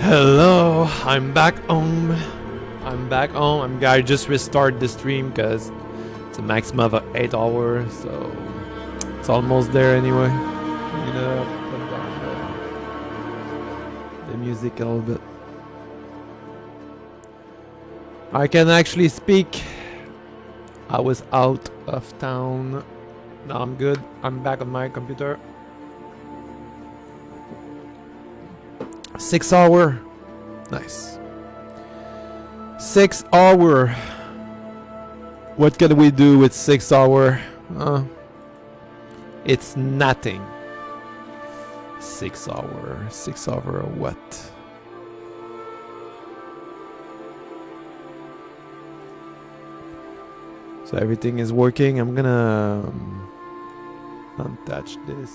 Hello, I'm back home. I just restart the stream because it's a maximum of 8 hours, so it's almost there anyway. You know, put down the music a little bit. I can actually speak. I was out of town. Now I'm good. I'm back on my computer. 6 hour. Nice. 6 hour. What can we do with 6 hour? It's nothing. 6 hour. 6 hour what? So everything is working. I'm gonna untouch this.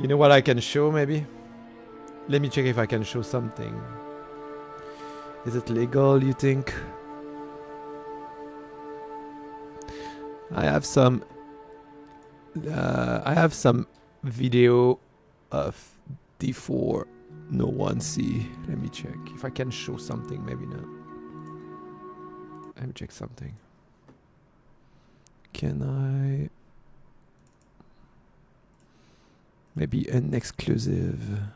You know what I can show maybe? Let me check if I can show something. Is it legal, you think? I have some video of D4 no one see. Let me check if I can show something, maybe not. Let me check something. Can I? Maybe an exclusive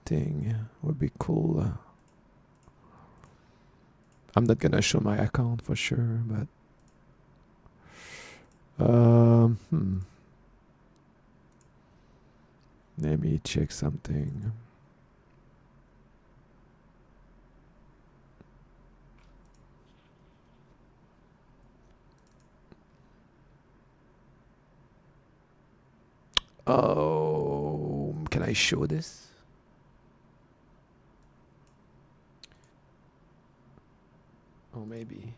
thing would be cool. I'm not gonna show my account for sure, but let me check something. Oh, can I show this? Oh, maybe.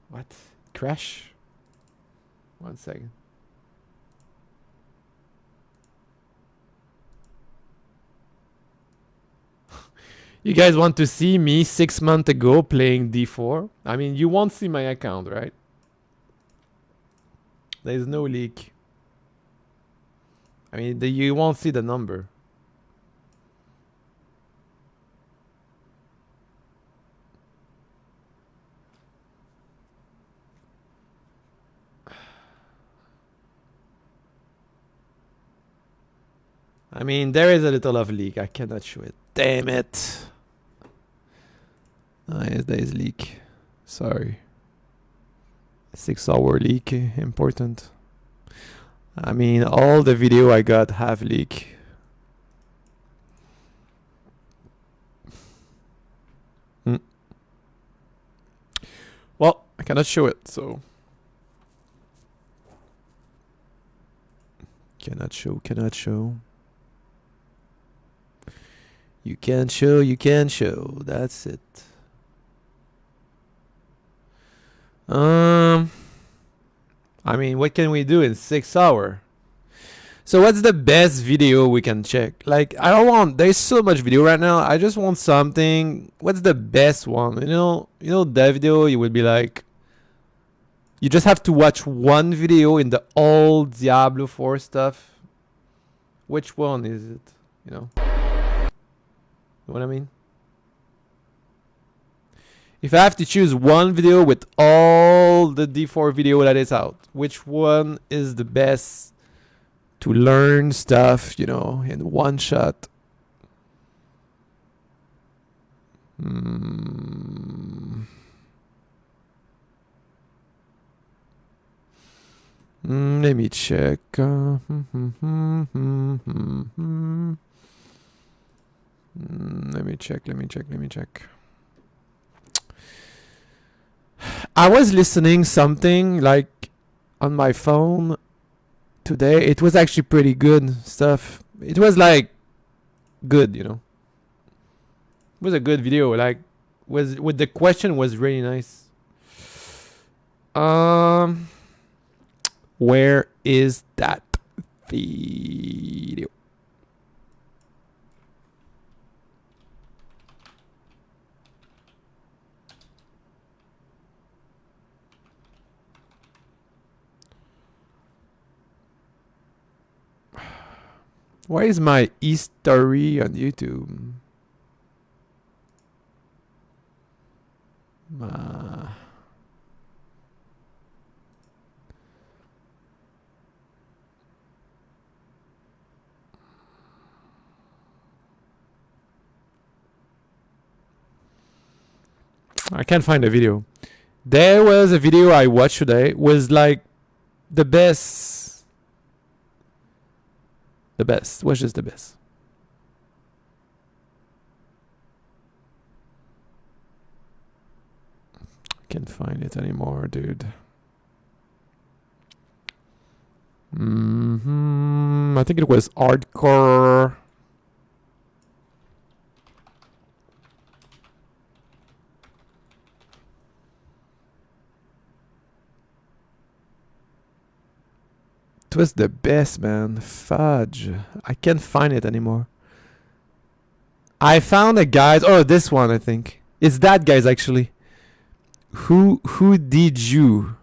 What? Crash? 1 second. You guys want to see me 6 months ago playing D4? I mean, you won't see my account, right? There's no leak. I mean, you won't see the number. I mean, there is a little of leak. I cannot show it. Damn it. Yes, there is leak. Sorry. 6 hour leak. Important. I mean, all the video I got have leak. Well, I cannot show it, so. Cannot show. You can show. That's it. I mean, what can we do in 6 hours? So what's the best video we can check? Like, I don't want, there's so much video right now. I just want something. What's the best one? You know that video, you would be like, you just have to watch one video in the old Diablo4 stuff. Which one is it? You know what I mean? If I have to choose one video with all the D4 video that is out, which one is the best to learn stuff, you know, in one shot? Let me check. Let me check. I was listening something like on my phone today. It was actually pretty good stuff. It was like good, you know. It was a good video. Like, with the question was really nice. Where is that? video. Why is my history on YouTube? I can't find a video. There was a video I watched today. Was like the best. The best. Was just the best. Can't find it anymore, dude. I think it was hardcore. It was the best, man. Fudge. I can't find it anymore. I found a guy's. Oh, this one, I think. It's that guy's actually. Who did you?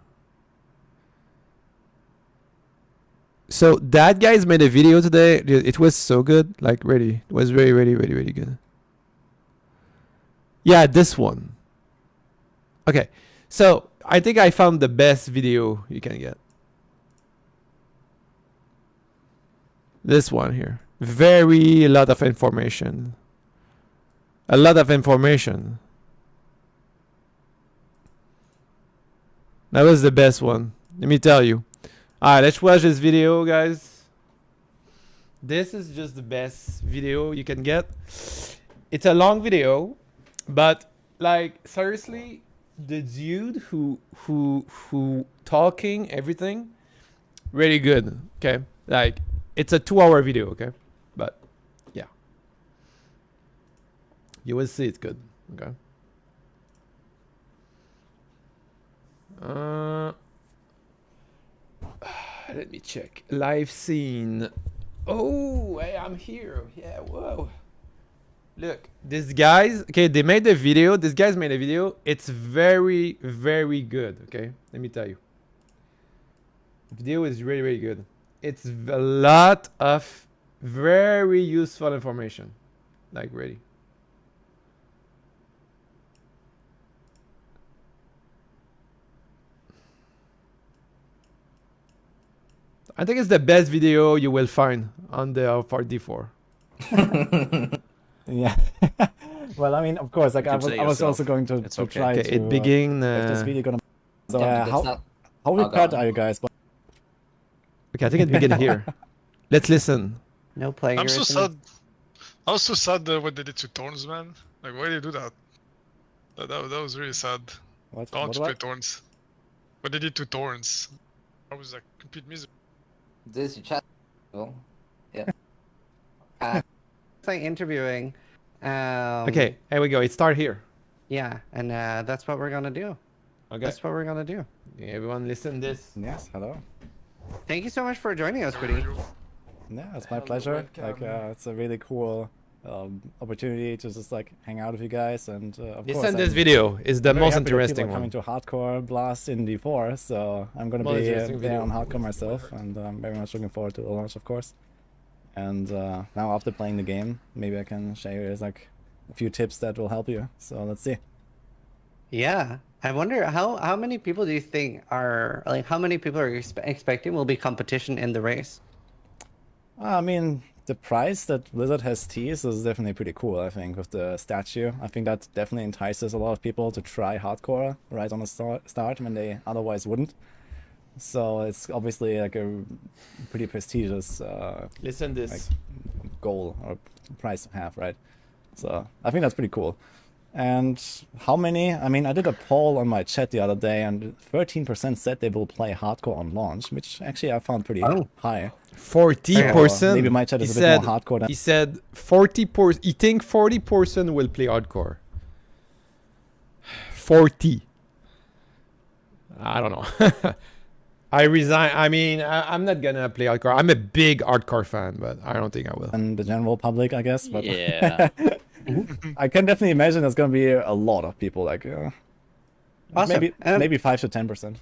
So that guy's made a video today. It was so good. Like, really. It was really good. Yeah, this one. Okay. So I think I found the best video you can get. This one here. A lot of information. A lot of information. That was the best one. Let me tell you. Alright, let's watch this video, guys. This is just the best video you can get. It's a long video, but like seriously, the dude who talking everything, really good. Okay, like it's a 2-hour video. Okay, but yeah, you will see it's good. Okay. Let me check. Live scene. Oh, hey, I'm here. Yeah, whoa. Look, these guys, okay, they made a video. These guys made a video. It's very good, okay? Let me tell you. The video is really good. It's a lot of very useful information. Like, really. I think it's the best video you will find on the for D4. Yeah. Well, I mean, of course, like I was also going to try to. It begin. If this video gonna. So Yeah, how prepared are you guys? Okay, I think it begin here. Let's listen. No plagiarism. I'm so sad. I was so sad when they did to Thorns, man. Like, why did they do that? That was really sad. What? I want to play Thorns. What they did to Thorns. I was like complete misery. This is chat. Yeah. It's like interviewing. Okay, here we go. It start here. Yeah, and that's what we're gonna do. Okay. That's what we're gonna do. Everyone listen this. Yes. Hello. Thank you so much for joining us, How are Woody. you? Yeah, it's my Hello, pleasure. welcome. Like, it's a really cool opportunity to just like hang out with you guys, and of course, Listen, this I'm video is the very most happy that people interesting are coming one. to Hardcore Blast in D4, so I'm gonna Most be interesting there video. on Hardcore myself, and I'm very much looking forward to the launch, of course. And now after playing the game, maybe I can share you like a few tips that will help you. So let's see. Yeah, I wonder how many people do you think are like how many people are expecting will be competition in the race? I mean, the price that Blizzard has teased is definitely pretty cool, I think, with the statue. I think that definitely entices a lot of people to try Hardcore right on the start when they otherwise wouldn't. So it's obviously like a pretty prestigious Listen this. like goal or price to have, right? So I think that's pretty cool. And how many? I mean, I did a poll on my chat the other day, and 13% said they will play Hardcore on launch, which actually I found pretty high. 40%. So maybe my chat is a bit more hardcore than. He said 40%. He think 40% will play hardcore. 40. I don't know. I resign. I mean, I'm not gonna play hardcore. I'm a big hardcore fan, but I don't think I will. And the general public, I guess. But Yeah. I can definitely imagine there's gonna be a lot of people like Awesome. maybe 5 to 10%.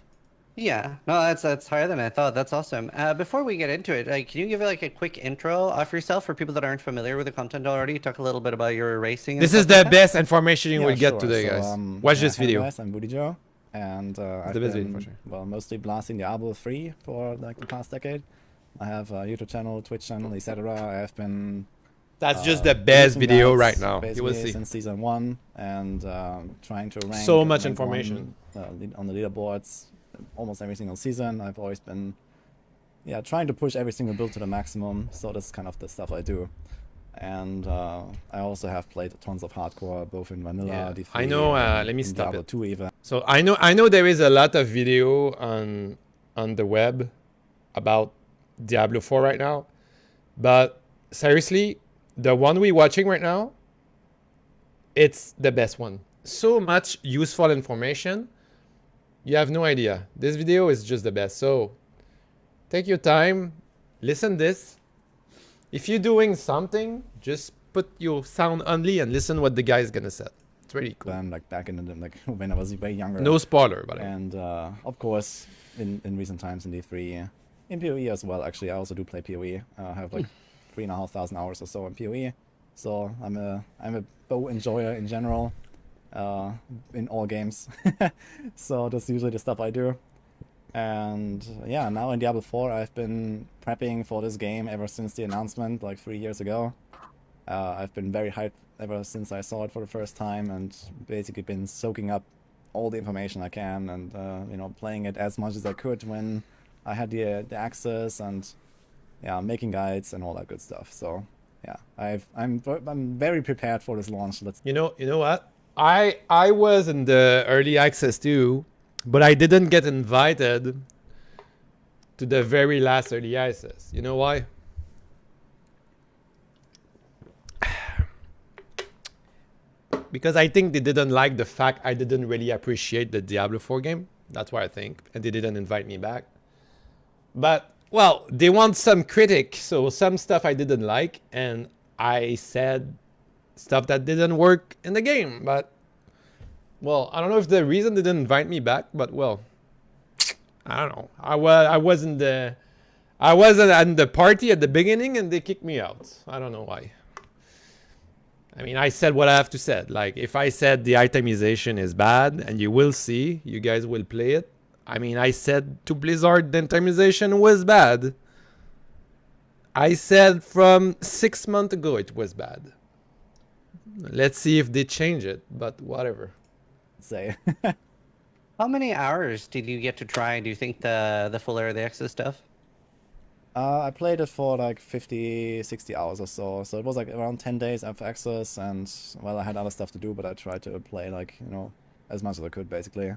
Yeah, no, that's higher than I thought. That's awesome. Before we get into it, like, can you give like a quick intro of yourself for people that aren't familiar with the content already? Talk a little bit about your racing. And This is stuff like the that? best information you will get sure. today, So, guys. Watch yeah, this hello video. guys, I'm Woody Joe, and I've the best been video for sure. well mostly blasting Diablo4 for like the past decade. I have a YouTube channel, Twitch channel, etc. I have been That's just the best producing video guides right now. You will basically see. since season 1, and trying to rank So and much rank information. on the leaderboards almost every single season. I've always been trying to push every single build to the maximum, so that's kind of the stuff I do. And I also have played tons of hardcore, both in vanilla, Yeah, D3, I know, and let me in stop Diablo it. 2 even. So I know there is a lot of video on the web about Diablo 4 right now, but seriously, the one we're watching right now, it's the best one. So much useful information. You have no idea. This video is just the best. So take your time, listen this. If you're doing something, just put your sound only and listen what the guy is gonna say. It's really cool. Like back in the like when I was way younger. No spoiler, but And of course, in recent times in D3, in PoE as well. Actually, I also do play PoE. I have like 3,500 hours or so in PoE. So I'm a bow enjoyer in general, in all games. So that's usually the stuff I do. And yeah, now in Diablo 4, I've been prepping for this game ever since the announcement, like 3 years ago. I've been very hyped ever since I saw it for the first time, and basically been soaking up all the information I can, and you know, playing it as much as I could when I had the access, and yeah, making guides and all that good stuff. So yeah, I'm very prepared for this launch. you know what? I was in the early access too, but I didn't get invited to the very last early access. You know why? Because I think they didn't like the fact I didn't really appreciate the Diablo 4 game. That's why I think, and they didn't invite me back. But well, they want some critic, so some stuff I didn't like, and I said stuff that didn't work in the game. But well, I don't know if the reason they didn't invite me back, but well, I don't know. I wasn't at the party at the beginning, and they kicked me out. I don't know why. I mean, I said what I have to say. Like, if I said the itemization is bad, and you will see, you guys will play it. I mean, I said to Blizzard the itemization was bad. I said from 6 months ago it was bad. Let's see if they change it, but whatever. Say. How many hours did you get to try? Do you think the full early access stuff? I played it for like 50, 60 hours or so. So it was like around 10 days after access, and well, I had other stuff to do, but I tried to play like, you know, as much as I could basically.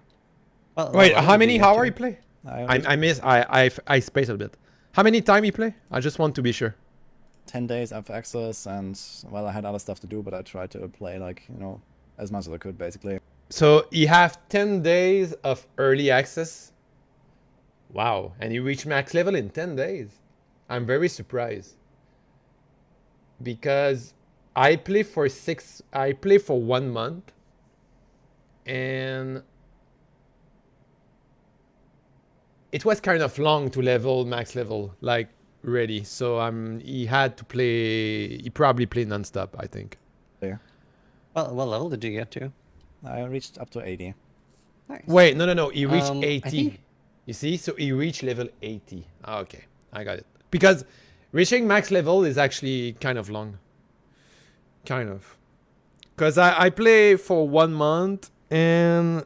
Well, Wait, well, how did many you get hours to? you play? I I spaced a bit. How many time you play? I just want to be sure. 10 days after access, and well, I had other stuff to do, but I tried to play like, you know, as much as I could basically. So you have 10 days of early access. Wow, and you reach max level in 10 days. I'm very surprised. Because I play for 1 month, and it was kind of long to level max level, like ready. So he probably played non-stop, I think. Yeah. Well, what level did you get to? I reached up to 80. Nice. Wait, no. He reached I 80. think- You see? So he reached level 80. Ah, okay, I got it. Because reaching max level is actually kind of long. Kind of. Because I play for 1 month, and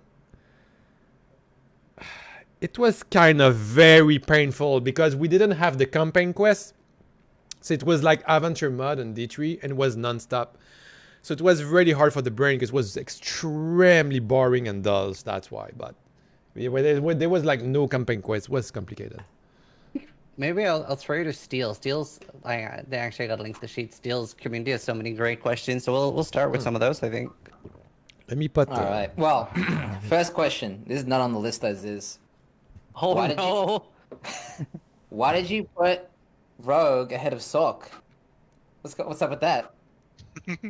it was kind of very painful because we didn't have the campaign quest. So it was like adventure mode and D3, and it was non-stop. So it was really hard for the brain because it was extremely boring and dull. So that's why. But when there was like no campaign quest, it was complicated. Maybe I'll throw you to Steel. Steel's they actually got a link to the sheet. Steel's community has so many great questions, so we'll start with some of those, I think. Let me put. All right. Well, first question. This is not on the list as is. Oh Why did no! Why did you put Rogue ahead of Sork? What's up with that?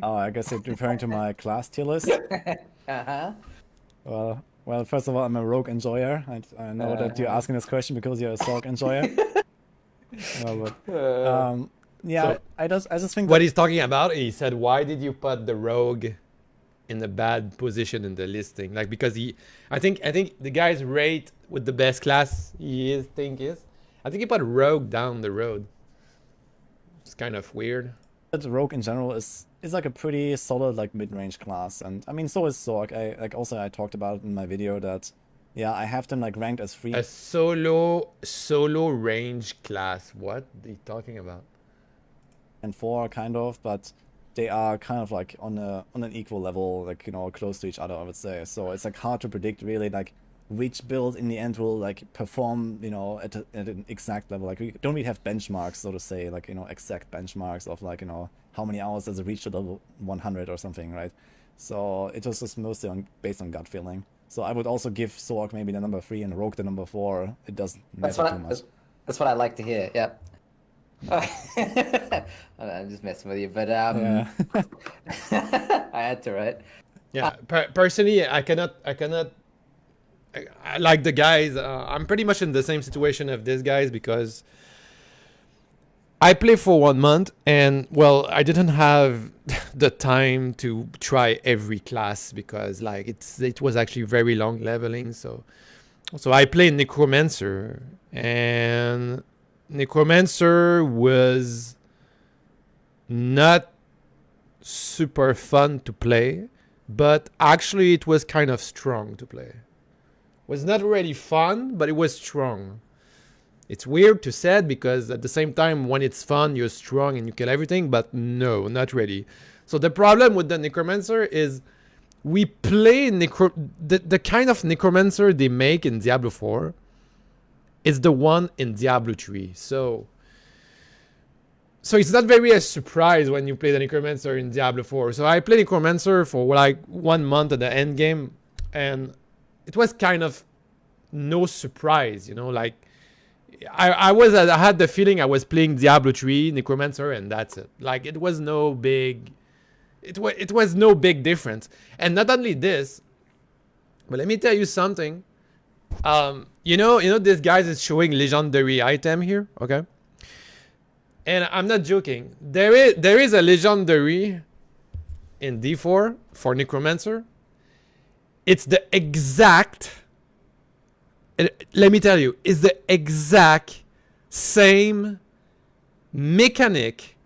Oh, I guess you're referring to my class tier list. Uh-huh. Well, first of all, I'm a rogue enjoyer. I know that you're asking this question because you're a Sork enjoyer. No, but yeah, So- I just think What that he's talking about, he said, why did you put the rogue in a bad position in the listing? Like, because I think the guy's rate with the best class I think he put rogue down the road. It's kind of weird. rogue in general is like a pretty solid like mid-range class, and I mean so is Sork. I talked about it in my video that yeah, I have them like ranked as free. A solo range class. What are you talking about? And 4 kind of, but they are kind of like on an equal level, like, you know, close to each other, I would say. So it's like hard to predict really like which build in the end will like perform, you know, at an exact level. Like we don't really have benchmarks, so to say, like, you know, exact benchmarks of like, you know, how many hours does it reach to level 100 or something, right? So it was just mostly based on gut feeling. So I would also give Sork maybe the number 3 and Rogue the number 4. It doesn't matter too much. That's what I like to hear. Yep. I'm just messing with you, but Yeah. I had to, right? Yeah, personally, I cannot. I like the guys. I'm pretty much in the same situation of these guys because I play for 1 month and well, I didn't have the time to try every class because like it was actually very long leveling. So I played Necromancer and Necromancer was not super fun to play, but actually it was kind of strong to play. It was not really fun, but it was strong. It's weird to say it because at the same time, when it's fun, you're strong and you kill everything, but no, not really. So the problem with the Necromancer is we play the kind of Necromancer they make in Diablo 4 is the one in Diablo 3. So it's not very a surprise when you play the Necromancer in Diablo 4. So I played Necromancer for like 1 month at the end game, and it was kind of no surprise, you know, like I had the feeling I was playing Diablo 3 Necromancer and that's it. Like it was no big difference. And not only this, but let me tell you something. You know this guy is showing legendary item here, okay? And I'm not joking. There is a legendary in D4 for Necromancer. It's the exact, let me tell you, it's the exact same mechanic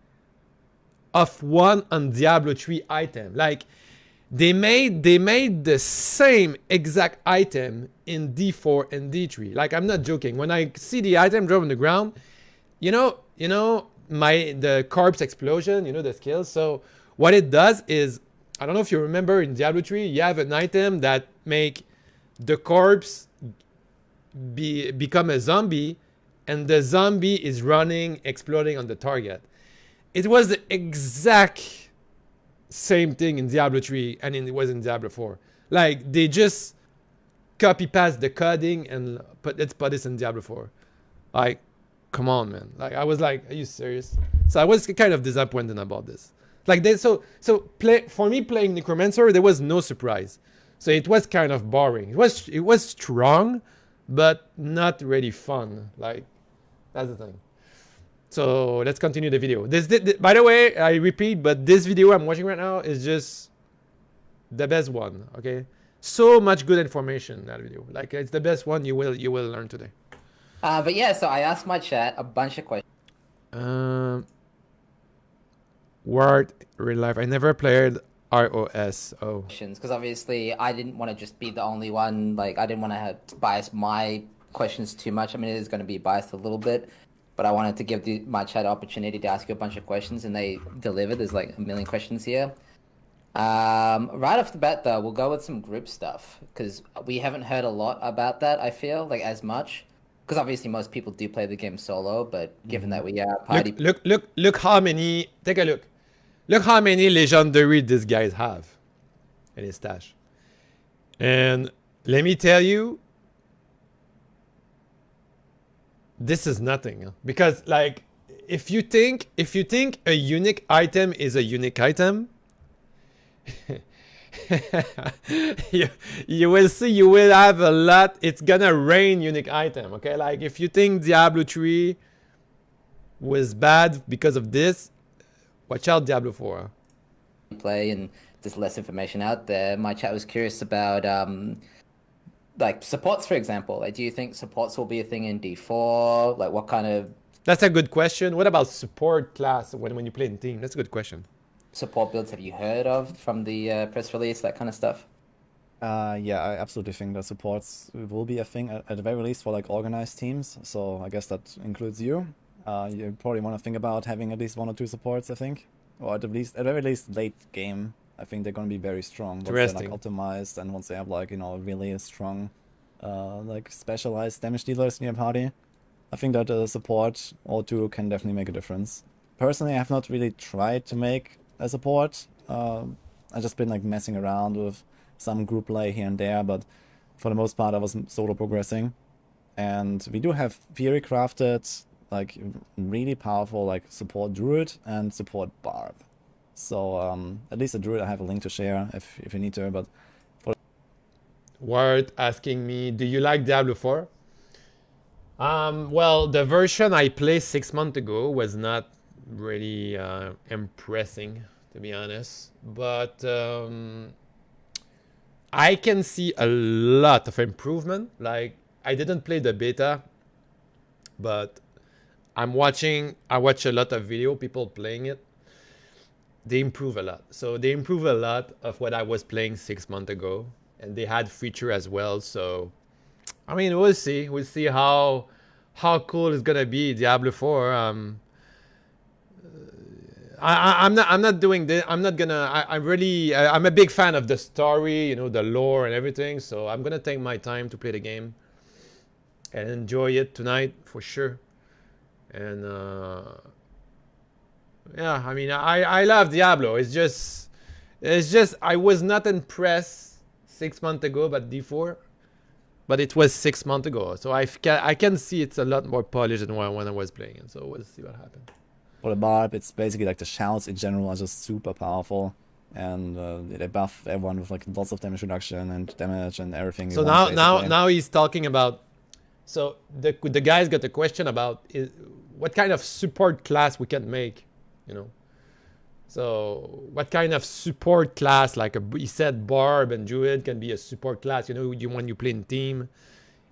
of one on Diablo 3 item. Like they made the same exact item in D4 and D3. Like I'm not joking. When I see the item drop on the ground, you know the corpse explosion, you know the skill. So what it does is, I don't know if you remember in Diablo 3, you have an item that make the corpse become a zombie, and the zombie is running, exploding on the target. It was the exact same thing in Diablo 3, and it was in Diablo 4. Like they just copy paste the coding and let's put this in Diablo 4. Like, come on, man. Like I was like, are you serious? So I was kind of disappointed about this. Like for me playing Necromancer, there was no surprise. So it was kind of boring. It was strong, but not really fun. Like that's the thing. So let's continue the video. By the way, I repeat, but this video I'm watching right now is just the best one. Okay, so much good information in that video. Like it's the best one you will learn today. But yeah, so I asked my chat a bunch of questions. Word real life. I never played ROS. Oh. Because obviously I didn't want to just be the only one. Like I didn't want to bias my questions too much. I mean, it is going to be biased a little bit, but I wanted to give my chat opportunity to ask you a bunch of questions, and they delivered. There's like a million questions here. Right off the bat, though, we'll go with some group stuff because we haven't heard a lot about that. I feel like as much. Because obviously most people do play the game solo, but given that we are party... Look how many... Take a look. Look how many legendary these guys have in his stash. And let me tell you, this is nothing, because like if you think a unique item is a unique item, you will see you will have a lot. It's gonna rain unique item. Okay, like if you think Diablo 3 was bad because of this, watch out Diablo 4. Play and there's less information out there. My chat was curious about like supports, for example. Like, do you think supports will be a thing in D4? Like, what kind of That's a good question. What about support class when you play in team? That's a good question. support builds have you heard of from the press release? That kind of stuff. Yeah, I absolutely think that supports will be a thing at the very least for like organized teams. So I guess that includes you. You probably want to think about having at least 1 or 2 supports, I think, or at very least late game. I think they're going to be very strong once they're like optimized and once they have like really strong, like specialized damage dealers in your party. I think that support or 2 can definitely make a difference. Personally, I have not really tried to make a support. I've just been like messing around with some group play here and there, but for the most part I was solo progressing. And we do have theory crafted like really powerful like support druid and support barb. So at least a druid I have a link to share if you need to, but Ward asking me, do you like Diablo 4? Well, the version I played 6 months ago was not really impressing, to be honest. But I can see a lot of improvement. Like, I didn't play the beta, but I watch a lot of video, people playing it. They improve a lot. So they improve a lot of what I was playing 6 months ago. And they had feature as well. So, I mean, we'll see. We'll see how cool it's gonna be Diablo 4. I'm not doing this. I'm not gonna. I'm a big fan of the story, the lore and everything. So I'm gonna take my time to play the game and enjoy it tonight for sure. And yeah, I mean, I love Diablo. It's just I was not impressed 6 months ago about D4, but it was 6 months ago. So I can see it's a lot more polished than when I was playing it. So we'll see what happens. For the barb, it's basically like the shouts in general are just super powerful, and they buff everyone with like lots of damage reduction and damage and everything. So now he's talking about. So the guy's got a question about what kind of support class we can make, So what kind of support class, like he said, barb and druid can be a support class. When you play in team,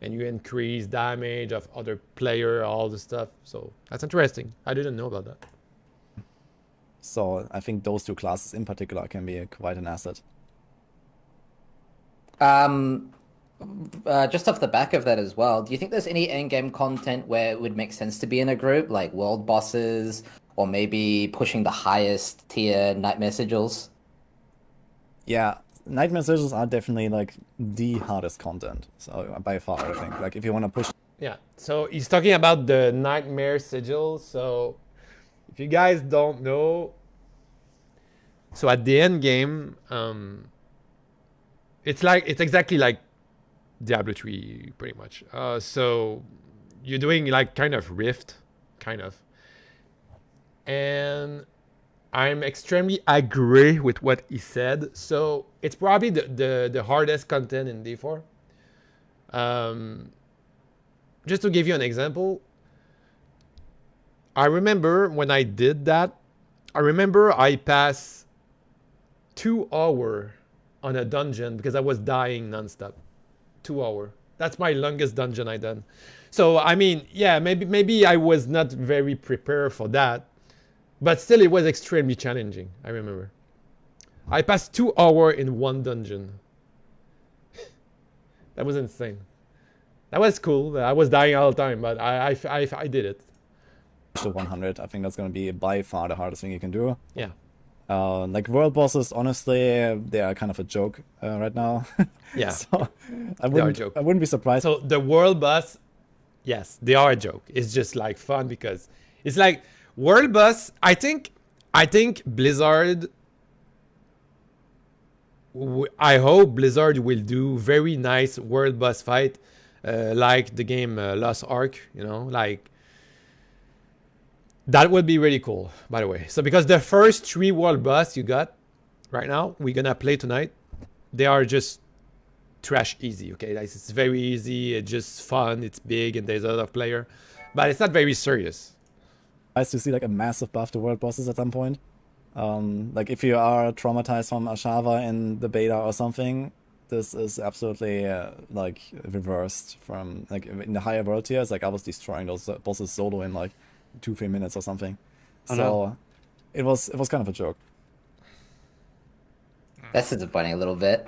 and you increase damage of other player, all the stuff. So that's interesting. I didn't know about that. So I think those 2 classes in particular can be quite an asset. Just off the back of that as well, do you think there's any end-game content where it would make sense to be in a group, like world bosses, or maybe pushing the highest tier nightmare sigils? Yeah, nightmare sigils are definitely like the hardest content. So by far, I think. Like if you want to push. Yeah. So he's talking about the nightmare sigil. So if you guys don't know, so at the end game, it's exactly like Diablo 3 pretty much. So you're doing like kind of rift, and I'm extremely agree with what he said. So it's probably the hardest content in D4. Just to give you an example, I remember when I did that, I passed 2 hours on a dungeon because I was dying nonstop. 2 hours. That's my longest dungeon I done. So I mean, yeah, maybe I was not very prepared for that. But still, it was extremely challenging, I remember. I passed 2 hours in one dungeon. That was insane. That was cool. I was dying all the time, but I did it. To 100, I think that's going to be by far the hardest thing you can do. Yeah. Like world bosses, honestly, they are kind of a joke right now. Yeah. So I wouldn't be surprised. So the world boss, yes, they are a joke. It's just like fun because it's like world boss. I think Blizzard. I hope Blizzard will do very nice world boss fight like the game Lost Ark, you know, like that would be really cool, by the way. So because the first 3 world boss you got right now, we're gonna play tonight, they are just trash easy, okay? Like, it's very easy, it's just fun, it's big, and there's a lot of player, but it's not very serious. Nice to see like a massive buff to world bosses at some point. Like if you are traumatized from Ashava in the beta or something, this is absolutely like reversed from like in the higher world tiers. Like I was destroying those bosses solo in like 2-3 minutes or something. Oh, So no. it was kind of a joke. That's disappointing a little bit.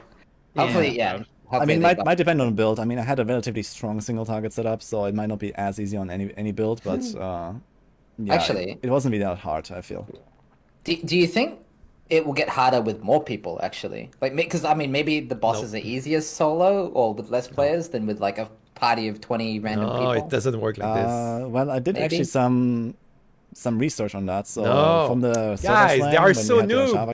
Hopefully, yeah. I hopefully mean, they might depend on the build. I mean, I had a relatively strong single target setup, so it might not be as easy on any build, but yeah, Actually- it wasn't really that hard, I feel. Do you think it will get harder with more people? Actually, like because I mean maybe the bosses are easier solo or with less players than with like a party of 20 random No, people. it doesn't work like this. Well, I did Maybe? actually some research on that. So No. from the server Guys, they slam, are when so we had the noob. Java-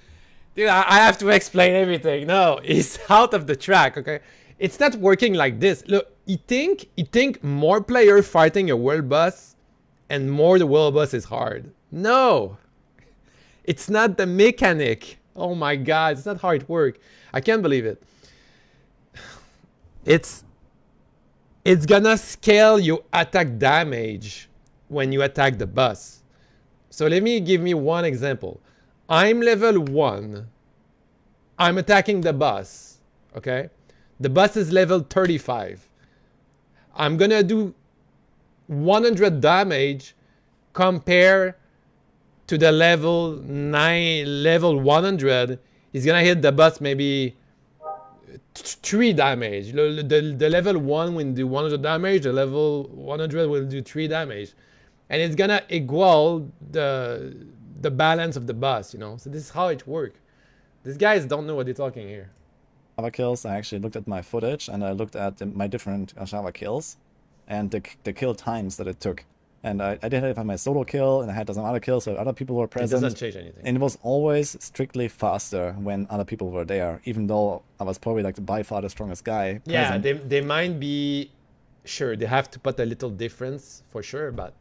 Dude, I have to explain everything. No, it's out of the track, okay? It's not working like this. Look, you think more player fighting a world boss and more the world boss is hard. No. It's not the mechanic. Oh my god, it's not how it works. I can't believe it. It's gonna scale your attack damage when you attack the boss. So give me one example. I'm level 1. I'm attacking the boss. Okay? The boss is level 35. I'm gonna do 100 damage compared to the level 100. He's gonna hit the boss maybe 3 damage. The level 1 will do 100 damage, the level 100 will do 3 damage. And it's gonna equal the balance of the boss, you know? So this is how it works. These guys don't know what they're talking here. Java kills. I actually looked at my footage and I looked at my different Java kills and the kill times that it took. And I did have my solo kill and I had some other kills, so other people were It present. doesn't change anything. And it was always strictly faster when other people were there, even though I was probably like by far the strongest guy Yeah, present. they might be, sure, they have to put a little difference for sure, but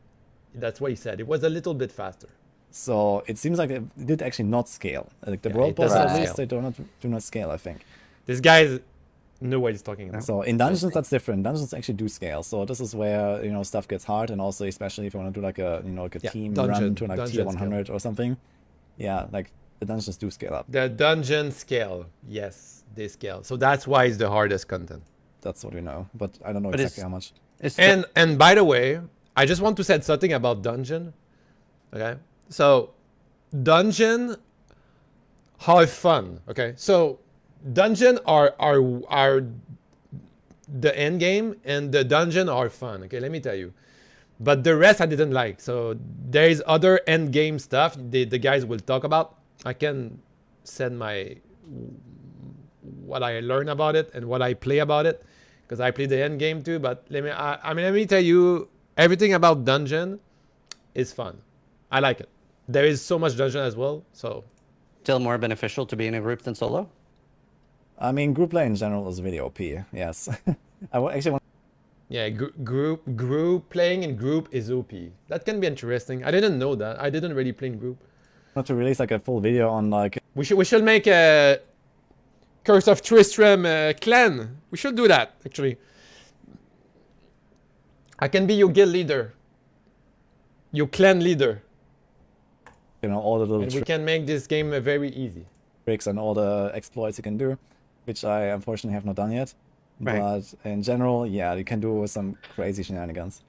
that's what he said. It was a little bit faster. So it seems like it did actually not scale. Like the Yeah, world it boss, doesn't at least, scale. they do not scale, I think. This guy know what he's talking about. So in dungeons, that's different. Dungeons actually do scale. So this is where, you know, stuff gets hard, and also especially if you want to do like a, you know, like a Yeah, team dungeon- run to like tier dungeon scale. 100 or something. Yeah, like the dungeons do scale up. The dungeon scale, yes, they scale. So that's why it's the hardest content. That's what we know, but I don't know But exactly how much. It's And by the way, I just want to say something about dungeon. Okay, so dungeon are fun. Okay, so dungeon are the end game, and the dungeon are fun. Okay, let me tell you. But the rest I didn't like. So there is other end game stuff the guys will talk about. I can send what I learn about it and what I play about it, because I play the end game too. But let me tell you, everything about dungeon is fun. I like it. There is so much dungeon as well. So still more beneficial to be in a group than solo. I mean, group play in general is really OP. Yes, actually want yeah, group playing in group is OP. That can be interesting. I didn't know that. I didn't really play in group. to release like a full video on like We should make a Curse of Tristram clan. We should do that actually. I can be your guild leader, your clan leader, you know all the little and we can make this game very easy. tricks and all the exploits you can do, which I unfortunately have not done yet. Right. But in general, yeah, you can do some crazy shenanigans.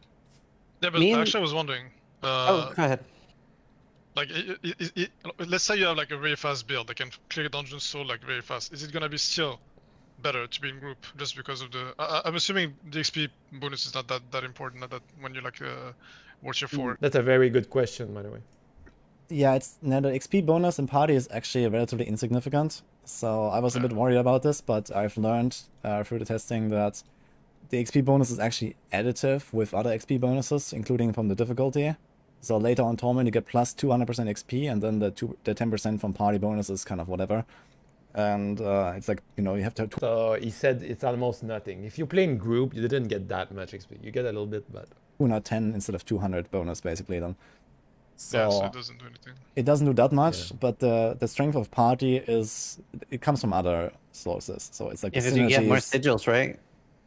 Yeah, but Me and- actually, I was wondering. Oh, go ahead. Like, let's say you have like a very fast build that can clear dungeons so like very fast. Is it gonna be still better to be in group just because of the? I'm assuming the XP bonus is not that important. Not that when you like watch your 4. That's a very good question, by the way. Yeah, it's now the XP bonus in party is actually relatively insignificant. So I was a bit worried about this, but I've learned through the testing that the XP bonus is actually additive with other XP bonuses, including from the difficulty. So later on tournament you get plus 200% XP, and then the 10% from party bonus is kind of whatever. and it's like, you know, you have to have So he said it's almost nothing. If you play in group, you didn't get that much XP. You get a little bit, but 210 instead of 200 bonus basically then. So, Yeah, so it doesn't do anything. it doesn't do that much, Yeah. but the strength of party is, it comes from other sources. So it's like the Because you get more synergies. sigils, right?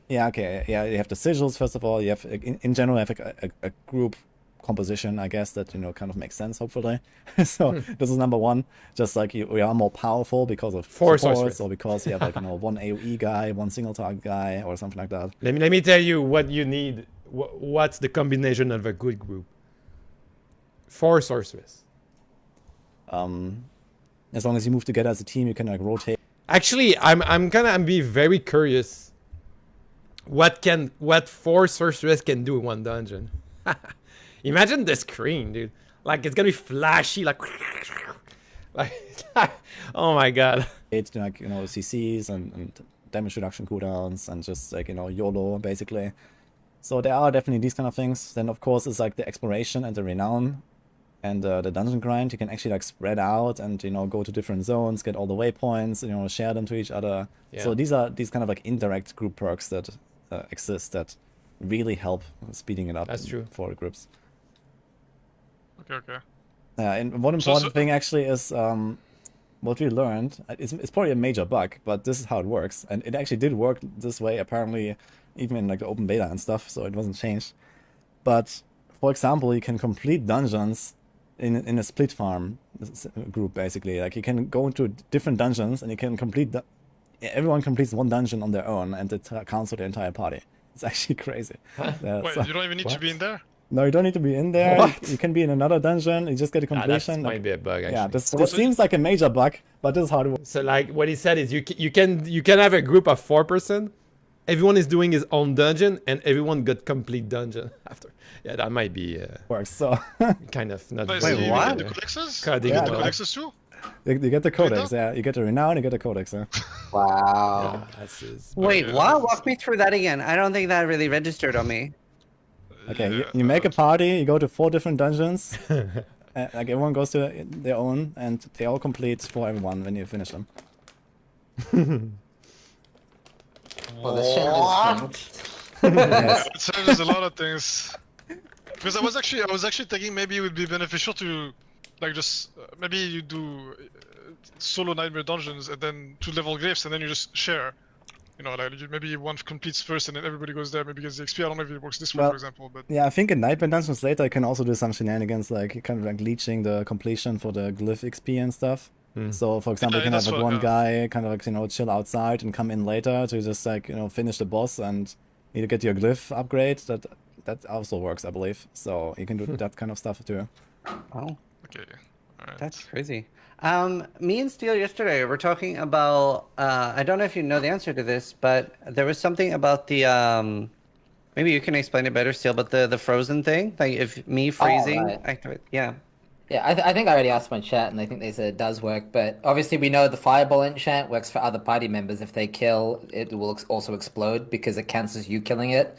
Yeah, okay. Yeah, you have the sigils first of all. You have in general you have a group composition, I guess, that, you know, kind of makes sense hopefully. So this is number one. Just like we are more powerful because of Four supports, sorcerers. or because you have like, you know, one AoE guy, one single target guy, or something like that. let me tell you what you need. What's the combination of a good group? 4 sorcerers. As long as you move together as a team, you can like rotate. Actually, I'm gonna be very curious. What 4 sorcerers can do in one dungeon? Imagine the screen, dude. Like it's gonna be flashy, like oh my god. Like, you know, CCs and damage reduction cooldowns and just like, you know, YOLO basically. So there are definitely these kind of things. Then of course it's like the exploration and the renown and the dungeon grind. You can actually like spread out and, you know, go to different zones, get all the waypoints, you know, share them to each other. Yeah. So these are these kind of like indirect group perks that exist that really help speeding it up. That's true. For the groups. Okay. And one So- important thing actually is what we learned. It's probably a major bug, but this is how it works, and it actually did work this way apparently, even in like the open beta and stuff. So it wasn't changed. But for example, you can complete dungeons in a split farm group basically. Like you can go into different dungeons and you can complete everyone completes one dungeon on their own, and it counts for the entire party. It's actually crazy. Wait, So- you don't even need to be in there? no, you don't need to be in there. What? You can be in another dungeon. You just get a That completion. might be a bug. Actually. Yeah, this seems like a major bug, but this is how it works. So like what he said is you can have a group of 4%. Everyone is doing his own dungeon, and everyone got complete dungeon after. Yeah, that might be So kind of not. Wait, very so you what? get the codexes? Coding You get the Yeah, codexes too? you get the codex, that? yeah. You get the renown, you get the codex, yeah. Wow. Yeah, that's his. Wait, Okay. what? Walk me through that again. I don't think that really registered on me. Okay, Yeah, you make a party, you go to 4 different dungeons. Like everyone goes to their own, and they all complete for everyone when you finish them. Well, this changes Yes. It changes a lot of things. Because I was actually thinking maybe it would be beneficial to, like, just maybe you do solo nightmare dungeons and then 2 level glyphs and then you just share. You know, like maybe one completes first and then everybody goes there, maybe gets the XP. I don't know if it works this way, Well, for example, but Yeah, I think in Nightmare Dungeons later you can also do some shenanigans, like kind of like leeching the completion for the glyph XP and stuff. So, for example, you can have that's like what- one guy kind of like, you know, chill outside and come in later to just like, you know, finish the boss and either get your glyph upgrade. That also works, I believe. So you can do that kind of stuff too. Oh, okay. Alright. that's crazy. Me and Steele yesterday were talking about. I don't know if you know the answer to this, but there was something about the. Maybe you can explain it better, Steele. But the frozen thing, like if me freezing, right. activate. Yeah. Yeah, I think I already asked my chat, and I think they said it does work. But obviously, we know the fireball enchant works for other party members. If they kill, it will also explode because it cancels you killing it.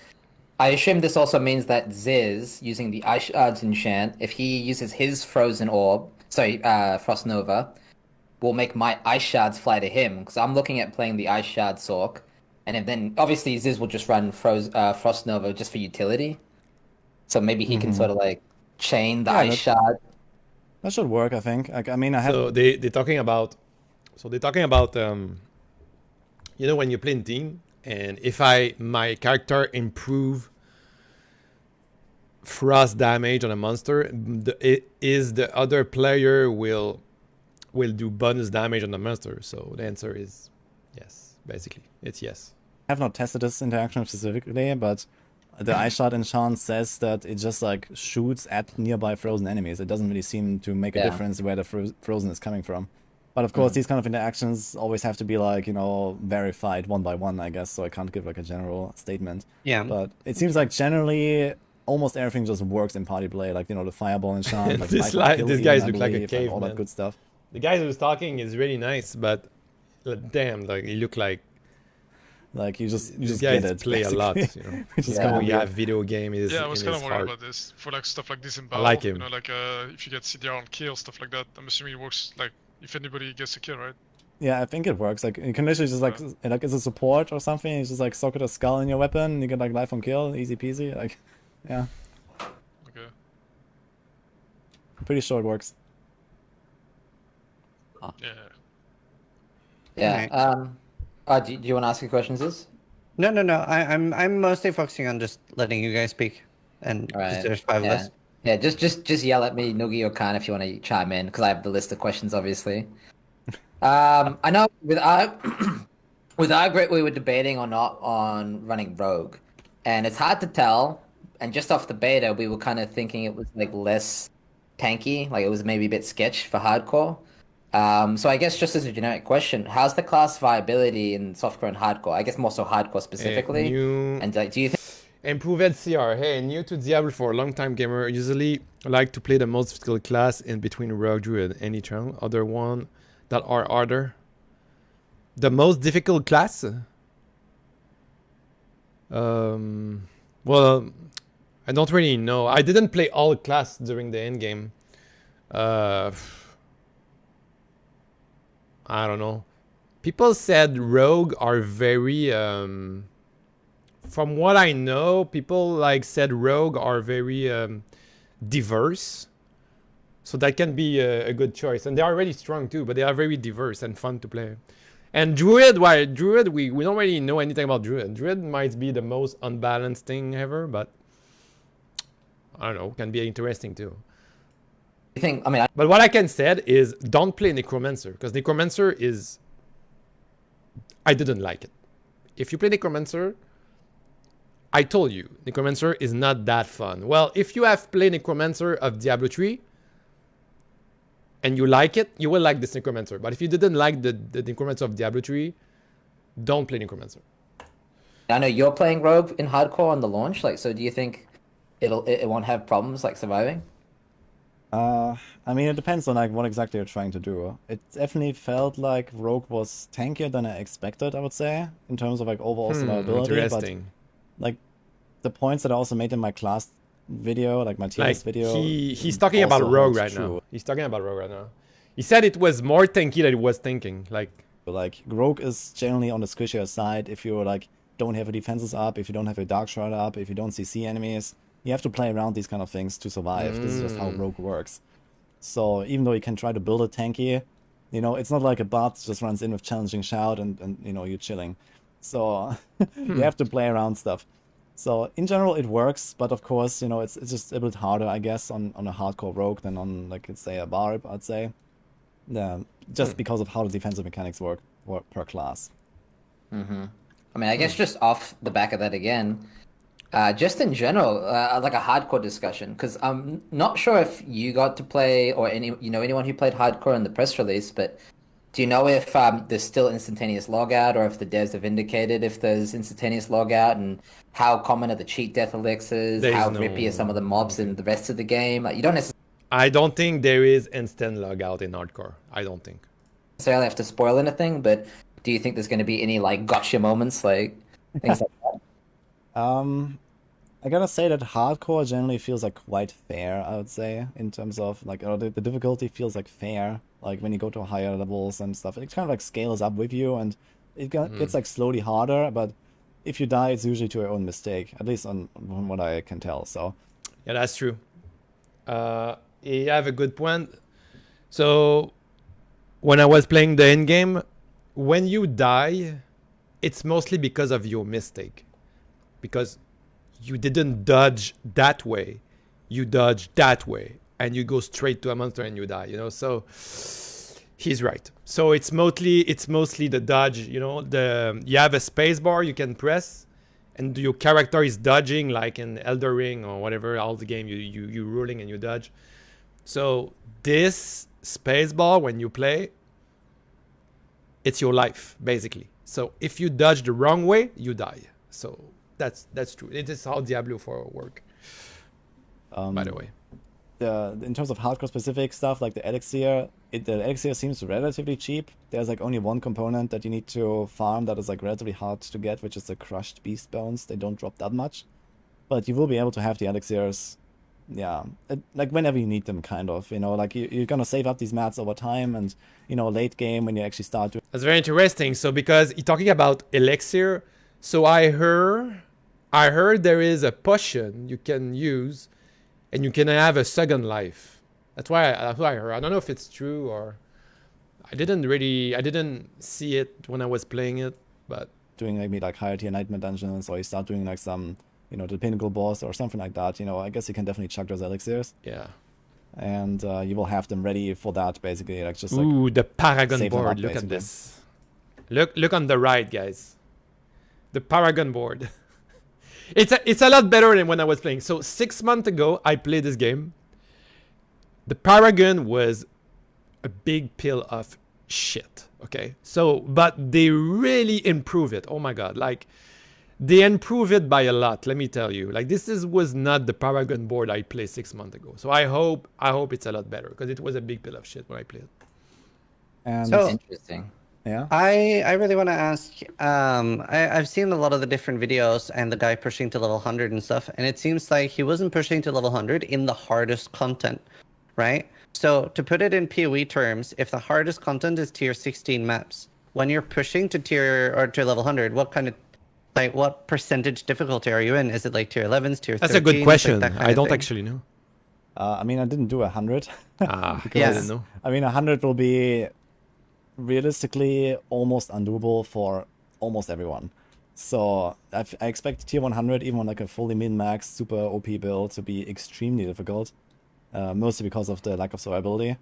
I assume this also means that Ziz, using the Ice Shards enchant, if he uses his frozen orb, Frost Nova, will make my Ice Shards fly to him. Because I'm looking at playing the Ice Shard Sork, and then obviously Ziz will just run Frost Nova just for utility. So maybe he can sort of like chain the Yeah, Ice that- Shard. That should work, I think. Like, I mean, I have. So they're talking about. So they're talking about. You know, when you play in team, and if my character improve frost damage on a monster, the other player will do bonus damage on the monster. So the answer is yes. Basically, it's yes. I have not tested this interaction specifically, but the Ice Shard enchant says that it just like shoots at nearby frozen enemies. It doesn't really seem to make a Yeah. difference where the frozen is coming from. But of course, these kind of interactions always have to be like, you know, verified one by one, I guess. So I can't give like a general statement. Yeah. But it seems like generally almost everything just works in party play. Like, you know, the fireball enchant. Like This Light li- Kill this Heal, guys I look like a believe, and all caveman. that good stuff. The guy who's talking is really nice, but damn, like he look like Like you these just get guys it. play a lot. basically. You know, Which is Yeah. kind oh of yeah, weird. video game is Yeah, I was in kind his of worried heart. about this for like stuff like this in I battle. like him. You know, like if you get CDR on kill, stuff like that. I'm assuming it works like if anybody gets a kill, right? Yeah, I think it works. Like you can literally just like as a support or something, you just like socket a skull in your weapon, and you get like life on kill, easy peasy. Like, yeah, Okay. I'm pretty sure it works. Yeah. Yeah. Alright. Do you want to ask your questions, Ziz? No. I'm mostly focusing on just letting you guys speak, and because Right. there's 5 of Yeah. us. Yeah. Just yell at me, Noogie or Khan, if you want to chime in, because I have the list of questions, obviously. I know with our with our group, we were debating or not on running Rogue, and it's hard to tell. And just off the beta, we were kind of thinking it was like less tanky, like it was maybe a bit sketch for hardcore. So I guess just as a generic question, how's the class viability in softcore and hardcore? I guess more so hardcore specifically. New And like, do you think improved CR. Hey, new to Diablo4, long time gamer. Usually like to play the most difficult class in between Rogue, Druid, any channel. Other one that are harder. The most difficult class? Well, I don't really know. I didn't play all class during the end game. I don't know. People said Rogue are very from what I know, people like said Rogue are very diverse. So that can be a good choice. And they are really strong too, but they are very diverse and fun to play. And Druid, why? Druid, we don't really know anything about Druid. Druid might be the most unbalanced thing ever, but I don't know, can be interesting too. you think? I mean, But what I can say is don't play Necromancer, because Necromancer is... I didn't like it. If you play Necromancer, I told you, Necromancer is not that fun. Well, if you have played Necromancer of Diablo 3, and you like it, you will like this Necromancer. But if you didn't like the Necromancer of Diablo 3, don't play Necromancer. I know you're playing Rogue in hardcore on the launch. Like, so do you think it won't have problems like surviving? I mean, it depends on like what exactly you're trying to do. It definitely felt like Rogue was tankier than I expected, I would say, in terms of like overall survivability. Interesting. But like the points that I also made in my class video, like my TS video, he's talking about also Rogue holds right true. now. He's talking about Rogue right now. He said it was more tanky than it was thinking. Like Rogue is generally on the squishier side if you like don't have your defenses up, if you don't have your Dark Shroud up, if you don't CC enemies. You have to play around these kind of things to survive. This is just how Rogue works. So even though you can try to build it tanky, you know, it's not like a bot just runs in with challenging shout and you know, you're chilling. So you have to play around stuff. So in general it works, but of course, you know, it's just a bit harder, I guess, on a hardcore Rogue than on like let's say a Barb, I'd say. Just because of how the defensive mechanics work per class. Mm-hmm. I mean, I guess just off the back of that again, just in general, like a hardcore discussion, because I'm not sure if you got to play or anyone who played hardcore in the press release, but do you know if there's still instantaneous logout or if the devs have indicated if there's instantaneous logout, and how common are the cheat death elixirs? How rippy are some of the mobs in the rest of the game? Like, you don't I don't think there is instant logout in hardcore. I don't think. necessarily have to spoil anything, but do you think there's going to be any like gotcha moments, like things like that? I gotta say that hardcore generally feels like quite fair, I would say, in terms of like the difficulty feels like fair. Like when you go to higher levels and stuff, it kind of like scales up with you, and it gets like slowly harder. But if you die, it's usually to your own mistake, at least from what I can tell. So Yeah, that's true. You have a good point. So when I was playing the end game, when you die, it's mostly because of your mistake, because you didn't dodge that way, you dodge that way, and you go straight to a monster and you die. You know, so he's right. So it's mostly the dodge. You know, you have a space bar you can press, and your character is dodging like in Elder Ring or whatever. All the game you rolling and you dodge. So this space bar when you play, it's your life basically. So if you dodge the wrong way, you die. So that's true. It is how Diablo4 work. By the way, in terms of hardcore specific stuff like the elixir, the elixir seems relatively cheap. There's like only one component that you need to farm that is like relatively hard to get, which is the crushed beast bones. They don't drop that much, but you will be able to have the elixirs yeah, like whenever you need them, kind of, you know, like you're gonna save up these mats over time, and you know, late game when you actually start doing. That's very interesting. So because you're talking about elixir, so I heard there is a potion you can use, and you can have a second life. That's what I heard. I don't know if it's true or I didn't see it when I was playing it, but Doing maybe like higher tier nightmare dungeons, or you start doing like some, you know, the pinnacle boss or something like that. You know, I guess you can definitely chuck those elixirs, yeah. and you will have them ready for that basically, like just like Ooh, the Paragon save them board. up, Look at basically. this. Look on the right, guys. The Paragon board. It's a lot better than when I was playing. So 6 months ago, I played this game. The Paragon was a big pill of shit. Okay, so but they really improve it. Oh my god, like they improve it by a lot. Let me tell you, like was not the Paragon board I played 6 months ago. So I hope it's a lot better because it was a big pill of shit when I played. and So- Interesting. yeah. I really want to ask. I've seen a lot of the different videos and the guy pushing to level 100 and stuff, and it seems like he wasn't pushing to level 100 in the hardest content, right? So to put it in PoE terms, if the hardest content is tier 16 maps, when you're pushing to tier or to level 100, what kind of like what percentage difficulty are you in? Is it like tier 11s, tier 13s? That's a good like question. that kind I of don't thing? actually know. I mean, I didn't do 100. Ah, I Yes. didn't know. I mean, 100 will be realistically almost undoable for almost everyone. So I expect tier 100, even on like a fully min-max super OP build, to be extremely difficult, mostly because of the lack of survivability.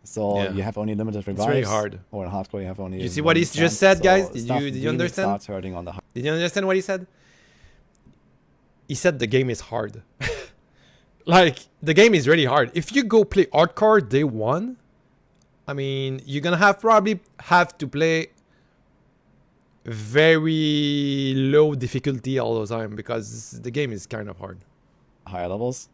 So Yeah. you have only limited revives. very hard. Or in hardcore, you have only. You see what he 1%, just said, guys? so Did stuff you really understand? Starts hurting on the Did you understand what he said? He said the game is hard. Like, the game is really hard. If you go play hardcore day one, I mean, you're gonna probably have to play very low difficulty all the time because the game is kind of hard. higher levels.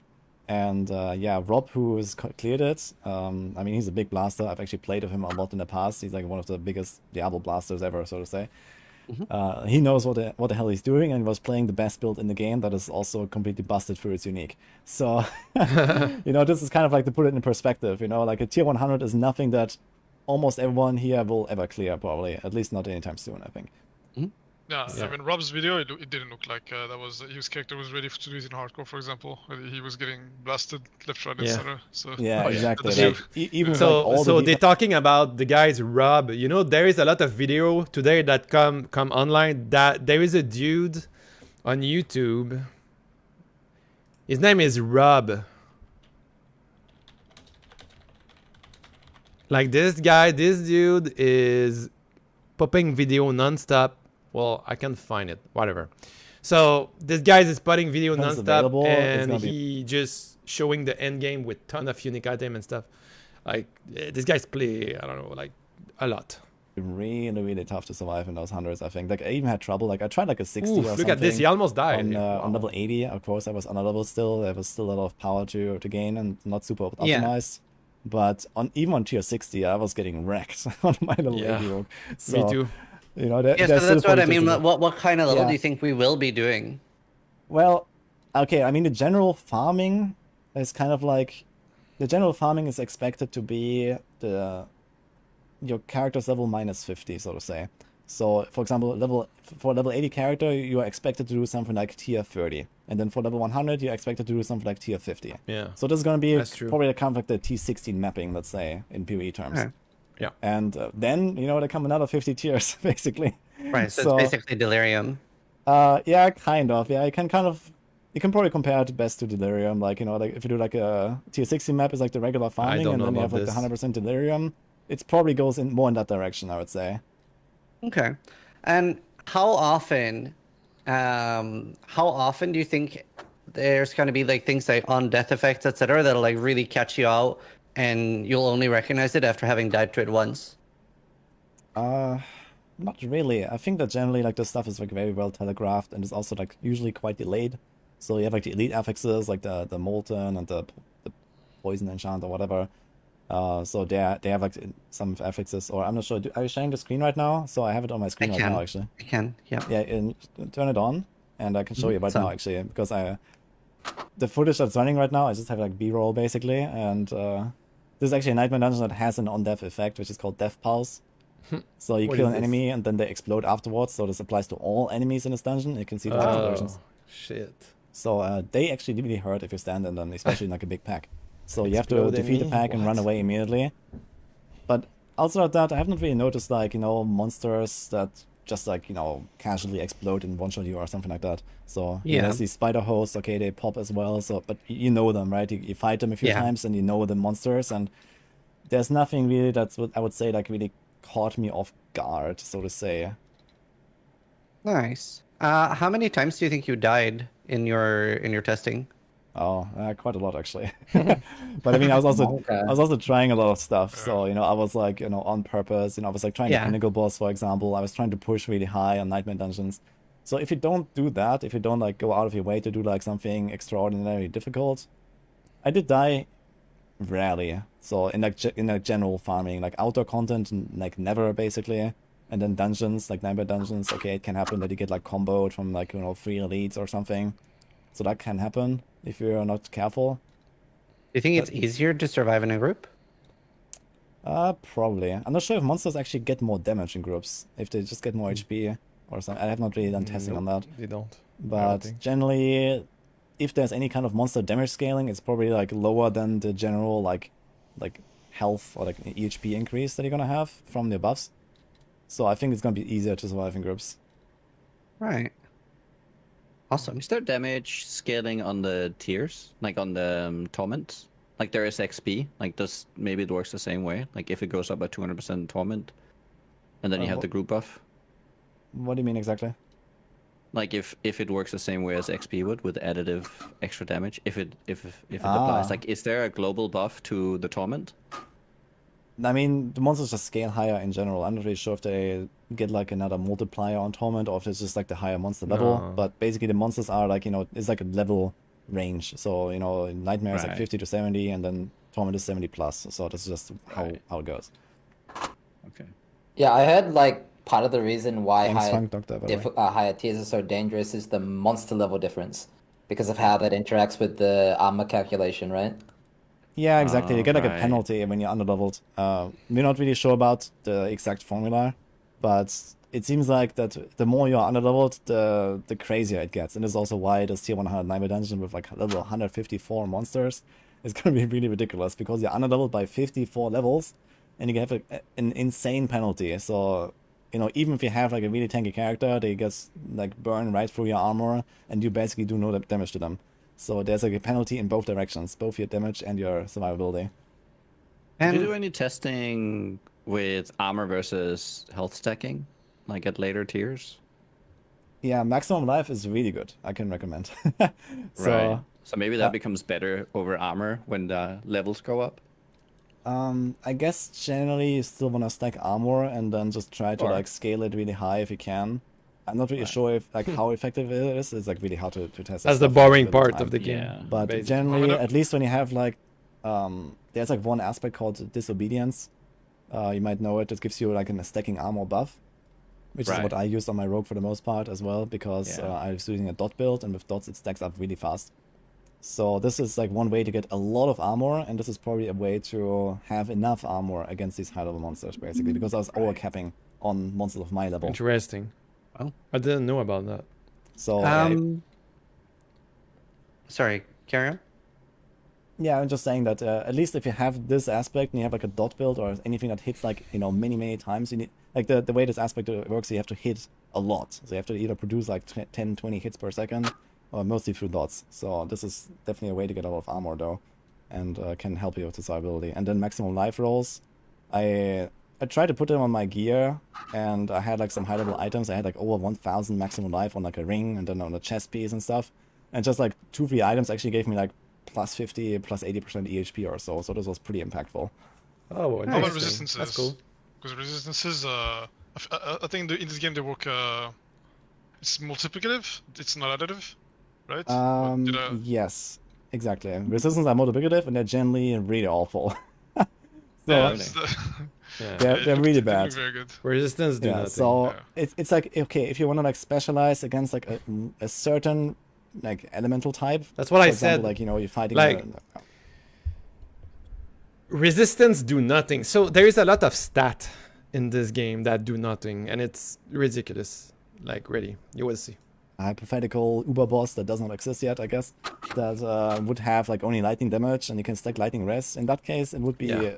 And yeah, Rob, who has cleared it, I mean, he's a big blaster. I've actually played with him a lot in the past. He's like one of the biggest Diablo blasters ever, so to say. He knows what the hell he's doing, and was playing the best build in the game that is also completely busted through its unique. So, you know, this is kind of like to put it in perspective, you know, like a tier 100 is nothing that almost everyone here will ever clear, probably. At least not anytime soon, I think. Yeah, Yeah. I mean, Rob's video, it didn't look like his character was ready to do it in hardcore, for example. He was getting blasted left, right, and Yeah. center. So Yeah, Oh, yeah. exactly. That's Like, true. even So, like all so the they're talking about the guys Rob. You know, there is a lot of video today that come online. That there is a dude on YouTube. His name is Rob. Like this guy, this dude is popping video nonstop. Well, I can't find it. Whatever. So this guy is putting video When it's nonstop, available, it's and gonna be- he just showing the end game with ton of unique item and stuff. Like this guy's play, I don't know, like a lot. really, really tough to survive in those hundreds, I think. Like, I even had trouble. Like, I tried like a 60 Oof, or look something. at this, he almost died. on, Wow. on level 80. Of course, I was on a level still. There was still a lot of power to gain and not super Yeah. optimized. But even on tier 60, I was getting wrecked on my level Yeah. 80 rogue. So, Me too. You know, Yeah, so there's that's still what I probably mean. just a- What kind of level Yeah. do you think we will be doing? Well, okay, I mean, the general farming is kind of like... The general farming is expected to be your character's level minus 50, so to say. So, for example, for a level 80 character, you are expected to do something like tier 30. And then for level 100, you're expected to do something like tier 50. Yeah. So this is going to be That's true. probably kind of like the T16 mapping, let's say, in PoE terms. Okay. Yeah. And then, you know, there come another 50 tiers, basically. Right, so, So- it's basically delirium. Yeah, kind of. Yeah, you can probably compare it best to Delirium. Like, you know, like if you do like a tier 60 map is like the regular farming, don't and know then you about have like this. the 100% Delirium. It probably goes in more in that direction, I would say. Okay. And how often do you think there's going to be like things like on death effects, etc., that'll like really catch you out and you'll only recognize it after having died to it once? Not really. I think that generally like this stuff is like very well telegraphed and is also like usually quite delayed. So you have like the elite affixes like the molten and the poison enchant or whatever. So they have like some affixes, or I'm not sure. Are you sharing the screen right now? So I have it on my screen right now actually. I can, yeah. Yeah, and turn it on, and I can show you right So- now actually, because the footage that's running right now, I just have like B-roll basically, and this is actually a nightmare dungeon that has an on-death effect, which is called death pulse. So you What kill is an this? enemy and then they explode afterwards. So this applies to all enemies in this dungeon. You can see the different versions. Shit. So they actually really hurt if you stand in them, especially in like a big pack. So you have to Explode defeat the enemy? pack and run What? away immediately. But outside of that, I haven't really noticed like, monsters that just like, casually explode and one-shot you or something like that. So there's these spider hosts, okay, they pop as well. So, but you know them, right? You fight them a few times and you know the monsters, and there's nothing really that's what I would say like really caught me off guard, so to say. Nice. How many times do you think you died in your testing? Oh, quite a lot actually. But I mean, I was also trying a lot of stuff. So I was like on purpose. I was like trying the pinnacle boss, for example. I was trying to push really high on nightmare dungeons. So if you don't do that, if you don't like go out of your way to do like something extraordinarily difficult, I did die rarely. So in like general farming, like outdoor content, like never basically. And then dungeons, like nightmare dungeons, okay, it can happen that you get like comboed from like 3 elites or something. So that can happen if you're not careful. Do you think it's easier to survive in a group? Probably. I'm not sure if monsters actually get more damage in groups, if they just get more HP or something. I have not really done testing on that. They don't. But generally, if there's any kind of monster damage scaling, it's probably like lower than the general like health or like EHP increase that you're gonna have from the buffs. So I think it's gonna be easier to survive in groups. Right. Awesome. Is there damage scaling on the tiers, like on the torment? Like there is XP. Like maybe it works the same way. Like if it goes up by 200% torment, and then you have the group buff. What do you mean exactly? Like if it works the same way as XP would with additive extra damage, if it applies. Like is there a global buff to the torment? I mean, the monsters just scale higher in general. I'm not really sure if they get like another multiplier on Torment or if it's just like the higher monster level. No. But basically the monsters are like, it's like a level range. So, Nightmare is like Right. 50 to 70 and then Torment is 70 plus. So this is just how it goes. Okay. Yeah, I heard like part of the reason why Thanks, higher, Funk Doctor, by the way. higher tiers are so dangerous is the monster level difference because of how that interacts with the armor calculation, right? Yeah, exactly. You get like a Right. penalty when you're underleveled. We're not really sure about the exact formula, but it seems like that the more you're underleveled, the crazier it gets. And this is also why this tier 100 Nightmare Dungeon with like level 154 monsters is going to be really ridiculous because you're underleveled by 54 levels and you have an insane penalty. So, even if you have like a really tanky character, they just like burn right through your armor and you basically do no damage to them. So there's like a penalty in both directions, both your damage and your survivability. Did you And do any testing with armor versus health stacking, like at later tiers? Yeah, maximum life is really good. I can recommend. Right. So maybe that becomes better over armor when the levels go up. I guess generally you still want to stack armor and then just try to Or- like scale it really high if you can. I'm not really sure if like how effective it is. It's like really hard to test. That's the boring part of the game. Yeah. But basically. generally, Well, at least when you have like, there's like one aspect called disobedience. You might know it. It gives you like a stacking armor buff, which is Right. what I used on my rogue for the most part as well because Yeah. I was using a dot build and with dots it stacks up really fast. So this is like one way to get a lot of armor, and this is probably a way to have enough armor against these high level monsters basically because I was overcapping on monsters of my level. Interesting. Well. I didn't know about that. So sorry, carry on. yeah, I'm just saying that at least if you have this aspect and you have like a dot build or anything that hits like many times, you need like the way this aspect works, you have to hit a lot. So you have to either produce like 10, 20 hits per second, or mostly through dots. So this is definitely a way to get a lot of armor though, and can help you with the survivability. And then maximum life rolls, I tried to put them on my gear, and I had like some high level items. I had like over 1,000 maximum life on like a ring, and then on a chest piece and stuff. And just like 2-3 items actually gave me like plus 50, plus 80% EHP or so. So this was pretty impactful. Oh, How about interesting. resistances? That's cool. Because resistances, I think in this game they work. It's multiplicative. It's not additive, right? Or did I- Yes, exactly. Resistance are multiplicative, and they're generally really awful. So Yeah, Really? Yeah. they're really it didn't bad. look very good. Resistance do Yeah, nothing. so Yeah. it's like okay, if you want to like specialize against like a certain like elemental type. That's what For I example, said. like, you know, you're fighting Like- Resistance do nothing. So there is a lot of stat in this game that do nothing, and it's ridiculous. Like, really, you will see. a hypothetical Uber boss that does not exist yet, I guess, that would have like only lightning damage and you can stack lightning res. In that case, it would be Yeah.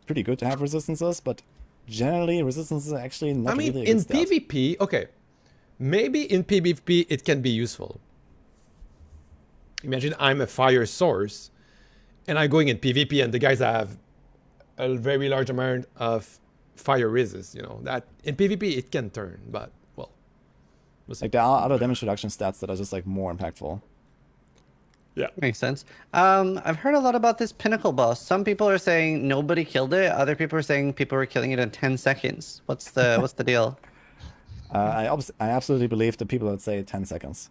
pretty good to have resistances, but generally resistances are actually not I mean, really a in good stat. PvP, okay, maybe in PvP it can be useful. Imagine I'm a fire source, and I'm going in PvP, and the guys have a very large amount of fire resist. You know that in PvP it can turn, but well, we'll see. Like there are other damage reduction stats that are just like more impactful. Yeah. Makes sense. I've heard a lot about this pinnacle boss. Some people are saying nobody killed it. Other people are saying people were killing it in 10 seconds. What's the deal? I absolutely believe the people that say 10 seconds.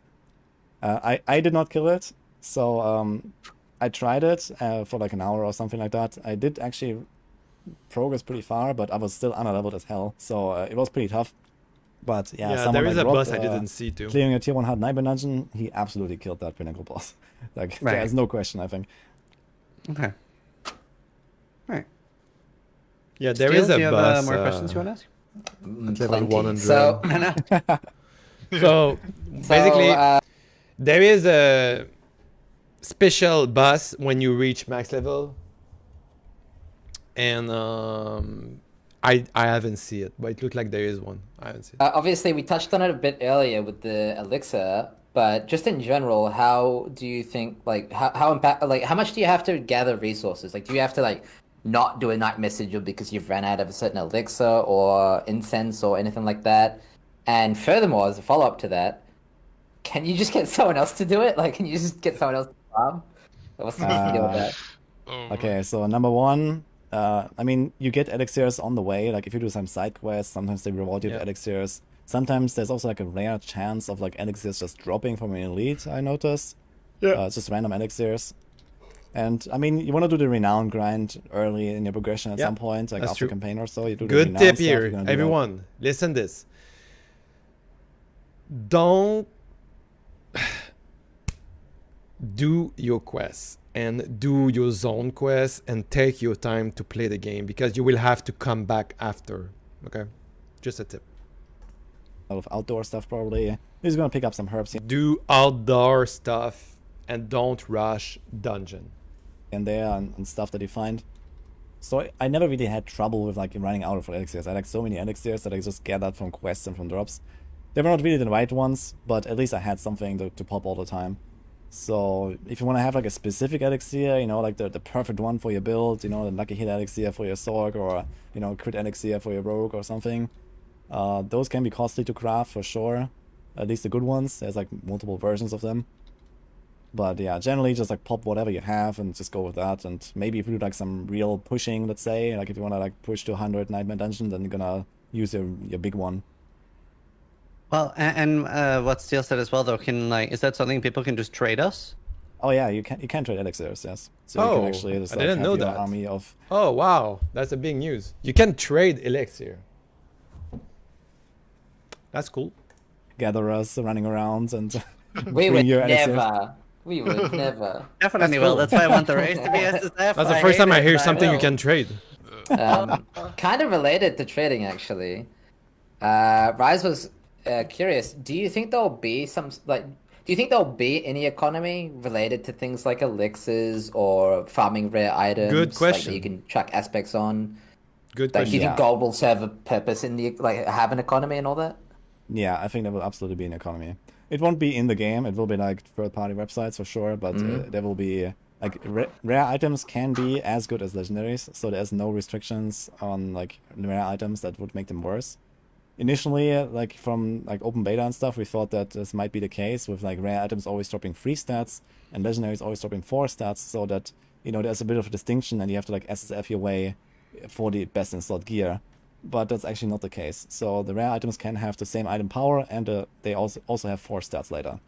I did not kill it, so I tried it for like an hour or something like that. I did actually progress pretty far, but I was still underleveled as hell, so it was pretty tough. But yeah, Yeah, someone there is like a Rob, boss I didn't see too. clearing a tier 1 hard nightmare dungeon, he absolutely killed that pinnacle boss. Like Right. there's no question, I think. Okay. Right. Yeah, there Steel, is a do you boss. have more questions you want to ask? level Plenty. 100. So, So basically, so, there is a special boss when you reach max level, and I haven't seen it, but it looked like there is one. I haven't seen it. obviously, we touched on it a bit earlier with the elixir, but just in general, how do you think, like, how much do you have to gather resources? Like, do you have to like not do a night message because you've ran out of a certain elixir or incense or anything like that? And furthermore, as a follow up to that, can you just get someone else to do it? Like, can you just get someone else to farm? What's the deal with that? Oh, Okay, so number one, I mean, you get elixirs on the way. Like if you do some side quests, sometimes they reward you with Yeah. elixirs. Sometimes there's also like a rare chance of like elixirs just dropping from an elite, I noticed. Yeah. It's just random elixirs. And I mean, you want to do the renown grind early in your progression at Yeah, some point, like that's after true. campaign or so. You do the Good renown tip stuff, you're here, gonna do that. everyone. Listen this. Don't do your quests and do your zone quests and take your time to play the game because you will have to come back after. Okay, just a tip. A lot of outdoor stuff probably. He's gonna pick up some herbs here Do outdoor stuff and don't rush dungeon. and there and stuff that you find. So I never really had trouble with like running out of elixirs. I had like so many elixirs that I just gathered from quests and from drops. They were not really the right ones, but at least I had something to pop all the time. So if you want to have like a specific elixir, you know, like the perfect one for your build, you know, the lucky hit elixir for your sword, or you know, crit elixir for your rogue or something, those can be costly to craft for sure. At least the good ones. There's like multiple versions of them. But yeah, generally just like pop whatever you have and just go with that. And maybe if you do like some real pushing, let's say, like if you want to like push to 100 Nightmare Dungeon, then you're gonna use your big one. Well, and what Steel said as well, though, is that something people can just trade us? Oh yeah, you can trade elixirs, yes. So you Oh, can actually just I like didn't have know your that. army of Oh wow, that's a big news. You can trade elixir. That's cool. gatherers running around and We bring would your elixirs. never. We would never. Definitely That's will. cool. That's why I want the race to be SSF. That's the first time I hate hear it, but something you will. can trade. Kind of related to trading, actually. Rise was curious. Do you think there'll be do you think there'll be any economy related to things like elixirs or farming rare items? Good Like, that question. you can track aspects on. Good Like, do you question. think gold will serve a purpose in the have an economy and all that? Yeah, I think there will absolutely be an economy. It won't be in the game. It will be like third-party websites for sure, but there will be like rare items can be as good as legendaries, so there's no restrictions on like rare items that would make them worse. Initially, like from like open beta and stuff, we thought that this might be the case with like rare items always dropping 3 stats and legendaries always dropping 4 stats, so that you know there's a bit of a distinction and you have to like SSF your way for the best in slot gear. But that's actually not the case. So the rare items can have the same item power, and they also have 4 stats later.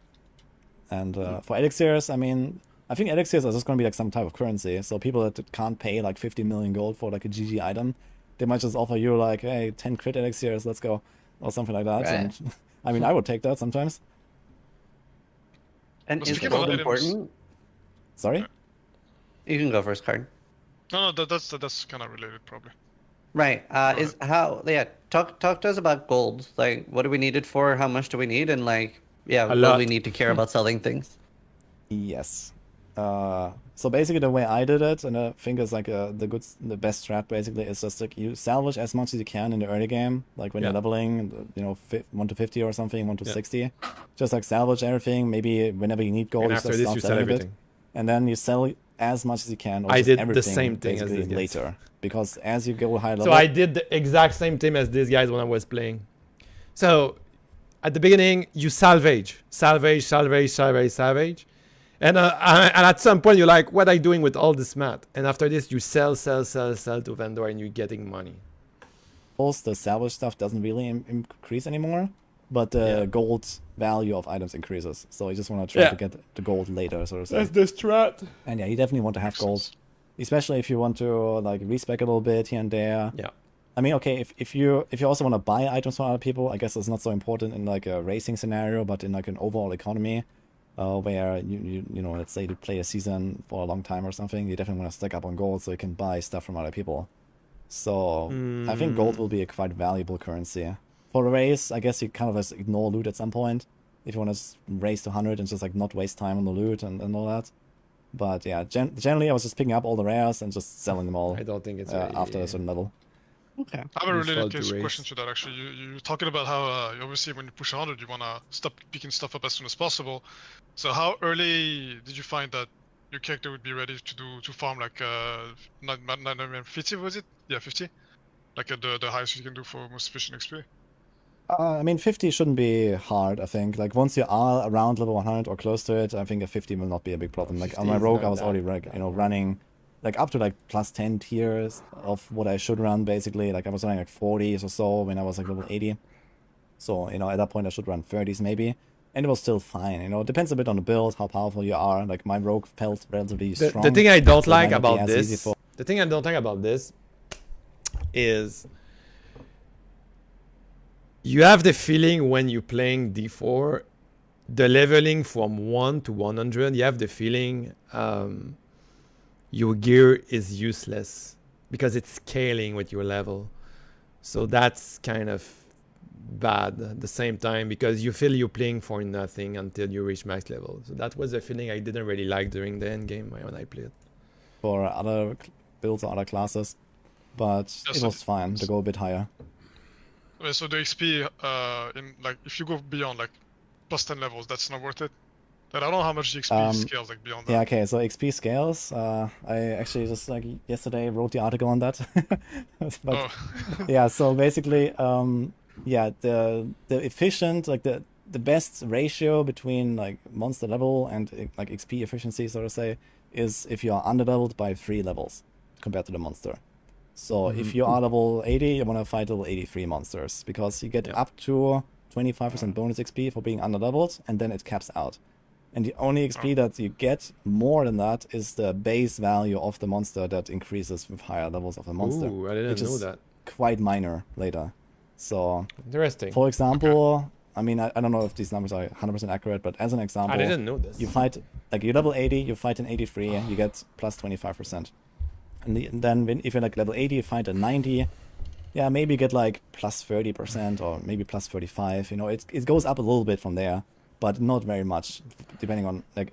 And for elixirs, I mean, I think elixirs are just going to be like some type of currency. So people that can't pay like 50 million gold for like a GG item, they might just offer you like, hey, 10 crit elixirs, let's go, or something like that. Right. And I mean, I would take that sometimes. And Let's is speak gold about items. important? Sorry? You can go first, Card. No, that's kind of related, probably. Right. Go Is how yeah. Talk to us about gold. Like, what do we need it for? How much do we need? And like, yeah, A will lot. we need to care about selling things? Yes. So basically the way I did it, and I think it's like the best strat basically is just like you salvage as much as you can in the early game, like when Yeah. you're leveling, 1 to 50 or something, 1 to Yeah. 60. Just like salvage everything. Maybe whenever you need gold, And you after just this, start you sell selling a bit, everything. and then you sell as much as you can. Or I just did the everything same thing as basically these guys. later, because as you go higher level, So I did the exact same thing as these guys when I was playing. So at the beginning, you salvage. And at some point, you're like, what are you doing with all this mat? And after this, you sell to vendor and you're getting money. the salvage stuff doesn't really increase anymore, but the Yeah. gold value of items increases. So you just want to try Yeah. to get the gold later, so to say. the strat. And yeah, you definitely want to have Makes gold, sense. especially if you want to like respec a little bit here and there. Yeah. I mean, okay, if you also want to buy items from other people, I guess it's not so important in like a racing scenario, but in like an overall economy, where you know, let's say you play a season for a long time or something, you definitely want to stack up on gold so you can buy stuff from other people. So I think gold will be a quite valuable currency. For a race, I guess you kind of just ignore loot at some point if you want to race to 100 and just like not waste time on the loot and all that. But yeah, generally I was just picking up all the rares and just selling them all I don't think it's after a certain level. Okay. I have a Useful related to case race. question to that actually. You're talking about how obviously when you push 100, you wanna stop picking stuff up as soon as possible. So how early did you find that your character would be ready to farm like 50 was it? Yeah, 50. Like the highest you can do for most efficient XP. I mean, 50 shouldn't be hard, I think. Like, once you are around level 100 or close to it, I think a 50 will not be a big problem. Like, on 50 my is rogue, not I was that already, bad. running, like, up to, like, plus 10 tiers of what I should run, basically. Like, I was running, like, 40s or so when I was, like, level 80. So, at that point, I should run 30s, maybe. And it was still fine, It depends a bit on the build, how powerful you are. Like, my rogue felt relatively strong. The thing I don't so it might like not be about as easy this, for- the thing I don't like about this is you have the feeling when you're playing D4, the leveling from 1 to 100, you have the feeling your gear is useless because it's scaling with your level. So that's kind of bad at the same time because you feel you're playing for nothing until you reach max level. So that was a feeling I didn't really like during the end game when I played. for other builds or other classes. But it was fine to go a bit higher. Okay, so the XP in like if you go beyond like plus 10 levels, that's not worth it. Like, I don't know how much the XP scales like beyond that. Yeah, okay, so XP scales. I actually just like yesterday wrote the article on that. But Oh. yeah, so basically, yeah, the efficient, like the best ratio between like monster level and like XP efficiency, so to say, is if you are underleveled by 3 levels compared to the monster. So if you are level 80, you want to fight level 83 monsters because you get up to 25% bonus XP for being underleveled, and then it caps out. And the only XP that you get more than that is the base value of the monster that increases with higher levels of the monster. Ooh, I didn't which know is that. quite minor later. So, Interesting. for example, I mean, I don't know if these numbers are 100% accurate, but as an example, I didn't know this. you fight, like you're level 80, you fight an 83, you get plus 25%. And then if you're like level 80, you fight a 90, yeah, maybe you get like plus 30% or maybe plus 35. It goes up a little bit from there, but not very much, depending on like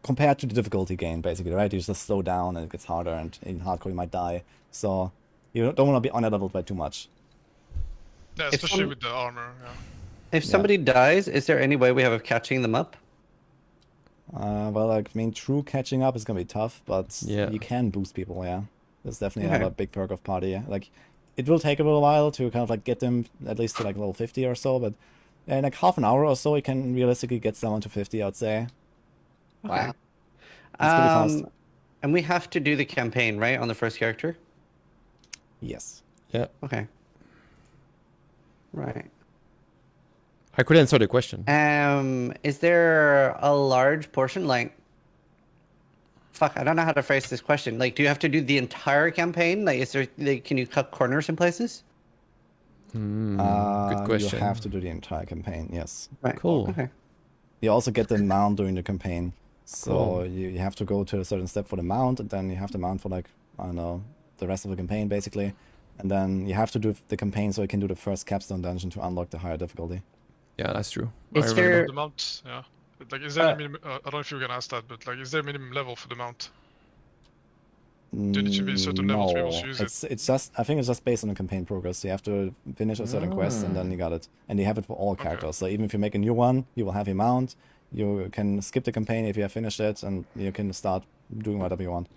compared to the difficulty gain, basically, right? You just slow down and it gets harder, and in hardcore you might die. So you don't want to be underleveled by too much. Yeah, If especially some- with the armor. Yeah. If somebody dies, is there any way we have of catching them up? Well, like, I mean, true catching up is gonna be tough, but Yeah. you can boost people, yeah. That's definitely Okay. another big perk of party. Like, it will take a little while to kind of like get them at least to like level 50 or so, but in like half an hour or so, you can realistically get someone to 50, I'd say. Wow. It's pretty fast. And we have to do the campaign, right, on the first character? Yes. Yeah. Okay. Right. I could answer the question. Is there a large portion, like, fuck, I don't know how to phrase this question. Like, do you have to do the entire campaign? Like, is there, like, can you cut corners in places? Good question. You have to do the entire campaign, yes. Right. Cool. Okay. You also get the mount during the campaign. So Cool. you have to go to a certain step for the mount, and then you have the mount for like, I don't know, the rest of the campaign basically. And then you have to do the campaign so you can do the first capstone dungeon to unlock the higher difficulty. Yeah, that's true. Is I remember. there- The mount, yeah. Like, is there any minimum? I don't know if you can ask that, but like, is there a minimum level for the mount? Do you need to be a certain level to be able to use it? It's just, I think it's just based on the campaign progress. You have to finish a certain quest and then you got it. And you have it for all characters. So even if you make a new one, you will have your mount. You can skip the campaign if you have finished it, and you can start doing whatever you want.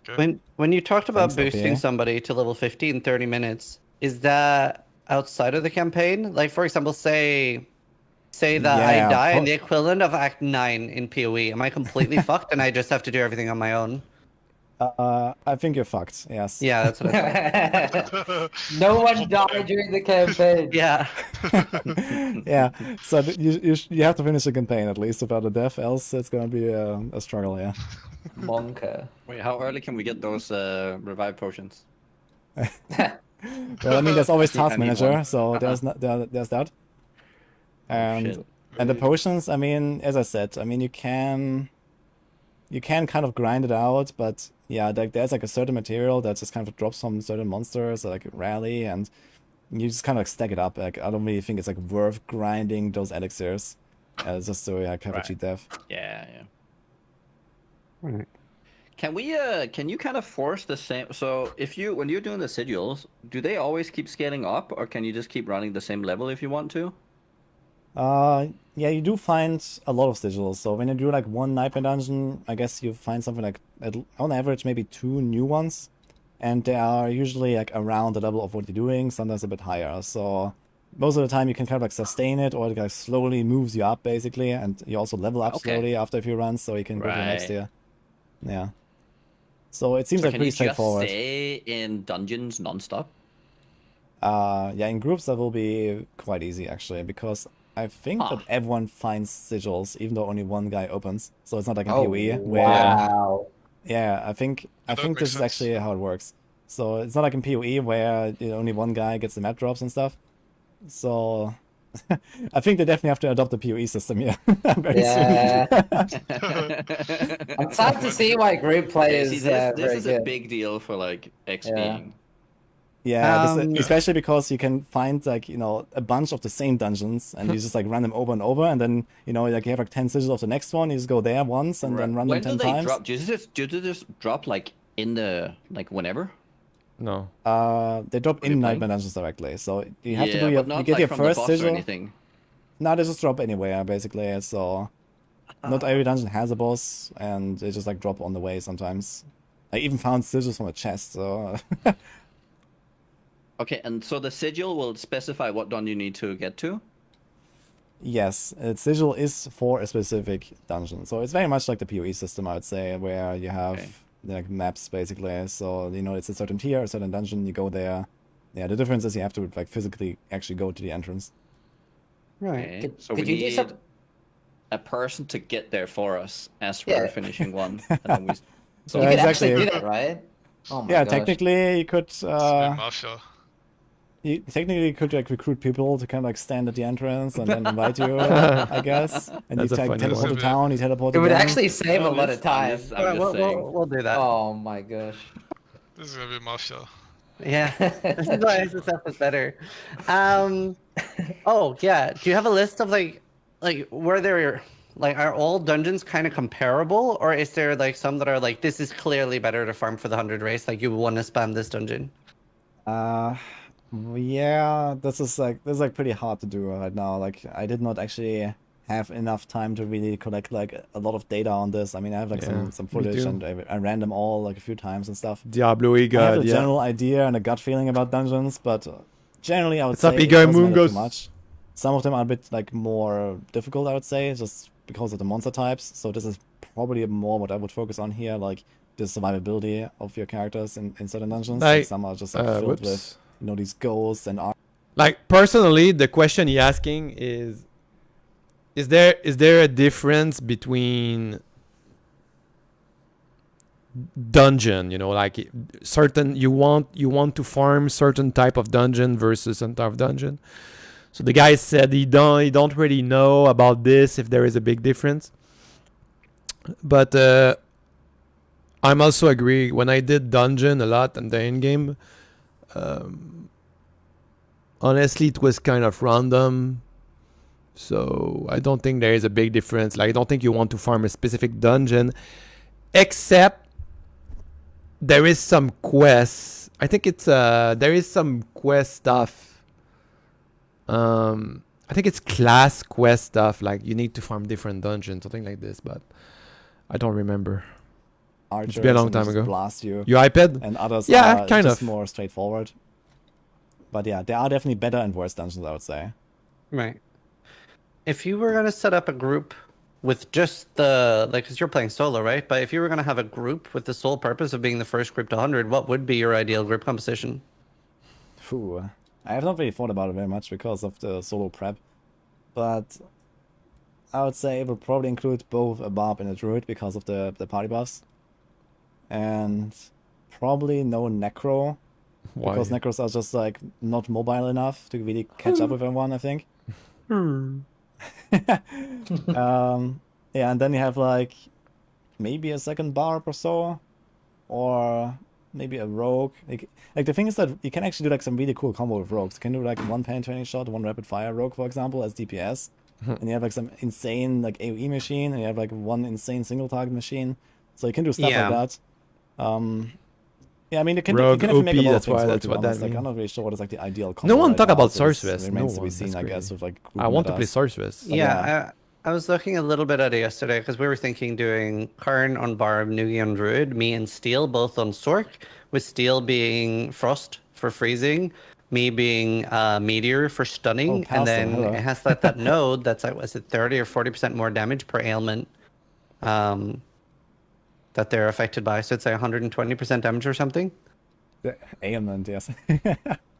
Okay. When you talked about Thanks, boosting LPA. somebody to level 50 in 30 minutes, is that outside of the campaign? Like, for example, say that I Yeah, die in the equivalent of Act 9 in PoE. Am I completely fucked and I just have to do everything on my own? I think you're fucked. Yes. Yeah, that's what I thought. No one died during the campaign. Yeah. Yeah. So you have to finish the campaign at least without a death, else it's gonna be a struggle. Yeah. Monka. Wait, how early can we get those revive potions? Well, I mean, there's always I task need manager, one. so there's that. And shit. and the potions, I mean, as I said, I mean, you can kind of grind it out, but yeah, like there's like a certain material that just kind of drops from certain monsters, like rarely, and you just kind of like stack it up. Like I don't really think it's like worth grinding those elixirs, just so like have a cheat death. Yeah, yeah. Right. Can we can you kind of force the same, so if you, when you're doing the sigils, do they always keep scaling up, or can you just keep running the same level if you want to? Yeah, you do find a lot of sigils. So when you do like one nightmare dungeon, I guess you find something like on average maybe 2 new ones, and they are usually like around the level of what you're doing, sometimes a bit higher. So most of the time you can kind of like sustain it, or it like slowly moves you up basically, and you also level up Okay. slowly after a few runs, so you can go to the next Right. tier. Yeah. So it seems So like can pretty you just straightforward. stay in dungeons non-stop? Yeah, in groups that will be quite easy actually, because I think Huh. that everyone finds sigils, even though only one guy opens. So it's not like in Oh, PoE where wow. yeah, I think that this makes is sense. actually how it works. So it's not like in PoE where only one guy gets the map drops and stuff. So I think they definitely have to adopt the PoE system here very Yeah. soon. I'm sad to see why group play Okay, is see, this very is a good. big deal for like Yeah. XPing. Yeah, Um, especially because you can find like a bunch of the same dungeons, and you just like run them over and over, and then like you have like 10 sigils of the next one. You just go there once and then run When them do 10 they times. drop? Do they just drop like in the, like whenever? No. They drop Are you in playing? nightmare dungeons directly, so you have to do Yeah, your but not you get like your from first the boss or sigil. anything. No, they just drop anywhere basically. So not every dungeon has a boss, and they just like drop on the way sometimes. I even found sigils from a chest. So Okay, and so the sigil will specify what dungeon you need to get to? yes, sigil is for a specific dungeon. So it's very much like the PoE system, I would say, where you have Okay. like maps basically. So it's a certain tier, a certain dungeon. You go there. Yeah, the difference is you have to like physically actually go to the entrance. right. Okay, Could- so could we you do need some- a person to get there for us as Yeah. we're finishing one. And then we... So You could actually exactly. do that, right? Oh my Yeah, gosh. technically you could. It's a bit mafia. You technically could like recruit people to kind of like stand at the entrance and then invite you, I guess. And That's you a funny teleport to one. town, you teleport It would again. actually save a lot of time. I'm just saying. We'll do that. Oh my gosh. This is gonna be mafia. Yeah, this is why SSF is better. Oh yeah, do you have a list of like where there like are all dungeons kind of comparable, or is there like some that are like this is clearly better to farm for the 100 race, like you want to spam this dungeon? Yeah, this is like pretty hard to do right now. Like I did not actually have enough time to really collect like a lot of data on this. I mean, I have like Yeah, some me footage too. and I ran them all like a few times and stuff. Diablo I have God, a yeah. general idea and a gut feeling about dungeons, but generally I would What's up, say it Igor doesn't matter Mungos? too much. Some of them are a bit like more difficult, I would say, just because of the monster types. So this is probably more what I would focus on here, like the survivability of your characters in certain dungeons. Like, some are just like filled with whoops. these ghosts and Like personally, the question he asking is there a difference between dungeon, like certain you want to farm certain type of dungeon versus some type of dungeon? So the guy said he don't really know about this if there is a big difference. But I'm also agree. When I did dungeon a lot in the end game, honestly, it was kind of random. So I don't think there is a big difference. Like I don't think you want to farm a specific dungeon, except there is some quests. I think it's there is some quest stuff. I think it's class quest stuff. Like you need to farm different dungeons, something like this. But I don't remember. Archers, been a long and they time just ago. blast you. You iPad? And others Yeah, are kind just of. more straightforward. But yeah, there are definitely better and worse dungeons, I would say. Right. If you were gonna set up a group with just the because you're playing solo, right? But if you were gonna have a group with the sole purpose of being the first group to 100, what would be your ideal group composition? Phew. I have not really thought about it very much because of the solo prep. But I would say it would probably include both a barb and a druid because of the party buffs. And probably no necro. Why? Because necros are just like not mobile enough to really catch up with everyone, I think. Yeah, and then you have like maybe a second barb or so, or maybe a rogue. Like the thing is that you can actually do like some really cool combo with rogues. You can do like one penetrating shot, one rapid fire rogue, for example, as DPS, and you have like some insane like AOE machine, and you have like one insane single target machine. So you can do stuff Yeah. like that. Yeah, I mean, you can Rogue definitely make a OP, lot of that's things why- work, that's to be what that honest. Like, I'm means. not really sure what is like the ideal combo. No one right talk now, about so this Sorceress. remains No to be one. seen, That's I guess, crazy. with like. I want to play metas. Sorceress. Yeah, I was looking a little bit at it yesterday because we were thinking doing Karn on Barb, Nugi on Druid, me and Steel both on Sork, with Steel being Frost for freezing, me being Meteor for stunning, and Pastor, then hello. it has that node that's like, was it 30 or 40% more damage per ailment that they're affected by. So it's like 120% damage or something. The ailment, yes.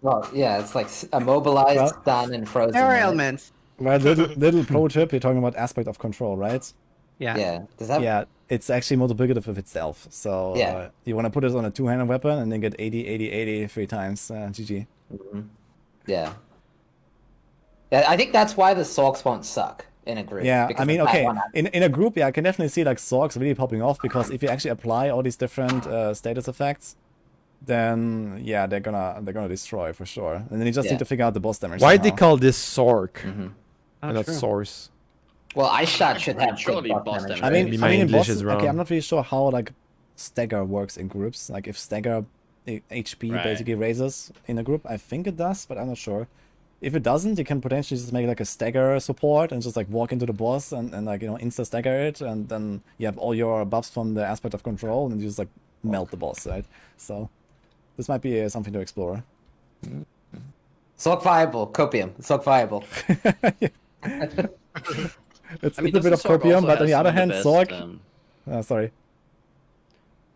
Well, yeah, it's like immobilized, Well, stunned, and frozen. There are right? ailments. Right, little pro tip, you're talking about aspect of control, right? Yeah. Yeah. Does that? Yeah, it's actually multiplicative of itself. So Yeah. you want to put it on a two-handed weapon and then get 80, 80, 80 3 times. GG. Yeah. Yeah, I think that's why the Sorks won't suck in a group. Yeah, because I mean, of that okay, one in a group, yeah, I can definitely see like Sorks really popping off because if you actually apply all these different status effects, then yeah, they're gonna destroy for sure. And then you just Yeah. need to figure out the boss damage. Why they somehow. call this Sork Mm-hmm. Oh, and not true. Source? Well, Ice Shot should have Surely big buff boss damage. damage. I mean, Maybe my in English bosses, is okay, wrong. I'm not really sure how like stagger works in groups. Like if stagger HP Right. basically raises in a group, I think it does, but I'm not sure. If it doesn't, you can potentially just make like a stagger support and just like walk into the boss and like insta stagger it, and then you have all your buffs from the aspect of control, and you just like melt the boss, right? So this might be something to explore. Sork viable, copium. Sork viable. It's I mean, a bit of doesn't Sorg copium, also but on has the some other of the hand, best, Sorg. Sorry.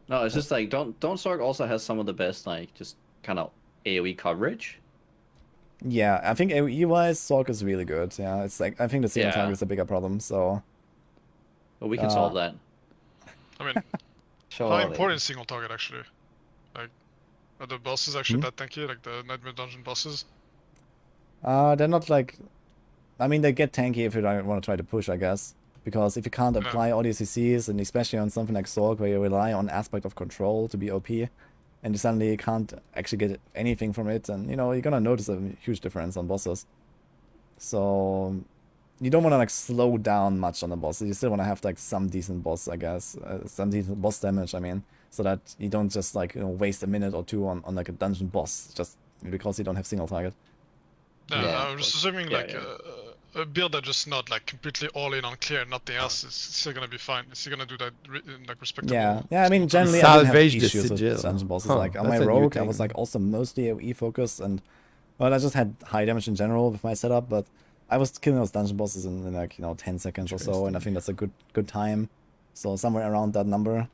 No, it's just like don't Sorg also has some of the best like just kind of AOE coverage. Yeah, I think AoE wise, Sorg is really good. Yeah, it's like I think the single Yeah. target is a bigger problem. So But we can solve that. I mean, Sure. how important is single target actually? Like, are the bosses actually Hmm? that tanky? Like the Nightmare Dungeon bosses? they're not like. I mean, they get tanky if you don't want to try to push, I guess. Because if you can't Yeah. apply all these CCs, and especially on something like Sorg, where you rely on aspect of control to be OP, and you suddenly can't actually get anything from it, and you're gonna notice a huge difference on bosses. So you don't want to like slow down much on the boss. You still want to have like some decent boss, I guess, some decent boss damage. I mean, so that you don't just like waste a minute or two on like a dungeon boss just because you don't have single target. Yeah, I'm just assuming Yeah, like a build that just not like completely all in on clear, nothing else is still gonna be fine. It's still gonna do that like respectable. Yeah. I mean, generally, I didn't have Salvage the issues with sigil. dungeon bosses. Huh, Like on my that's a new rogue, I thing. was like also mostly AoE focused, and well, I just had high damage in general with my setup, but I was killing those dungeon bosses in like 10 seconds or so, and I think that's a good time. So somewhere around that number,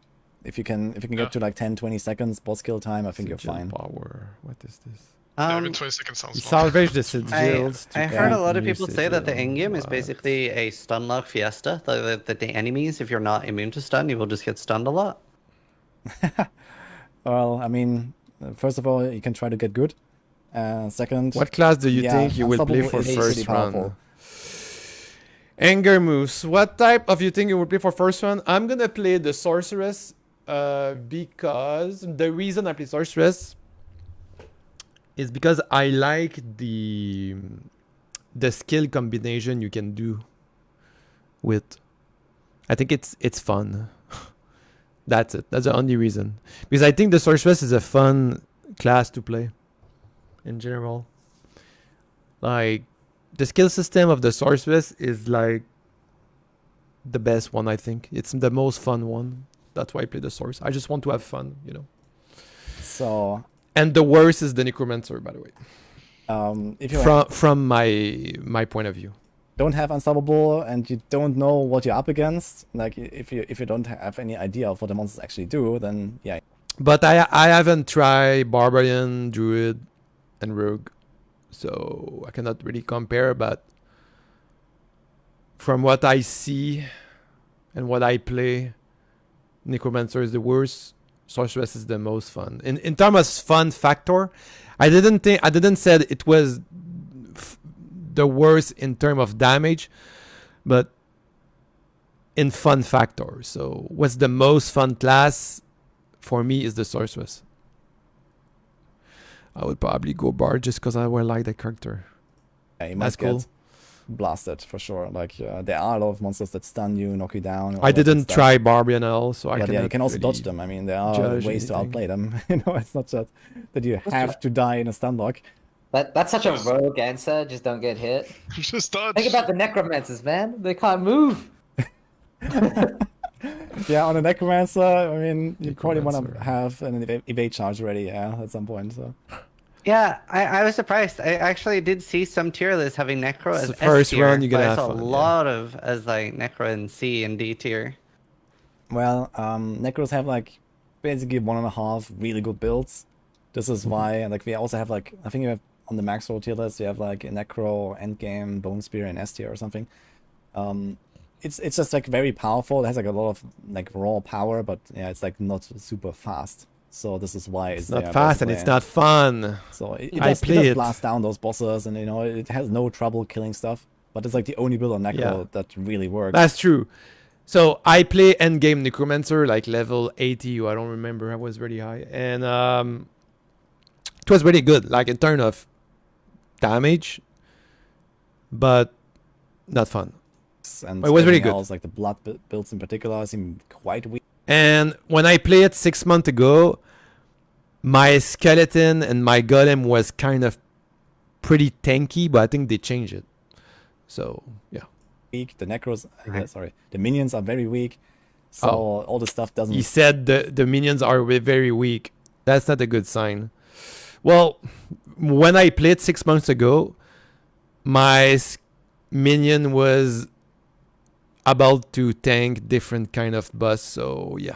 if you can Yeah. get to like 10-20 seconds boss kill time, I think you're Sigil fine. Power. What is this? Yeah, even 20 seconds You sounds long. salvage the sigils. I to heard a create lot of new people say that the sigil. endgame is What? basically a stun lock fiesta. That the enemies, if you're not immune to stun, you will just get stunned a lot. Well, I mean, first of all, you can try to get good, Second, What class do you yeah, think you will play Unstoppable for is first pretty run? powerful. Anger moves. What type of you think you will play for first run? I'm gonna play the sorceress because the reason I play sorceress is because I like the skill combination you can do with. I think it's fun. That's it. That's the only reason. Because I think the sorceress is a fun class to play in general. Like the skill system of the sorceress is like the best one, I think. It's the most fun one. That's why I play the source. I just want to have fun, you know. So, And the worst is the necromancer, by the way. if you From my point of view. don't have Unstoppable and you don't know what you're up against, like if you don't have any idea of what the monsters actually do, then yeah. But I haven't tried Barbarian, Druid, and Rogue. So I cannot really compare, but from what I see and what I play, Necromancer is the worst. Sorceress is the most fun. In terms of fun factor, I didn't say it was the worst in terms of damage, but in fun factor. So what's the most fun class for me is the sorceress. I would probably go Bard just because I will like the character. Yeah, you That's might cool. get blasted for sure. Like there are a lot of monsters that stun you, knock you down. I didn't try Barbarian at all, so I But cannot yeah, you can also really dodge them. I mean, there are judge ways to anything. outplay them. You know, it's not just that you have to die in a stun lock. That's such a rogue answer. Just don't get hit. Just dodge. Think about the necromancers, man. They can't move. Yeah, on a Necromancer, I mean, you probably want to Necromancer. have an evade charge ready, yeah, at some point. So Yeah, I was surprised. I actually did see some tier lists having Necro It's as the first S tier, run, you're but gonna I have saw fun, a yeah. lot of as like Necro in C and D tier. well, Necros have like basically 1.5 really good builds. This is why, like, we also have like, I think you have on the max roll tier list, you have like a Necro, Endgame, Bone Spear, and S tier or something. It's just like very powerful. It has like a lot of like raw power, but yeah, it's like not super fast. So this is why It's there, not fast and basically. it's not fun. So it I does, play it. blast down those bosses, and you know it has no trouble killing stuff. But it's like the only build on Necro Yeah. that really works. That's true. So I play endgame Necromancer like level 80, or I don't remember. I was really high, and it was really good, like in terms of damage, but not fun. And It was really everything good. else, like the blood builds in particular, seem quite weak. And when I played it 6 months ago, my skeleton and my golem was kind of pretty tanky, but I think they changed it. So yeah, The Necros, Okay. sorry, the minions are very weak. So Oh. all the stuff doesn't. he said the minions are very weak. That's not a good sign. Well, when I played 6 months ago, my minion was about to tank different kind of boss. So yeah,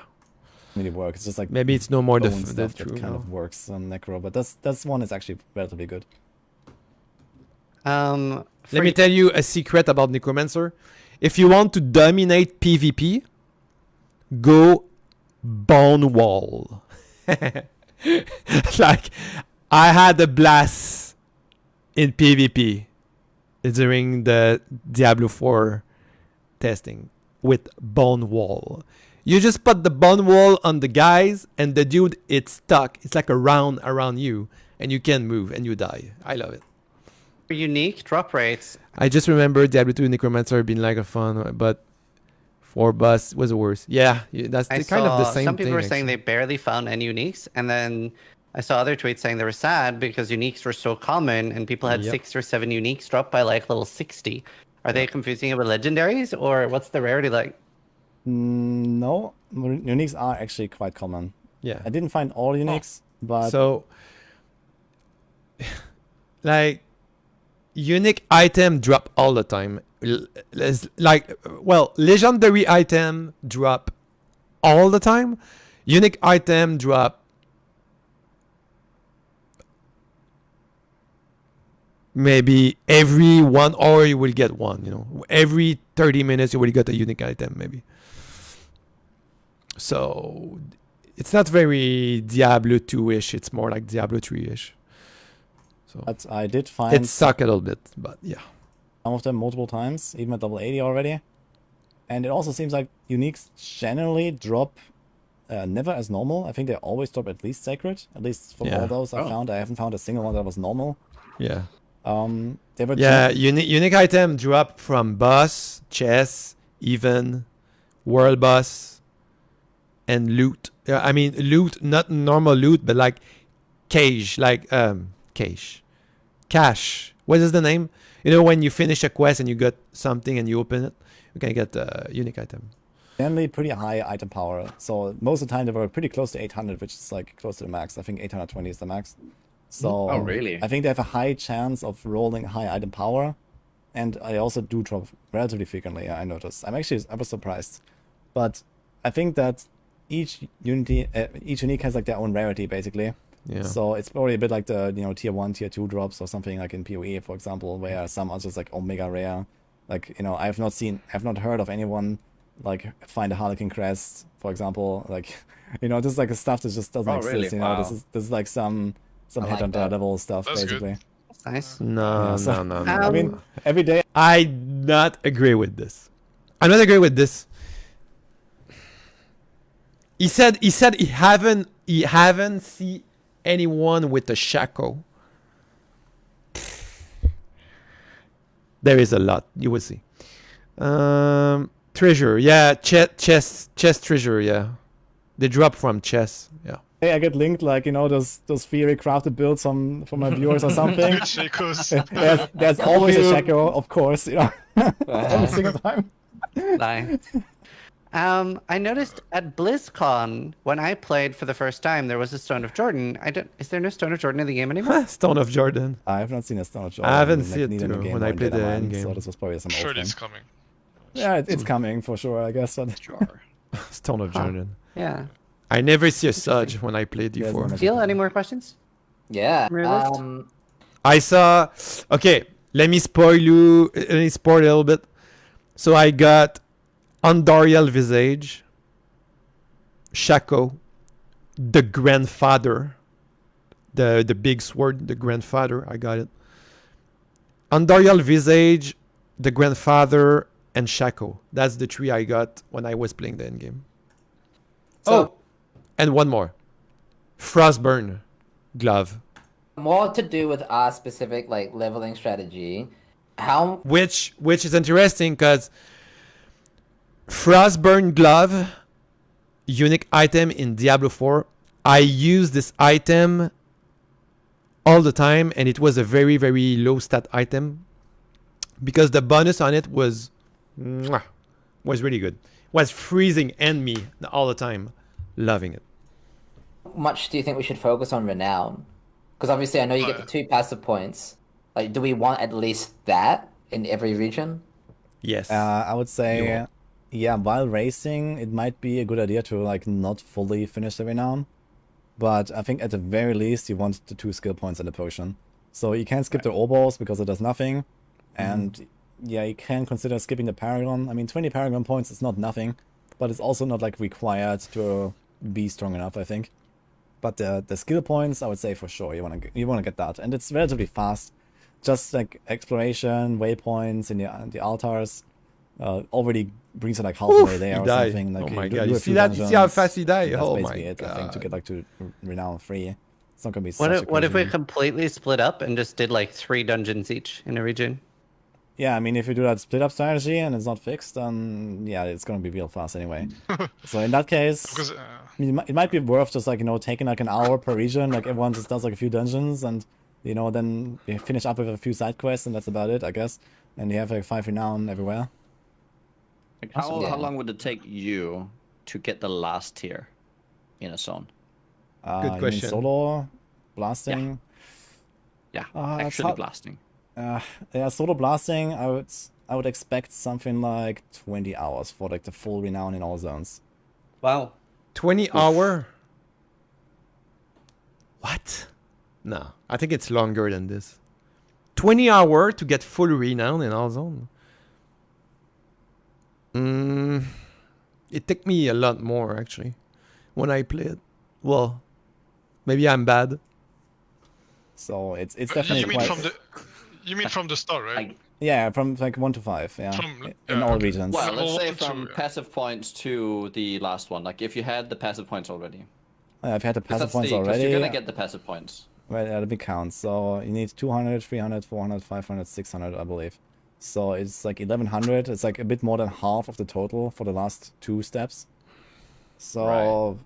really work. It's just like maybe it's no more the bone stuff that true. kind of works on Necro, but that's one is actually relatively good. Let me tell you a secret about Necromancer. If you want to dominate PvP, go Bone Wall. Like, I had a blast in PvP during the Diablo4 testing with Bone Wall. You just put the Bone Wall on the guys, and the dude, it's stuck. It's like a round around you, and you can't move, and you die. I love it. For unique drop rates, I just remember Diablo2 Necromancer being like a fun, but for boss was the worst. Yeah, that's I kind of the saw same some people thing. were saying they actually. barely found any uniques, and then I saw other tweets saying they were sad because uniques were so common and people had Yep. 6 or 7 uniques drop by like level 60. Are they confusing it with legendaries, or what's the rarity like? No, uniques are actually quite common. Yeah. I didn't find all uniques, but So, like, unique item drop all the time. Legendary item drop all the time. Unique item drop maybe every 1 hour you will get one. You know, every 30 minutes you will get a unique item maybe. So it's not very Diablo 2-ish. It's more like Diablo 3-ish. So But I did find it sucked a little bit, but yeah. some of them multiple times, even at double 80 already. And it also seems like uniques generally drop never as normal. I think they always drop at least sacred. At least from Yeah. all those I Oh. found. I haven't found a single one that was normal. Yeah. They were Yeah, unique item drop from boss, chess, even, world boss, and loot. I mean loot, not normal loot, but like cache, cash. What is the name? You know when you finish a quest and you got something and you open it, you can get a unique item. generally pretty high item power. So most of the time they were pretty close to 800, which is like close to the max. I think 820 is the max. So Oh, really? I think they have a high chance of rolling high item power. And I also do drop relatively frequently, I noticed. I was surprised. But I think that each unique has like their own rarity basically. Yeah. So it's probably a bit like the tier 1, tier 2 drops or something like in PoE, for example, where some are just like omega rare. Like, I've not heard of anyone like find a Harlequin crest, for example. Like, this is like a stuff that just doesn't Oh, exist. really? Wow. This is like some I head like on that. level stuff That's good. basically. That's nice. No, Yeah, so- no. I mean, every day I not agree with this. I'm not agree with this. He said he haven't see anyone with a shackle. There is a lot. You will see. Treasure, yeah, chest treasure, yeah. They drop from chest, yeah. I get linked like those theory crafted builds from my viewers or something. Good Shakos. there's always a shackle, of course. Every single time. Nice. I noticed at BlizzCon when I played for the first time, there was a Stone of Jordan. Is there no Stone of Jordan in the game anymore? Stone of Jordan. I have not seen a Stone of I haven't Jordan, seen it neither in the too, game when or I in played the Dataman, endgame. so this was probably some old Surely thing. it's coming. Yeah, it's coming for sure, I guess. But Sure. Stone of Huh. Jordan. Yeah. I never see a Surge when I played There's before. no Teal, any more questions? Yeah. From your list? I saw. Okay, let me spoil a little bit. So I got Andariel Visage, Shaco, the grandfather, the big sword, the grandfather. I got it. Andariel Visage, the grandfather, and Shaco. That's the three I got when I was playing the end game. So, And one more, Frostburn glove. more to do with our specific like leveling strategy. How Which is interesting because Frostburn glove, unique item in Diablo 4. I use this item all the time, and it was a very, very low stat item because the bonus on it was really good. Was freezing enemy all the time. Loving it. much do you think we should focus on renown? Because obviously I know you get the 2 passive points. Like, do we want at least that in every region? Yes. I would You say, are. yeah, while racing, it might be a good idea to like not fully finish the renown. But I think at the very least, you want the 2 skill points in the potion. So you can skip the obols because it does nothing. And yeah, you can consider skipping the Paragon. I mean, 20 Paragon points is not nothing, but it's also not like required to be strong enough, I think. But the skill points, I would say for sure you wanna get that, and it's relatively fast. Just like exploration, waypoints in the altars, already brings it like halfway there he or died. something. Like Oh my do god! a You few see that? You see how dungeons. fast he died? That's Oh my basically it. I think to god! get like to renown 3. It's not gonna be What such if, a what if we crazy- completely split up and just did like 3 dungeons each in a region? Yeah, I mean, if you do that split up strategy and it's not fixed, then yeah, it's gonna be real fast anyway. So in that case, Because it might be worth just like taking like an hour per region, like everyone just does like a few dungeons, and then you finish up with a few side quests, and that's about it, I guess. And you have like 5 renown everywhere. Like Awesome. how Yeah. long would it take you to get the last tier in a zone? Good You mean question. solo blasting. Yeah, that's actually hard. blasting. Yeah, solo blasting. I would expect something like 20 hours for like the full renown in all zones. Wow. 20 hour. What? No, I think it's longer than this. 20 hour to get full renown in all zone. It took me a lot more actually when I played. Well, maybe I'm bad. So it's You definitely mean quite. from the you mean from the start, right? Like, Yeah, from like 1 to 5. Yeah, From- in yeah, all okay. regions. well, Well, let's say one to two, from yeah. passive points to the last one. Like if you had the passive points already. I've had the 'Cause passive that's points the, 'cause already. you're gonna get the passive points. Right, let me count. So you need 200, 300, 400, 500, 600, I believe. So it's like 1100. It's like a bit more than half of the total for the last 2 steps. So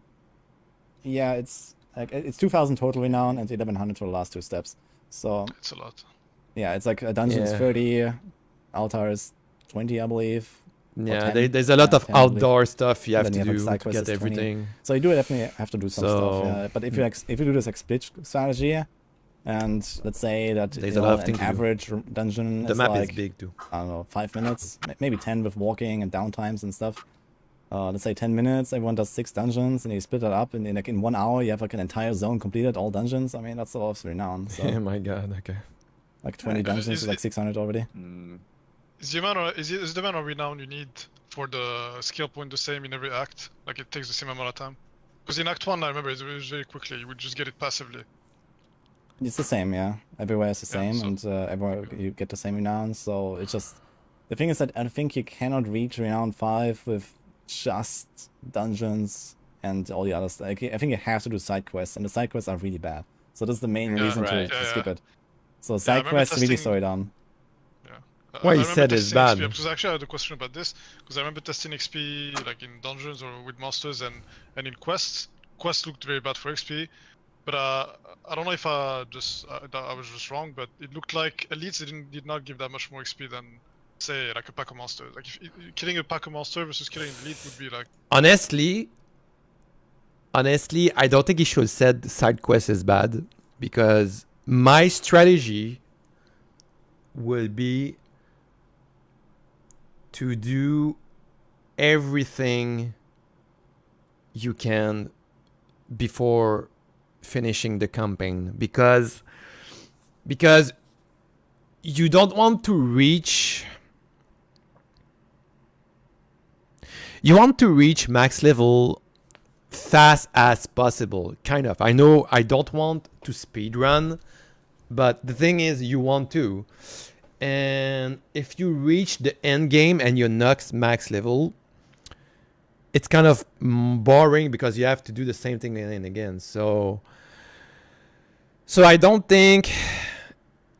yeah, it's like it's 2000 total renown and 1100 for the last 2 steps. So It's a lot. yeah, it's like a dungeon is Yeah. 30, altar is 20, I believe. Yeah, 10, there's a lot yeah, of 10, I believe. outdoor stuff you have then to you have, like, do side to quests get is 20. everything. So you do definitely have to do some stuff. So- Yeah. But if you do this like split strategy, and let's say that There's you a know, lot of an things to do. average dungeon The is map like is big too. I don't know 5 minutes, maybe 10 with walking and downtimes and stuff. Let's say 10 minutes, everyone does 6 dungeons, and you split that up, and in 1 hour you have like an entire zone completed, all dungeons. I mean, that's a lot of renown. Oh So my god, okay. like 20 Right. dungeons Is is like it- 600 already. Mm. Is the amount of renown you need for the skill point the same in every act? Like it takes the same amount of time? Because in Act 1, I remember it was very quickly. You would just get it passively. It's the same, yeah. Everywhere is the Yeah, same, so- and everywhere you get the same renown. So it's just the thing is that I think you cannot reach renown 5 with just dungeons and all the other stuff. Like, I think you have to do side quests, and the side quests are really bad. So that's the main Yeah, reason right. to Yeah, skip yeah. it. So I side remember quests really testing- slow it down. Why I you remember said it's testing bad? XP, because actually I had a question about this, because I remember testing XP like in dungeons or with monsters and in quests. Quests looked very bad for XP, but I don't know if I was just wrong, but it looked like elites did not give that much more XP than say like a pack of monsters. Like if killing a pack of monster versus killing an elite would be like Honestly, I don't think he should have said side quest is bad, because my strategy will be to do everything you can before finishing the campaign, because you don't want to reach max level fast as possible, kind of. I know I don't want to speed run, but the thing is you want to. And if you reach the end game and you're not max level, it's kind of boring because you have to do the same thing again and again. So I don't think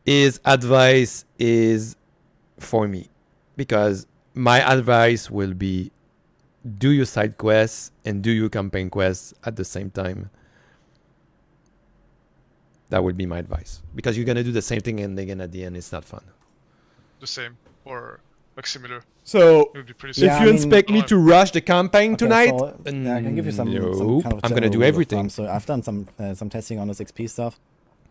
his advice is for me, because my advice will be do your side quests and do your campaign quests at the same time. That would be my advice, because you're gonna do the same thing and again at the end. It's not fun. the same or like similar. So It would be pretty Yeah, if simple. you I mean- expect me to rush the campaign Okay, tonight, so, yeah, I can give you some nope, kind of I'm gonna general do rule of everything. thumb. So I've done some testing on this XP stuff.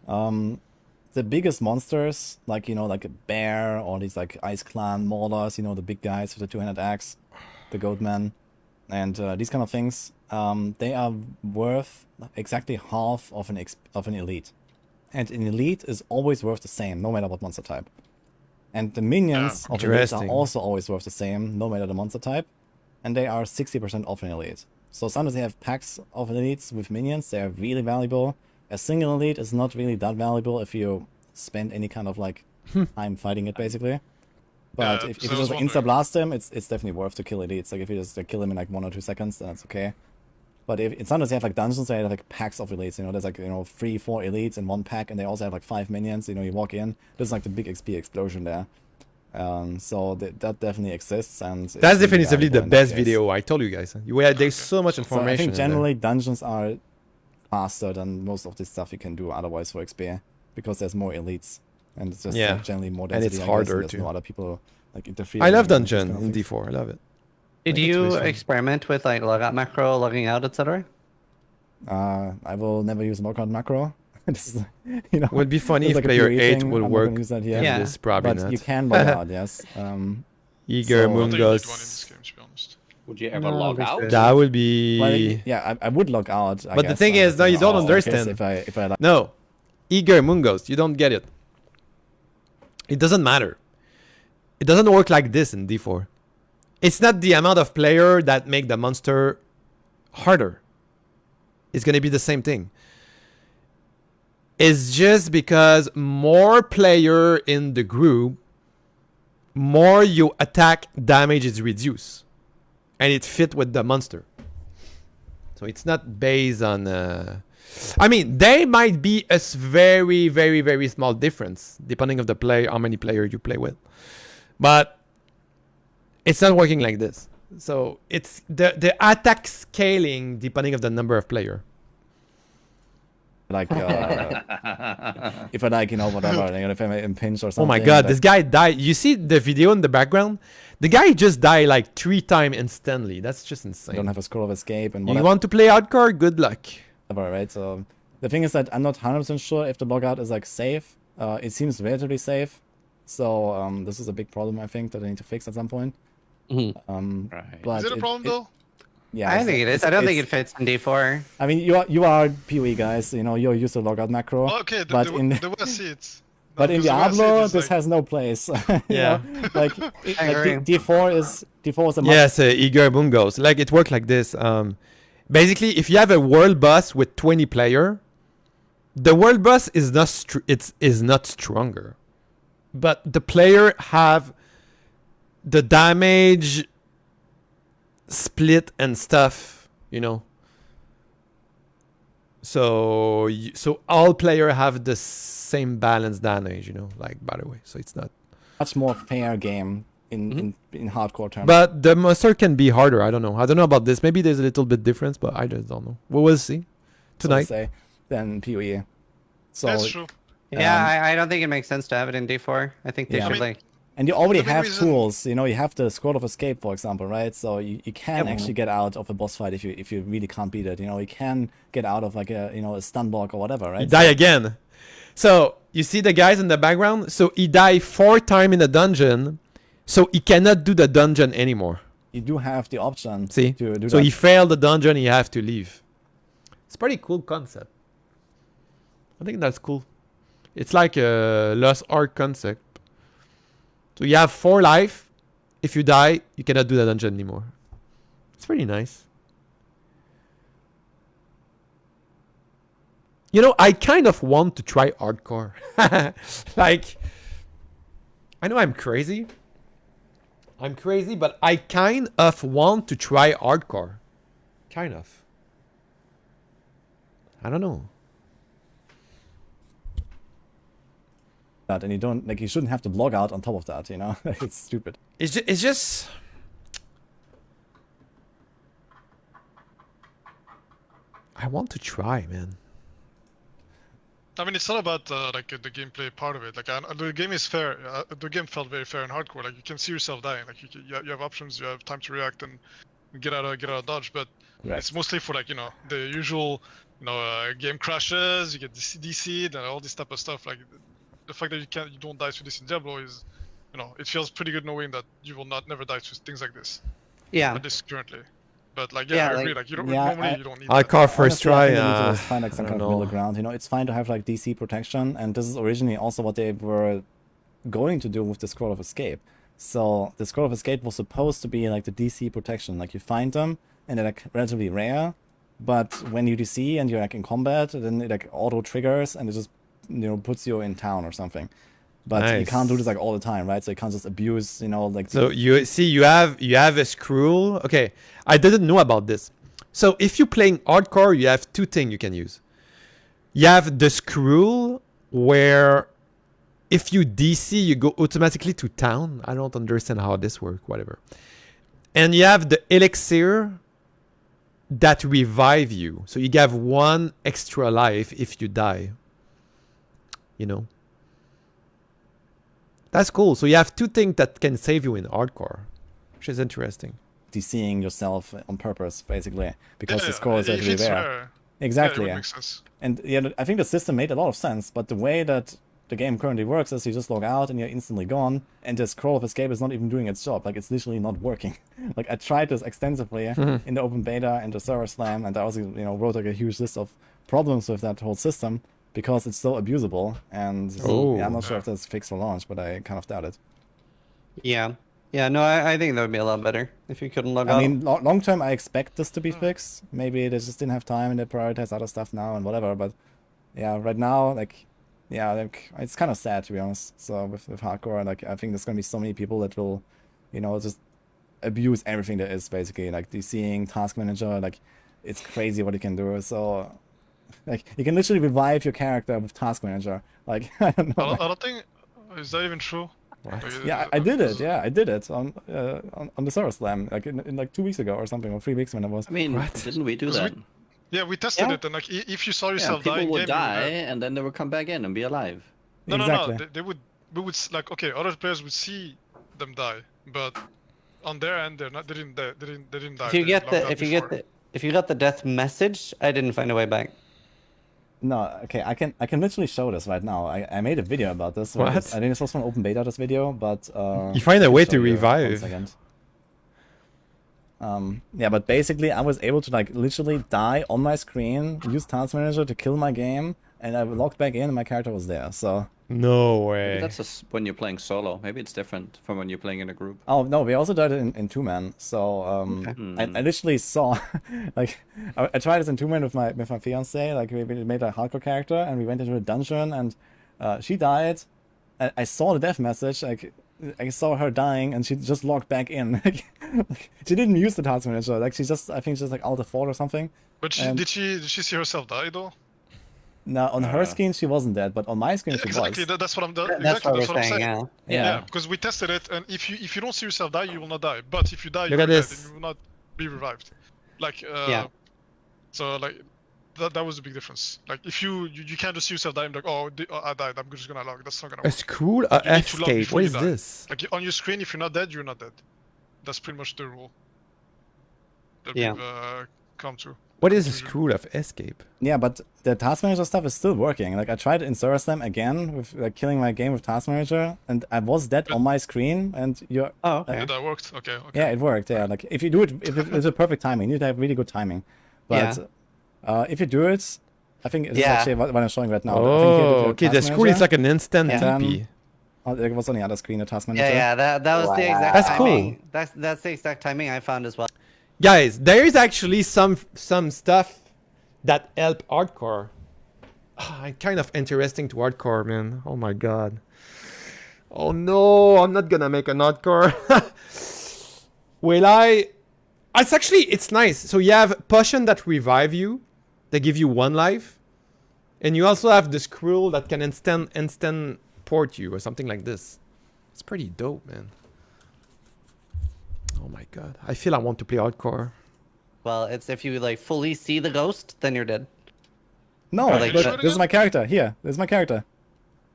The biggest monsters, like like a bear or these like Ice Clan Maulers, the big guys with the 200 axe, the Goatman, and these kind of things, they are worth exactly half of an elite, and an elite is always worth the same, no matter what monster type. And the minions of elites are Interesting. also always worth the same, no matter the monster type, and they are 60% off an elite. So sometimes they have packs of elites with minions, they are really valuable. A single elite is not really that valuable if you spend any kind of like time fighting it, basically. But Yeah, if so you I was just wondering. insta-blast them, it's definitely worth to kill elites. Like if you just kill them in like 1 or 2 seconds, then it's okay. But if sometimes they have like dungeons, they have like packs of elites. There's like 3, 4 elites in one pack, and they also have like 5 minions. You walk in, there's like the big XP explosion there. So that definitely exists, and it's That's really definitively valuable the in that best case. video. I told you guys. There's so much So I information. think in there. generally dungeons are faster than most of the stuff you can do otherwise for XP, because there's more elites, and it's just Yeah. like, generally more And density. it's I guess, harder there's too. no other people like interfering. I love and these dungeon kind of in things. D4. I love it. Did It's you really fun. experiment with like logout macro, logging out, etc.? I will never use knockout macro. This is, Would be funny it's if like a player PoE 8 thing. will I'm not work. gonna use that here. in Yeah. this probably But not. you can log out, yes. Eager so- I don't think you need one in Mungus. this game, to be honest. Would you ever No, log there's out? the- That would be Well, yeah, I would log out. I But the guess, thing is, no, you don't just in case understand. If I like, no. Eager Mungos. You don't get it. It doesn't matter. It doesn't work like this in D4. It's not the amount of player that make the monster harder. It's gonna be the same thing. is just because more player in the group, more your attack damage is reduced, and it fit with the monster. So it's not based on. I mean, there might be a very, very, very small difference depending on the play, how many players you play with, but it's not working like this. So it's the attack scaling depending on the number of player. Like, if I like, you know, whatever, you know, if I'm impinged or something. Oh my god, like, this guy died. You see the video in the background? The guy just died like 3 times instantly. That's just insane. I don't have a scroll of escape and You whatever, want to play hardcore? Good luck. right? So the thing is that I'm not 100% sure if the logout is like safe. It seems relatively safe. So this is a big problem, I think, that I need to fix at some point. Mhm. Right. But Is it a problem though? Yeah, I think it is. I don't think it fits in D4. I mean, you are PoE guys, you know, you're used to logout macro. Oh, okay, but the, in the way I see it. but in because the way I see it Diablo, is this like- has no place. You Yeah. know? Like, agree. D4 is a must. Yes, Igor Bungos. Like it worked like this. Basically, if you have a world boss with 20 player, the world boss is not is not stronger, but the player have the damage split and stuff, you know. So so all player have the same balance damage, you know. Like by the way, so it's not. Much more fair game in hardcore terms. But the monster can be harder. I don't know. I don't know about this. Maybe there's a little bit difference, but I just don't know. We will see tonight. So to say, than PoE. So That's true. Yeah, I don't think it makes sense to have it in D4. I think they Yeah. should I mean- like. and you already The big have reason- tools, you know, you have the scroll of escape, for example, right? So you can Yeah. actually get out of a boss fight if you really can't beat it. You know, you can get out of like a stun block or whatever, right? He die again. So you see the guys in the background. So he died 4 times in the dungeon. So he cannot do the dungeon anymore. You do have the option See? to do So that. he failed the dungeon. He have to leave. It's pretty cool concept. I think that's cool. It's like a Lost Ark concept. So you have 4 life. If you die, you cannot do the dungeon anymore. It's pretty nice. You know, I kind of want to try hardcore. Like, I know I'm crazy. I'm crazy, but I kind of want to try hardcore. Kind of. I don't know. that, and you don't like you shouldn't have to log out on top of that. You know, it's stupid. It's just. I want to try, man. I mean, it's not about like the gameplay part of it. Like the game is fair. The game felt very fair and hardcore. Like you can see yourself dying. Like you have options. You have time to react and get out of dodge. But Right. it's mostly for like the usual game crashes. You get DC'd and all this type of stuff. Like the fact that you don't die to this in Diablo is it feels pretty good knowing that you will never die to things like this. Yeah. At least currently. But like Yeah, I agree. like- Like you don't Yeah, normally you don't need I that. call first Honestly, I try. think they need to just find like some I kind don't of middle know. ground. You know, it's fine to have like DC protection, and this is originally also what they were going to do with the Scroll of Escape. So the Scroll of Escape was supposed to be like the DC protection. Like you find them, and they're like relatively rare, but when you DC and you're like in combat, then it like auto triggers and it just puts you in town or something. But you Nice. can't do this like all the time, right? So you can't just abuse, like. So you see, you have a scroll. Okay, I didn't know about this. So if you're playing hardcore, you have two things you can use. You have the scroll where if you DC, you go automatically to town. I don't understand how this works, whatever. And you have the elixir that revive you. So you have one extra life if you die. That's cool. So you have two things that can save you in hardcore, which is interesting. DCing yourself on purpose, basically, because Yeah, the scroll is if actually it's there. rare, Exactly. Yeah, it Yeah, would make sense. and I think the system made a lot of sense, but the way that the game currently works is you just log out and you're instantly gone, and the Scroll of Escape is not even doing its job. Like, it's literally not working. Like, I tried this extensively in the open beta and the server slam, and I also, wrote like a huge list of problems with that whole system because it's so abusable, and so, yeah, I'm not sure if that's fixed for launch, but I kind of doubt it. Yeah. Yeah, no, I think that would be a lot better if you couldn't log out. I mean, long term, I expect this to be fixed. Maybe they just didn't have time and they prioritize other stuff now and whatever, but yeah, right now, like, yeah, like it's kind of sad to be honest. So with hardcore, like I think there's gonna be so many people that will, just abuse everything there is basically. Like DCing, task manager, like it's crazy what you can do. So, like you can literally revive your character with task manager. Like I don't know. I don't think is that even true. What? Like, Yeah, I did it. Yeah, I did it on the server slam, like in like 2 weeks ago or something, or 3 weeks when it was. I mean, What? didn't we do Because that? Yeah, we tested Yeah. it, and like if you saw Yeah, yourself die people in would game, die, and then they would come back in and be alive. no, Exactly. they would. We would like okay, other players would see them die, but on their end, they're not. They didn't. They didn't die. If you They get logged the out if you before. get the if you got the death message, I didn't find a way back. No, okay, I can literally show this right now. I made a video about this. What? I think this was from open beta, this video, but You find a I'll way show to you. 1 revive. second. Yeah, but basically I was able to like literally die on my screen, use Task Manager to kill my game, and I logged back in and my character was there. So No Maybe way. that's just when you're playing solo. Maybe it's different from when you're playing in a group. oh no, we also did it in 2-man. So I literally saw like I tried this in 2-man with my fiance. Like we made a hardcore character and we went into a dungeon and she died. I saw the death message. Like I saw her dying and she just logged back in. Like, she didn't use the task manager. Like I think she's like alt F4 or something. But and- did she see herself die though? Now on her screen she wasn't dead, but on my screen she Exactly. was. That's what I'm. That's Exactly. what That's we're what I'm saying. saying. Yeah. Yeah. Because we tested it, and if you don't see yourself die, you will not die. But if you die, Look you're at dead, this. and you will not be revived. Like Yeah. So like that was the big difference. Like if you can't just see yourself die and be like, oh, I died. I'm just gonna log. That's not gonna A work. scroll? You need to log Escape. before What you is die. this? Like on your screen, if you're not dead, you're not dead. That's pretty much the rule that Yeah. we've come to. What is a scroll of escape? Yeah, but the task manager stuff is still working. Like I tried in Server Slam again with like killing my game with task manager, and I was dead on my screen, and you're Oh, okay. Yeah, that worked. Okay. yeah, it worked. Yeah, like if you do it, if it's a perfect timing, you need to have really good timing. But if you do it, I think it's Yeah. actually what I'm showing right now. I think Oh, you did okay. The task scroll is manager. like an instant Yeah. TP. Oh, there was on the other screen a task manager. Yeah, that was the exact That's timing. cool. That's the exact timing I found as well. Guys, there is actually some stuff that help hardcore. I'm kind of interesting to hardcore, man. Oh my god. Oh no, I'm not gonna make an hardcore. Will I? It's nice. So you have potion that revive you, they give you 1 life, and you also have the scroll that can instant port you or something like this. It's pretty dope, man. Oh my god, I feel I want to play hardcore. Well, it's if you like fully see the ghost, then you're dead. No, Or like but that. this is my character. Here, this is my character.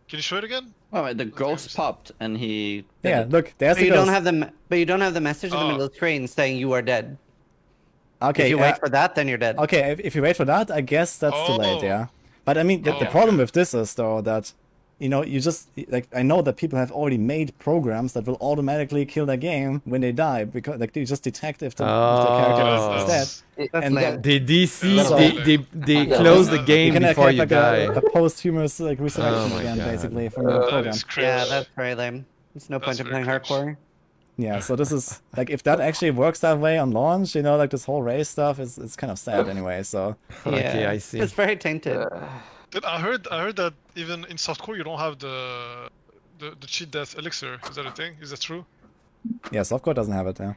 Can you show it again? Oh, the ghost popped and he. did Yeah, it. look, there's But the you don't ghost. have but you don't have the message in the Oh. middle of the screen saying you are dead. Okay, If you wait for that, then you're dead. okay, if you wait for that, I guess that's too late, Oh. yeah. But I mean, the Oh, problem okay. with this is though that, you just like I know that people have already made programs that will automatically kill their game when they die because like they just detect if the character Oh. is dead. That's And lame. They DC, That's they Yeah. close the You game You can before have you like die. a posthumous like resurrection Oh my again, God. basically from the That program. is crazy. Yeah, that's very lame. There's no point That's in playing very cringe. hardcore. Yeah, so this is like if that actually works that way on launch, like this whole race stuff is it's kind of sad anyway. So Okay, Yeah. I see. It's very tainted. But I heard that even in softcore you don't have the cheat death elixir. Is that a thing? Is that true? yeah, softcore doesn't have it. Yeah,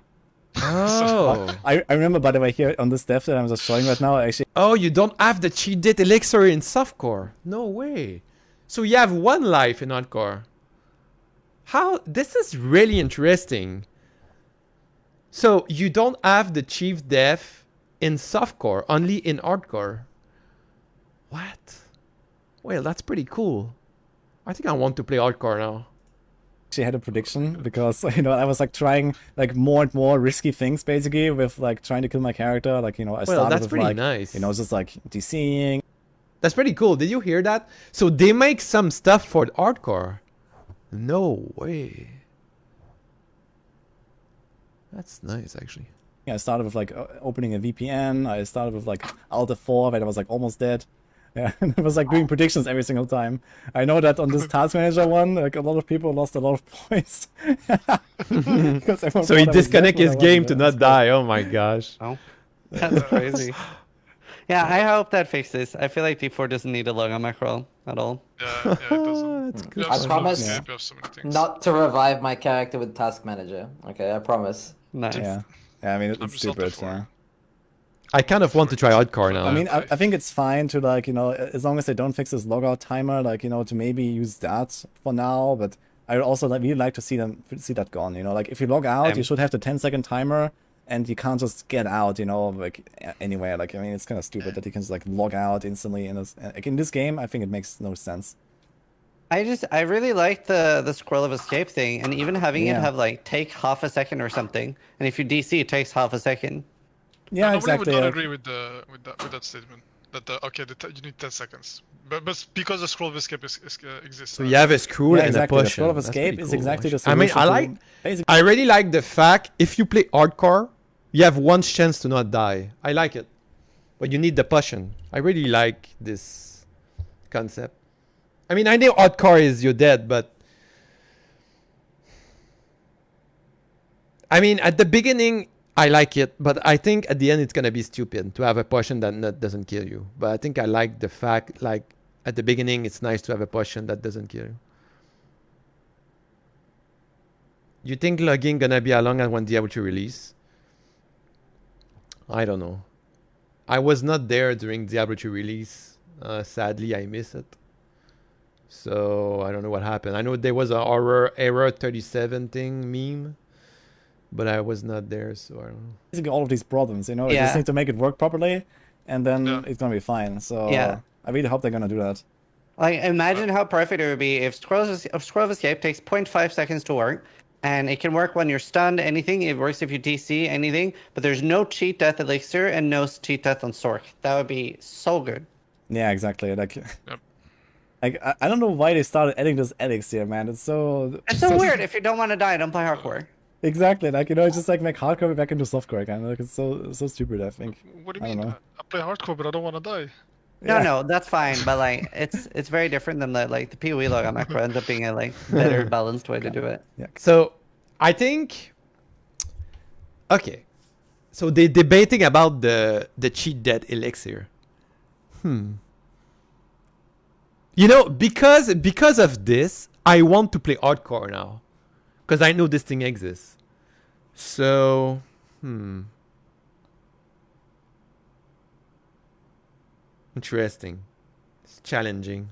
Oh. I remember by the way here on this dev that I'm just showing right now. Actually, Oh, you don't have the cheat death elixir in softcore. No way. So you have 1 life in hardcore. How? This is really interesting. So you don't have the chief death in softcore, only in hardcore. What? Well, that's pretty cool. I think I want to play hardcore now. she had a prediction because I was like trying like more and more risky things basically with like trying to kill my character. Like I Well, started that's with pretty like nice. just like DCing. That's pretty cool. Did you hear that? So they make some stuff for the hardcore. No way. That's nice, actually. I started with like opening a VPN. I started with like Alt F4 where I was like almost dead. Yeah, and it was like doing predictions every single time. I know that on this task manager one, like a lot of people lost a lot of points. Because everyone So thought he I was disconnect dead when his I game wasn't to dead. not die. Oh my gosh. Oh, that's crazy. Yeah, I hope that fixes. I feel like D4 doesn't need a log on macro at all. Yeah, it doesn't. That's You good. have I slow promise- escape, you have so many things. Not to revive my character with Task Manager. Okay, I promise. Nice. Yeah. Yeah, I mean, I'm it's just not the stupid, four. yeah. I kind of want to try hardcore now. I mean, Nice. I think it's fine to, like, you know, as long as they don't fix this logout timer, like, you know, to maybe use that for now, but I would also really like to see that gone, you know, like, if you log out, you should have the 10-second timer, and you can't just get out, you know, like, anywhere. Like, I mean, it's kind of stupid that you can just, like, log out instantly like, in this game. I think it makes no sense. I really like the scroll of escape thing, and even having it Yeah. have like take half a second or something. And if you DC, it takes half a second. Yeah, I normally exactly. would not like- agree with that statement. That okay, you need 10 seconds, but because the scroll of escape exists. So you have a scroll yeah, and exactly. a The push. scroll of escape is exactly the I mean, solution I to like. basically. I really like the fact if you play hardcore, you have one chance to not die. I like it, but you need the potion. I really like this concept. I mean, I know hardcore is you're dead, but I mean, at the beginning, I like it, but I think at the end it's gonna be stupid to have a potion that doesn't kill you. But I think I like the fact, like at the beginning, it's nice to have a potion that doesn't kill you. You think logging gonna be how long as when Diablo4 release? I don't know. I was not there during Diablo4 release. Sadly, I missed it. So I don't know what happened. I know there was a error 37 thing meme, but I was not there, so I don't know. Basically all of these problems, you know, you Yeah. just need to make it work properly, and then Yeah. it's gonna be fine. So Yeah. I really hope they're gonna do that. Like, imagine how perfect it would be if scroll of escape takes 0.5 seconds to work, and it can work when you're stunned. Anything, it works if you DC anything, but there's no cheat death elixir and no cheat death on Sork. That would be so good. Yeah, exactly. Like, like I don't know why they started adding this elixir, man. It's so It's so weird. If you don't want to die, don't play hardcore. exactly, like, you know, it's just like make hardcore back into softcore again. Like, it's so stupid. I think. What do you I don't mean? know. I play hardcore, but I don't want to die. Yeah. No, that's fine, but like it's very different than the PoE log on macro ends up being a like better balanced way to do it. So I think okay. So they're debating about the cheat death elixir. You know, because of this, I want to play hardcore now. Because I know this thing exists. So interesting. It's challenging.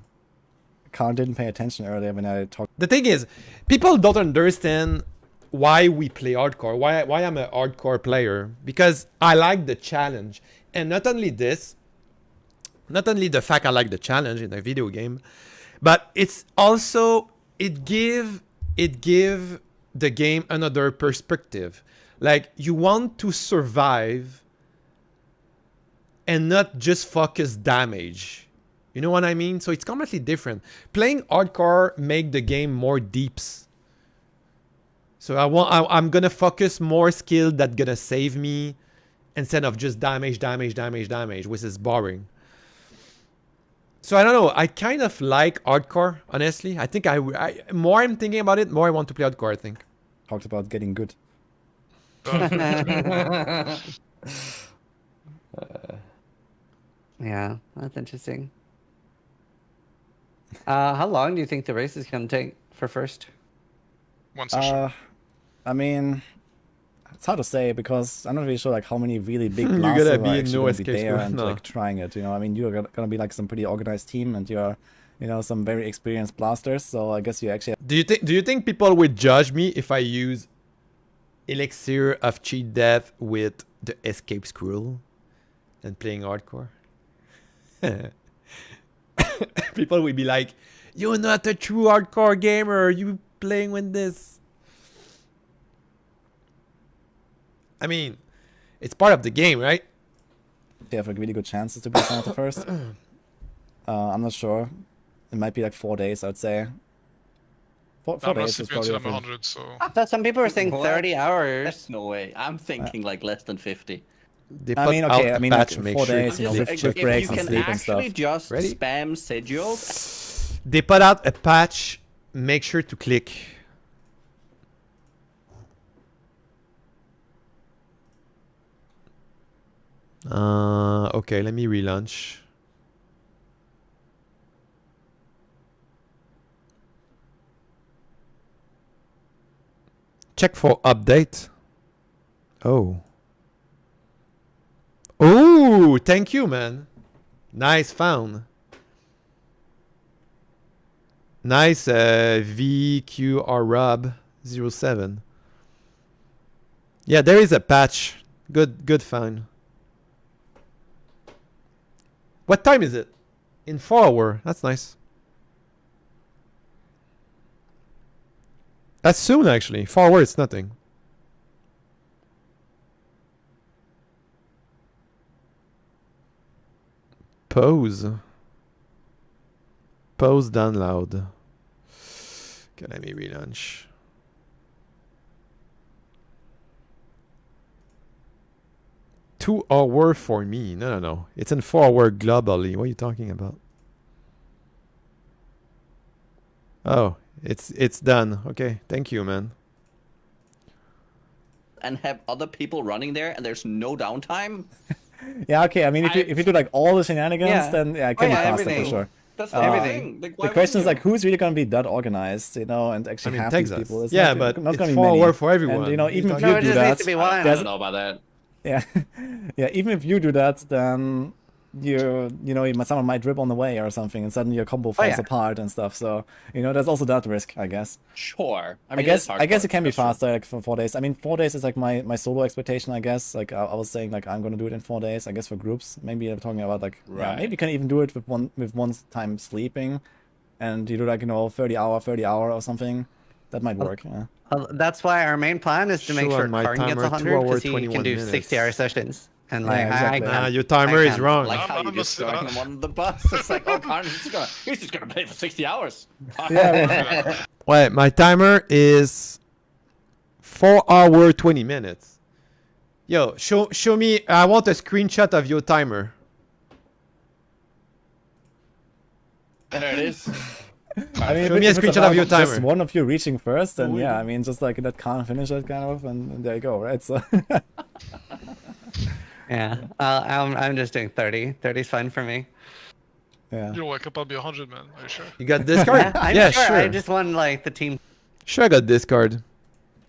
Carl didn't pay attention earlier when I talked. The thing is, people don't understand why we play hardcore, why I'm a hardcore player, because I like the challenge. And not only this, not only the fact I like the challenge in a video game, but it's also it give the game another perspective. Like, you want to survive and not just focus damage. You know what I mean? So it's completely different. Playing hardcore make the game more deeps. So I'm gonna focus more skill that's gonna save me instead of just damage, which is boring. So I don't know. I kind of like hardcore, honestly. I think I more I'm thinking about it, more I want to play hardcore. I think. Talked about getting good. Yeah, that's interesting. How long do you think the race is gonna take for first? One session. I mean, it's hard to say because I'm not really sure like how many really big You're blasters gonna be are in actually no gonna be escape there squad, and no. like trying it. You know, I mean, you're gonna be like some pretty organized team, and you're, you know, some very experienced blasters. So I guess you actually. Do you think people would judge me if I use elixir of cheat death with the escape scroll and playing hardcore? People would be like, "You're not a true hardcore gamer. You playing with this." I mean, it's part of the game, right? They have like really good chances to be one of the first. I'm not sure. It might be like 4 days, I'd say. Four I'm not days is sleeping until probably. I'm I think. 100, so So some people are saying What? 30 hours. That's no way. I'm thinking like less than 50. They I put mean, out okay, a I mean, patch, like, make 4 sure days, it's you know, not- with If shift you breaks and can sleep and stuff. actually just Ready? spam sigils, They put out a patch. Make sure to click. Okay, let me relaunch. Check for update. Oh. Oh, thank you, man. Nice found. Nice VQR Rob 07. Yeah, there is a patch. Good find. What time is it? In 4 hours. That's nice. That's soon, actually. 4 hours, it's nothing. Pause. Pause download. Okay, let me relaunch. Two hour for me. No. It's in 4 hour globally. What are you talking about? Oh, it's done. Okay, thank you, man. And have other people running there, and there's no downtime. Yeah, okay. I mean, if you do like all the shenanigans, Yeah. then yeah, it can be yeah, faster for everything. sure. That's Everything. Like, The question is like, who's really gonna be that organized, you know, and actually have these Texas. people? It's Yeah, not, but not it's gonna be 4 many. hours for everyone. And you know, What are even you if No, you it do just that, needs to be one. I there's- don't know about that. yeah, yeah. Even if you do that, then you know someone might rip on the way or something, and suddenly your combo falls yeah. apart and stuff. So you know, there's also that risk, I guess. Sure. I I mean, guess it's hardcore, it can be that's true. faster like for 4 days. I mean, 4 days is like my solo expectation, I guess. Like I was saying, like I'm gonna do it in 4 days. I guess for groups, maybe I'm talking about like yeah, maybe you can even do it with one time sleeping, and you do like 30 hour or something. That might work. Yeah. That's why our main plan is to make Show sure on my Karn gets timer, 2 100 hours, because he 21 can do minutes. 60-hour sessions. And like, Yeah, exactly. Nah, your timer is can't. wrong. Like how I'm you not just saying- throwing him on the bus. It's like, oh, Connor, he's just gonna play for 60 hours. Yeah. Wait, my timer is 4 hours 20 minutes. Yo, show me. I want a screenshot of your timer. There it is. I mean, Show if me a it's screenshot of about your just timer. one of you reaching first, then yeah, I mean, just like that can't finish it kind of, and there you go, right? So Yeah. I'm just doing 30. 30 is fine for me. yeah. You'll wake up, I'll be 100, man. Are you sure? You got Discord? Yeah, I'm yeah, sure. sure. I just won like the team. Sure, I got Discord.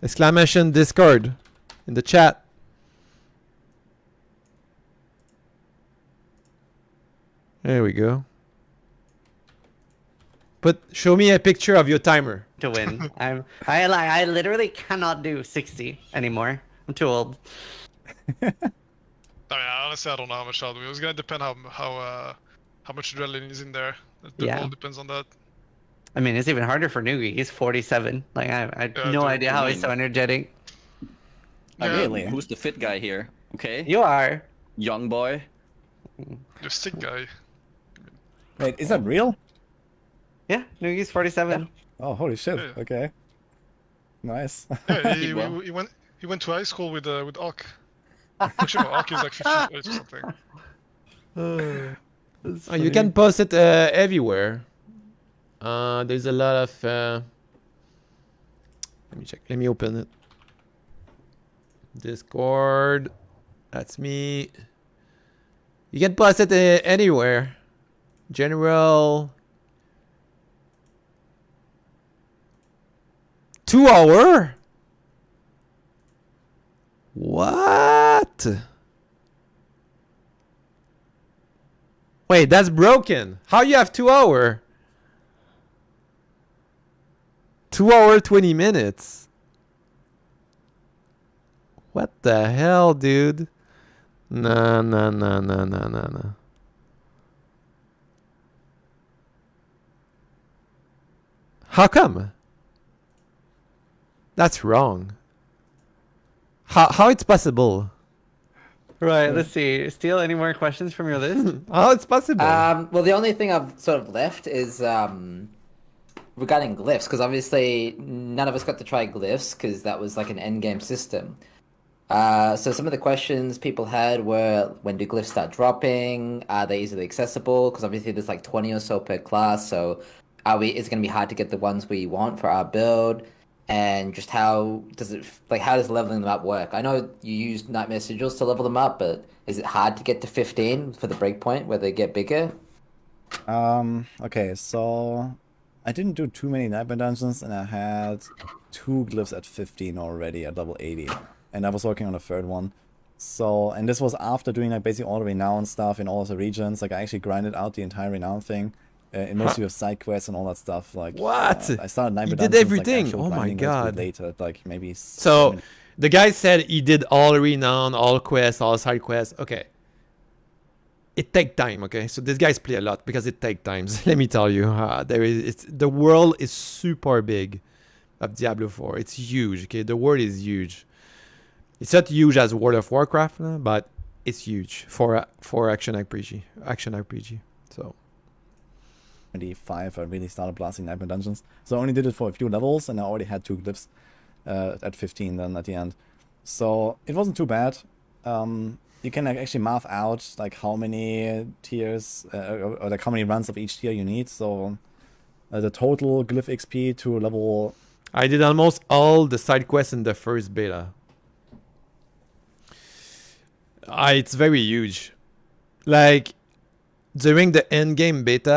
Exclamation Discord in the chat. There we go. But show me a picture of your timer. To win. I literally cannot do 60 anymore. I'm too old. I mean, honestly, I don't know how much I'll do. It's gonna depend how much adrenaline is in there. The Yeah. goal depends on that. I mean, it's even harder for Nugi. He's 47. Like I had Yeah, no dude, idea how he's so energetic. I mean, Really? who's the fit guy here? Okay. You are. Young boy. The stick guy. Wait, is that real? Yeah, Nugi's 47. Oh, holy shit. Yeah. Okay. Nice. Yeah, He will. he went to high school with Ock. Actually, no, Ock is like 58 or something. Oh, you can post it everywhere. There's a lot of. Let me check. Let me open it. Discord. That's me. You can post it anywhere. General. 2 hour? What? Wait, that's broken. How you have 2 hour? 2 hour 20 minutes. What the hell, dude? Nah. How come? That's wrong. How it's possible? Right, let's see. Steal any more questions from your list? How it's possible? Well, the only thing I've sort of left is regarding glyphs, because obviously none of us got to try glyphs because that was like an end game system. So some of the questions people had were, when do glyphs start dropping? Are they easily accessible? Because obviously there's like 20 or so per class, so is it going to be hard to get the ones we want for our build? and just how does it like how does leveling them up work? I know you use nightmare sigils to level them up, but is it hard to get to 15 for the breakpoint where they get bigger? Okay, so I didn't do too many nightmare dungeons, and I had 2 glyphs at 15 already at level 80, and I was working on a third one. So, and this was after doing like basically all the renown stuff in all of the regions. Like I actually grinded out the entire renown thing, in mostly with side quests and all that stuff. Like What? I started nightmare He did dungeons, like everything. actual Oh my grinding a little bit god. later, at like maybe So 70. the guy said he did all renown, all quests, all side quests. Okay. It take time, okay? So these guys play a lot because it take times. Let me tell you, the world is super big of Diablo 4. It's huge, okay? The world is huge. It's not huge as World of Warcraft, but it's huge for action RPG. Action RPG. So 25, I really started blasting nightmare dungeons. So I only did it for a few levels, and I already had 2 glyphs at 15 then at the end. So it wasn't too bad. You can like actually math out like how many tiers or like how many runs of each tier you need. So the total glyph XP to level. I did almost all the side quests in the first beta. It's very huge. Like during the end game beta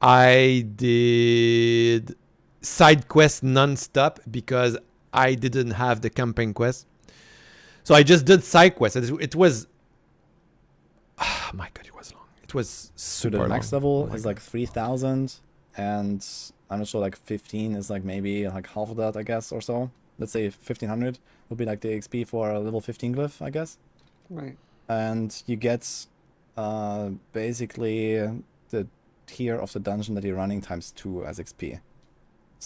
I did side quests non-stop because I didn't have the campaign quest. So I just did side quests. It was, oh my god, it was long. It was So super the max long. level Oh my is God. like 3000, and I'm not sure, like 15 is like maybe like half of that, I guess, or so. Let's say 1500 would be like the XP for a level 15 glyph, I guess. Right. And you get basically the tier of the dungeon that you're running times 2 as XP.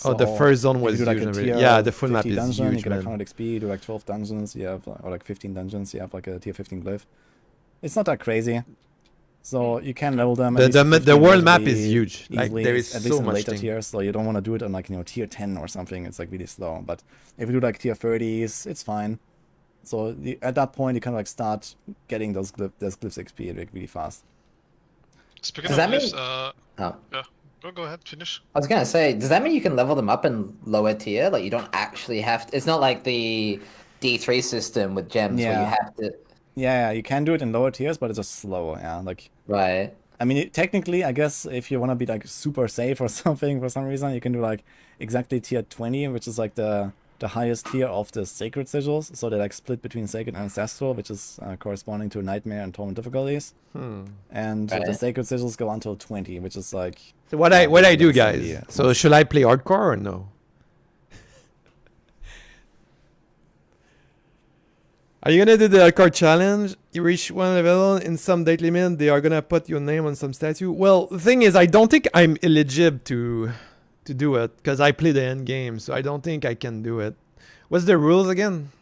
Oh, the So first zone if was you do like huge. a tier Yeah, of the full map 50 is dungeon, you huge, get like man. 100 XP. You do like 12 dungeons, you have or like 15 dungeons, you have like a tier 15 glyph. It's not that crazy. So you can level them. At least to The 15 world map is relatively huge. Like easily, there is at least so in the much later thing. tiers. So you don't want to do it on like tier 10 or something. It's like really slow. But if you do like tier 30s, it's fine. So at that point, you kind of like start getting those glyphs XP like really fast. Speaking Does of that mean- glyphs, Oh. yeah. Go ahead, finish. I was gonna say, does that mean you can level them up in lower tier? Like you don't actually have to. It's not like the D3 system with gems where you Yeah. have to. Yeah, you can do it in lower tiers, but it's just slower. Yeah, like Right. I mean, technically, I guess if you want to be like super safe or something for some reason, you can do like exactly tier 20, which is like the highest tier of the sacred sigils. So they're like split between sacred and ancestral, which is corresponding to nightmare and torment difficulties. And the Right. sacred sigils go until 20, which is like. So what I do, level guys? 70. So should I play hardcore or no? Are you gonna do the hardcore challenge? You reach one level in some date limit, they are gonna put your name on some statue. Well, the thing is, I don't think I'm eligible to do it because I play the end game, so I don't think I can do it. What's the rules again?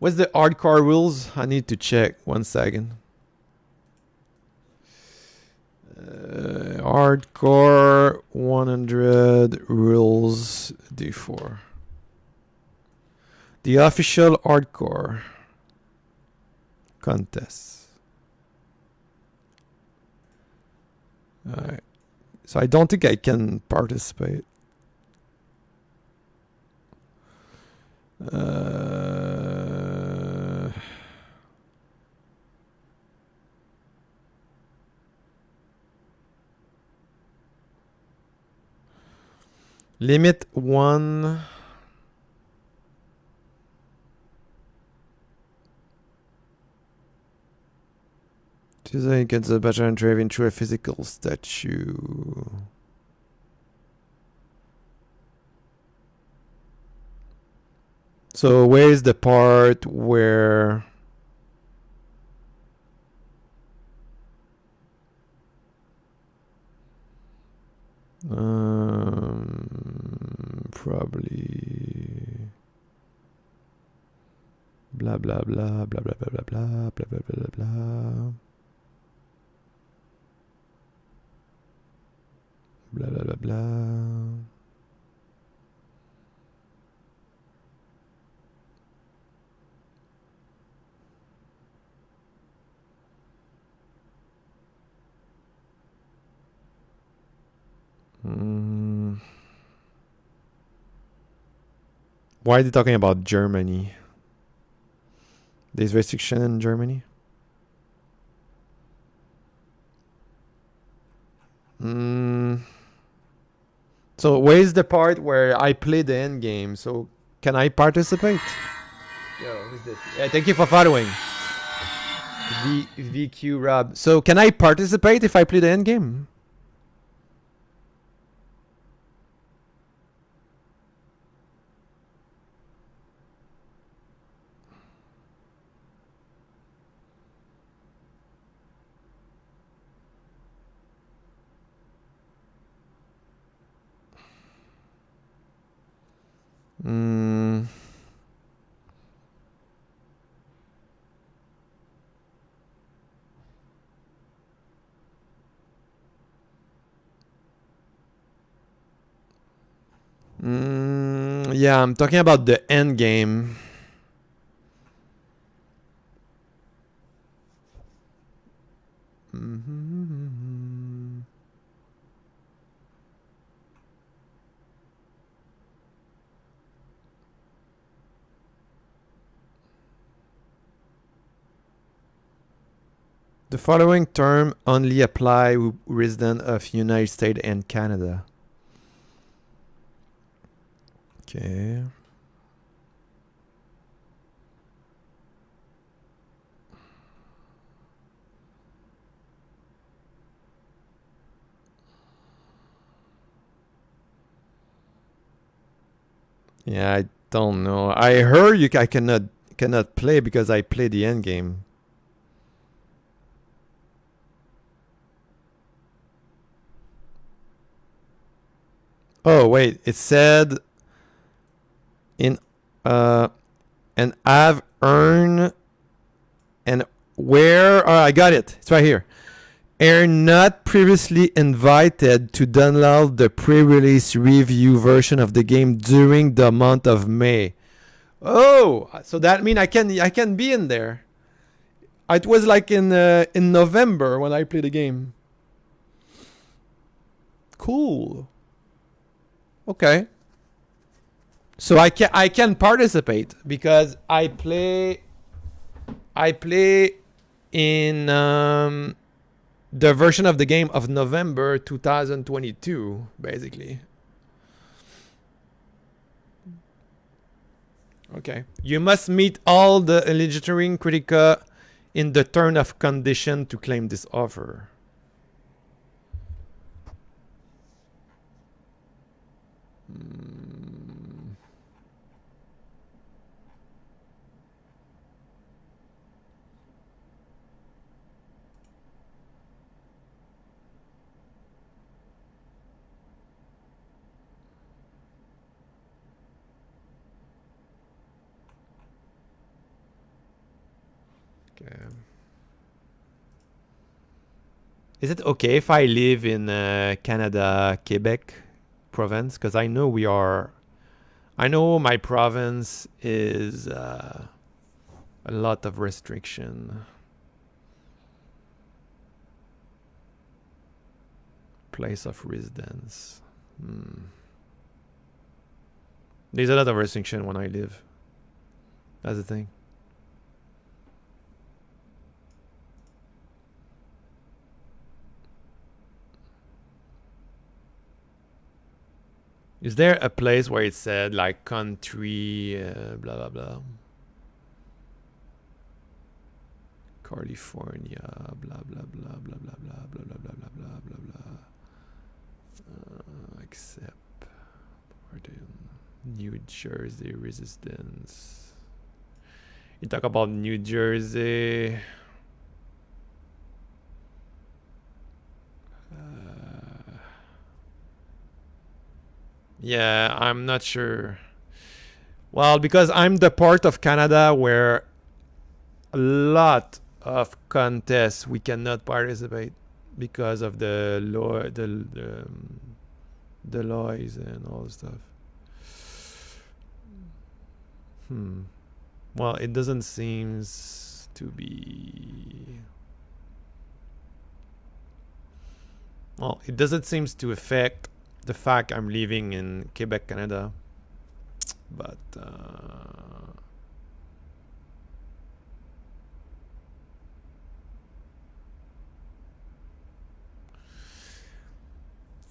What's the hardcore rules? I need to check. 1 second. Hardcore 100 rules D4. The official hardcore contest. Alright. So I don't think I can participate. Limit 1. Choosing against the battle and driving through a physical statue. So where is the part where probably blah blah blah blah blah blah blah blah blah blah blah blah blah blah blah blah. Why are they talking about Germany? There's restriction in Germany? So where's the part where I play the end game? So can I participate? Yo, who's this? Yeah, thank you for following. VQ Rob. So can I participate if I play the end game? Yeah, I'm talking about the end game. The following term only apply with resident of United States and Canada. Okay. Yeah, I don't know. I heard I cannot play because I play the end game. Oh wait, it said in and have earned and where I got it. It's right here. Are not previously invited to download the pre-release review version of the game during the month of May. Oh, so that means I can be in there. It was like in November when I played the game. Cool. Okay. So I can participate because I play in the version of the game of November 2022, basically. Okay. You must meet all the eligibility criteria in the term of condition to claim this offer. Okay. Is it okay if I live in Canada, Quebec province? Because I know I know my province is a lot of restriction. Place of residence. There's a lot of restriction when I live. That's the thing. Is there a place where it said like country, blah blah blah? California, blah blah blah blah blah blah blah blah blah blah blah blah blah. Except New Jersey resistance. You talk about New Jersey. Yeah, I'm not sure. Well, because I'm the part of Canada where a lot of contests we cannot participate because of the law, the laws and all the stuff. Well, it doesn't seem to be. Well, it doesn't seem to affect the fact I'm living in Quebec, Canada. But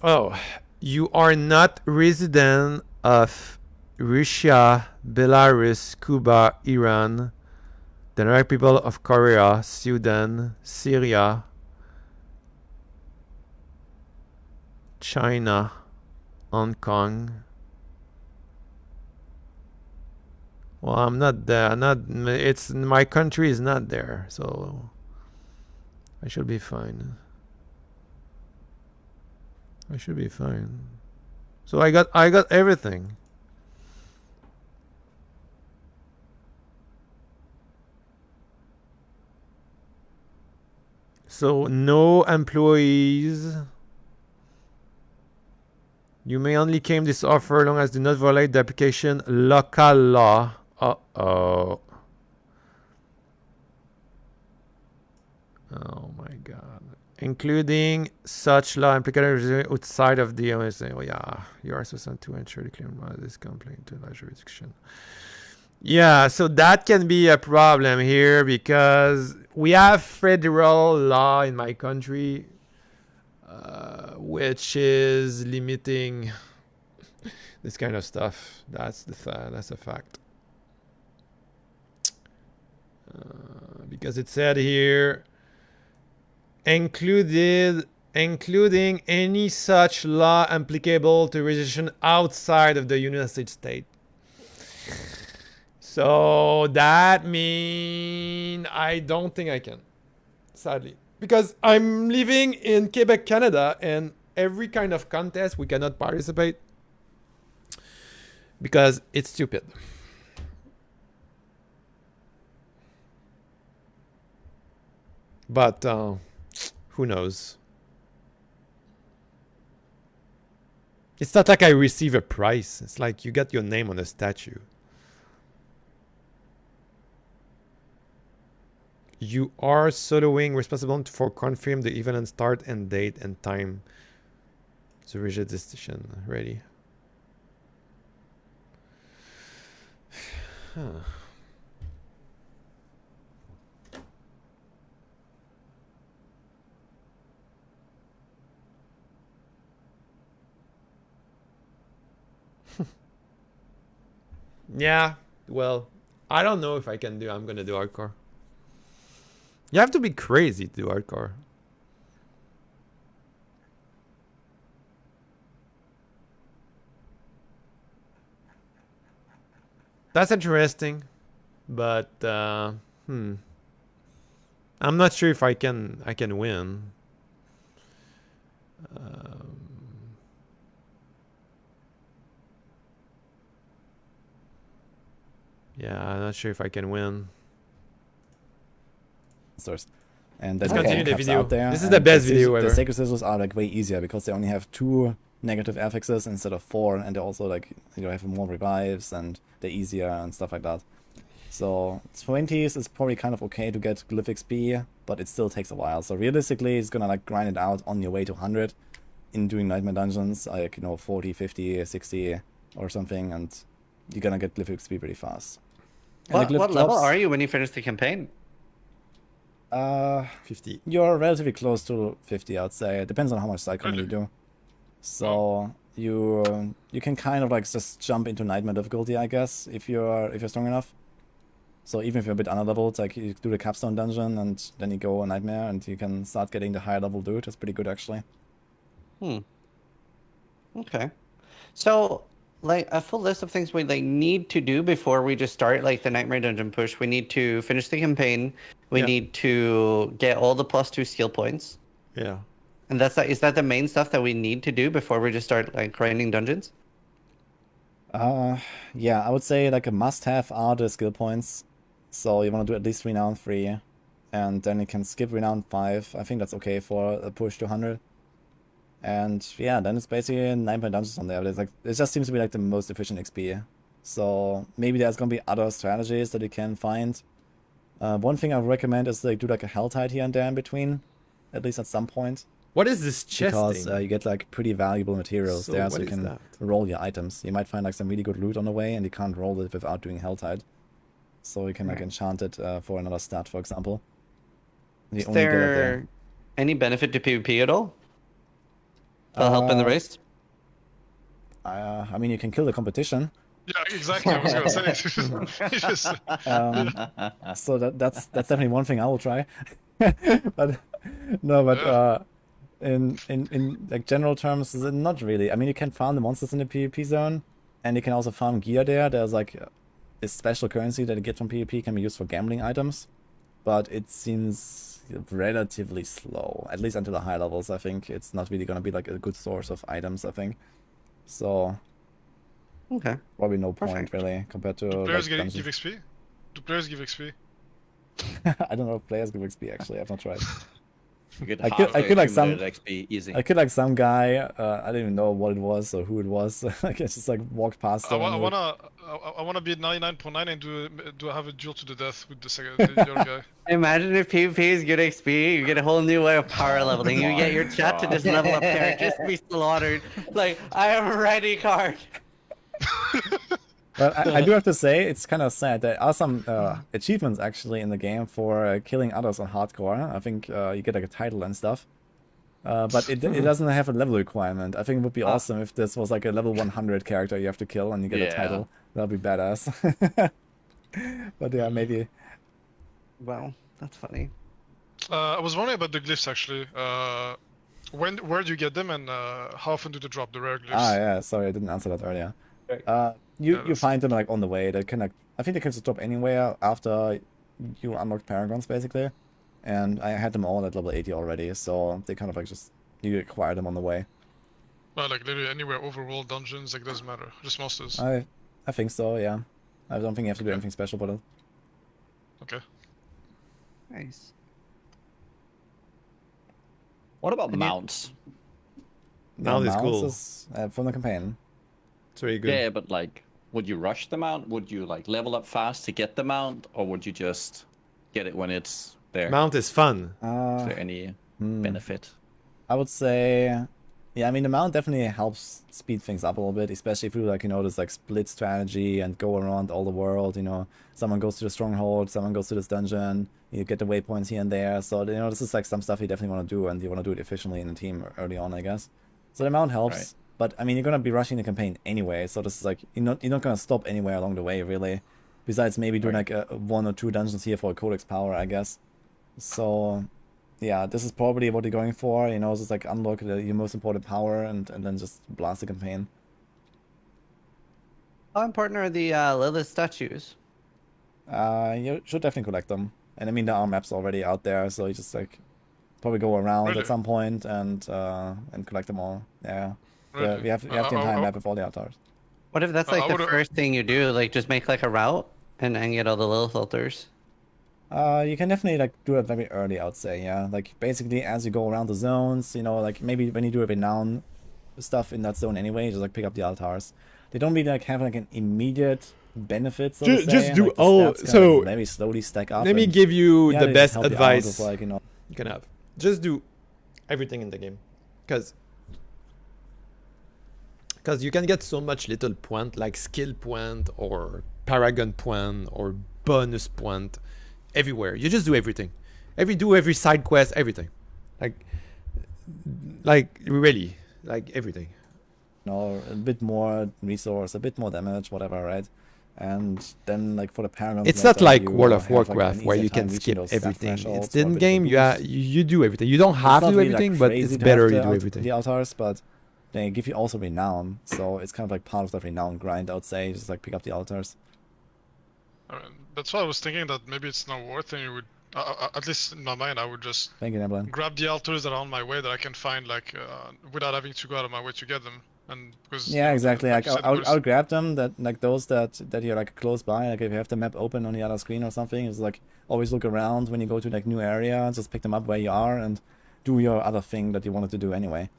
oh, you are not resident of Russia, Belarus, Cuba, Iran, the Democratic People of Korea, Sudan, Syria, China, Hong Kong. Well, I'm not there. It's my country is not there, so I should be fine. I should be fine. So I got everything. So no employees. You may only claim this offer long as do not violate the application local law. Uh-oh. Oh my god. Including such law applicable outside of the USA. Oh yeah, you are supposed to ensure the claim by this complaint to the jurisdiction. Yeah, so that can be a problem here because we have federal law in my country, which is limiting this kind of stuff. That's a fact. Because it said here, including any such law applicable to jurisdiction outside of the United States. So that means I don't think I can, sadly, because I'm living in Quebec, Canada, and every kind of contest we cannot participate because it's stupid. But who knows? It's not like I receive a prize. It's like you got your name on a statue. You are soloing responsible for confirm the event and start and date and time. It's a rigid decision. Ready? Huh. Yeah, well, I don't know if I can do. I'm gonna do hardcore. You have to be crazy to do hardcore. That's interesting, but I'm not sure if I can win. Yeah, I'm not sure if I can win. Source. And Let's there's continue the caps video. out there, This is and the best video ever. The sacred scissors are like way easier because they only have 2 negative affixes instead of 4, and they also like have more revives and they're easier and stuff like that. So 20s is probably kind of okay to get glyph XP, but it still takes a while. So realistically, it's gonna like grind it out on your way to 100 in doing nightmare dungeons, like 40, 50, 60 or something, and you're gonna get glyph XP pretty fast. What level are you when you finish the campaign? 50. You're relatively close to 50, I'd say. It depends on how much side combat you do. So you can kind of like just jump into nightmare difficulty, I guess, if you're strong enough. So even if you're a bit underleveled, like you do the capstone dungeon and then you go a nightmare and you can start getting the higher level dude. That's pretty good actually. Okay. So like a full list of things we like need to do before we just start like the nightmare dungeon push. We need to finish the campaign. We need to get all the +2 skill points. Yeah. And is that the main stuff that we need to do before we just start like grinding dungeons? Yeah, I would say like a must-have are the skill points. So you want to do at least Renown 3, and then you can skip Renown 5. I think that's okay for a push to 100. And yeah, then it's basically 9 dungeons on there. But it just seems to be like the most efficient XP. So maybe there's gonna be other strategies that you can find. One thing I would recommend is like do like a Hell Tide here and there in between, at least at some point. What is this chest because thing? you get like pretty valuable materials So there, what so you is can that? roll your items. You might find like some really good loot on the way, and you can't roll it without doing Helltide. So you can like enchant it for another stat, for example. You Is only get it there. there any benefit to PvP at all? Will help in the race? I mean, you can kill the competition. Yeah, exactly. I was gonna say. Just- So that's definitely one thing I will try. But no, but Yeah. in like general terms, not really. I mean, you can farm the monsters in the PvP zone, and you can also farm gear there. There's like this special currency that you get from PvP can be used for gambling items, but it seems relatively slow, at least until the high levels. I think it's not really gonna be like a good source of items, I think. So Okay. probably no point Perfect. really compared to Do players like give dungeons. XP? Do players give XP? I don't know if players give XP actually. I've not tried. You get I could- half I the could, like, some- accumulated XP easy. I killed like some guy. I didn't even know what it was or who it was. I just like walked past I, him. wa- I and wanna be at 99.9 and do I have a duel to the death with the other guy? Imagine if PvP is good XP, you get a whole new way of power leveling. You get your my chat to just God. level up there, just be slaughtered. Like, I am ready card. But I do have to say, it's kind of sad. There are some achievements actually in the game for killing others on hardcore. I think you get like a title and stuff. But it doesn't have a level requirement. I think it would be awesome if this was like a level 100 character you have to kill and you get a Yeah. title. That'd be badass. But yeah, maybe. Wow, that's funny. I was wondering about the glyphs actually. Where do you get them and how often do they drop the rare glyphs? Ah, yeah. Sorry, I didn't answer that earlier. Yeah, You that's- find them like on the way. They can like I think they can just drop anywhere after you unlock paragons basically. And I had them all at level 80 already, so they kind of like just you acquire them on the way. Like literally anywhere overworld dungeons, like doesn't matter. Just monsters. I think so, yeah. I don't think you have to do anything special for it. Okay. Nice. What about And you- mounts? Mount is mounts cool. is, from the campaign. It's very good. Yeah, but like, would you rush the mount? Would you like level up fast to get the mount, or would you just get it when it's there? Mount is fun. Is there any benefit? I would say, yeah, I mean, the mount definitely helps speed things up a little bit, especially if you like, this like split strategy and go around all the world, someone goes to the stronghold, someone goes to this dungeon, you get the waypoints here and there. So, this is like some stuff you definitely want to do, and you want to do it efficiently in the team early on, I guess. So the mount helps, Right. but I mean, you're going to be rushing the campaign anyway, so this is like, you're not going to stop anywhere along the way, really. Besides maybe doing like one or two dungeons here for a codex power, I guess. So, yeah, this is probably what you're going for, just like unlock your most important power and then just blast the campaign. How important are the Lilith statues? You should definitely collect them. And I mean, there are maps already out there, so you just like probably go around Really? at some point and collect them all. Yeah. Really? We have the entire map with all the altars. What if that's I like the would've- first thing you do? Like, just make like a route and then get all the Lilith altars? You can definitely like do it very early, I would say, yeah. Like basically as you go around the zones, like maybe when you do a renown stuff in that zone anyway, just like pick up the altars. They don't really like have like an immediate benefit, so to Just say. do like, the all- stats kinda, so, like, very slowly stack up. Let me and, give you yeah, the they just best help you out advice with, like, you can have. Just do everything in the game, because you can get so much little point, like skill point or paragon point or bonus point everywhere. You just do everything, every side quest, everything, like really, like everything. a bit more resource, a bit more damage, whatever, right? And then like for the paragons, It's not later, like you World of have, like, an Warcraft where easier you can time reaching skip those stat everything. thresholds It's for a in bit of a game. boost. You do everything. You don't It's have to not do really, like, everything, but crazy it's to have better the you do alt- everything. The altars, but they give you also renown, so it's kind of like part of the renown grind, I would say. Just like pick up the altars. I mean, that's why I was thinking that maybe it's not worth it. You would, at least in my mind, I would just Thank you, Neblin. grab the altars that are on my way that I can find, like, without having to go out of my way to get them. And because Yeah, exactly. Like you said, I would grab them those that you're like close by. Like if you have the map open on the other screen or something, it's like always look around when you go to like new area. Just pick them up where you are and do your other thing that you wanted to do anyway.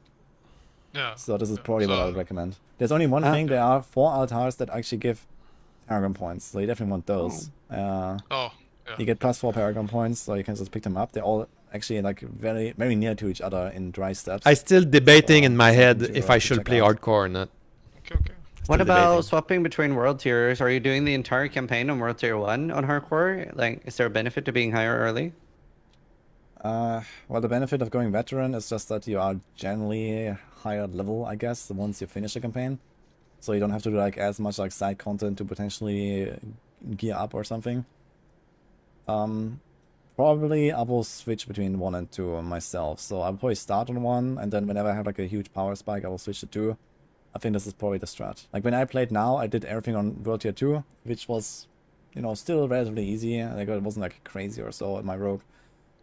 yeah. So this is Yeah, probably what I so- would recommend. There's only one thing. There are 4 altars that actually give paragon points, so you definitely want those. Oh, yeah. You get +4 paragon points, so you can just pick them up. They're all actually like very very near to each other in dry steps. I still debating in my head something if to I should check play out. hardcore or not. Okay, okay. What Still about debating. swapping between world tiers? Are you doing the entire campaign on World Tier 1 on hardcore? Like, is there a benefit to being higher early? Well, the benefit of going veteran is just that you are generally higher level, I guess, once you finish the campaign. So you don't have to do like as much like side content to potentially gear up or something. Probably I will switch between 1 and 2 myself. So I'll probably start on 1, and then whenever I have like a huge power spike, I will switch to 2. I think this is probably the strat. Like when I played now, I did everything on World Tier 2, which was, you know, still relatively easy. Like it wasn't like crazy or so at my Rogue.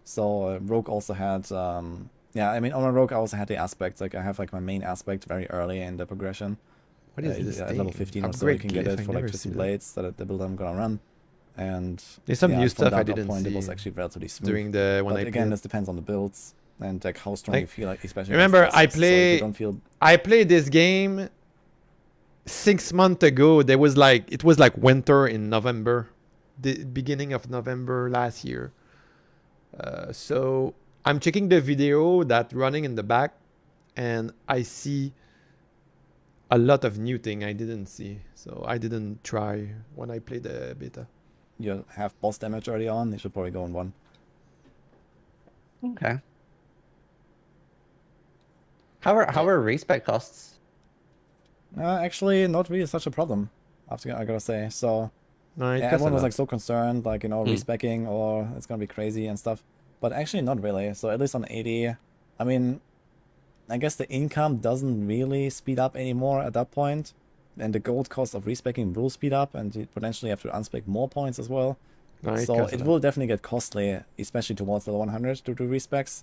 So Rogue also had, yeah, I mean on my Rogue I also had the aspects. Like I have like my main aspect very early in the progression. What is this at thing? level 15 or so, Upgrade you can get glyph, it I for like never 50 see that. blades that the build I'm gonna run. And There's some yeah, new from stuff I that didn't point, see it was actually relatively smooth. during the when But I again, played. this depends on the builds and like how strong Like, you feel, like especially. remember, against I bosses. So if you play- don't feel I played this game 6 months ago. There was like it was like winter in November, the beginning of November last year. So I'm checking the video that running in the back, and I see a lot of new thing I didn't see. So I didn't try when I played the beta. you have boss damage early on, you should probably go on 1. Okay. How are respec costs? Actually, not really such a problem. I gotta say. So No, it yeah, costs a everyone was lot. like so concerned, like, you know, respecking or it's gonna be crazy and stuff. But actually not really. So at least on 80, I mean, I guess the income doesn't really speed up anymore at that point. And the gold cost of respecking will speed up, and you potentially have to unspec more points as well. No, So costs a it lot. will definitely get costly, especially towards the 100 to do respecs.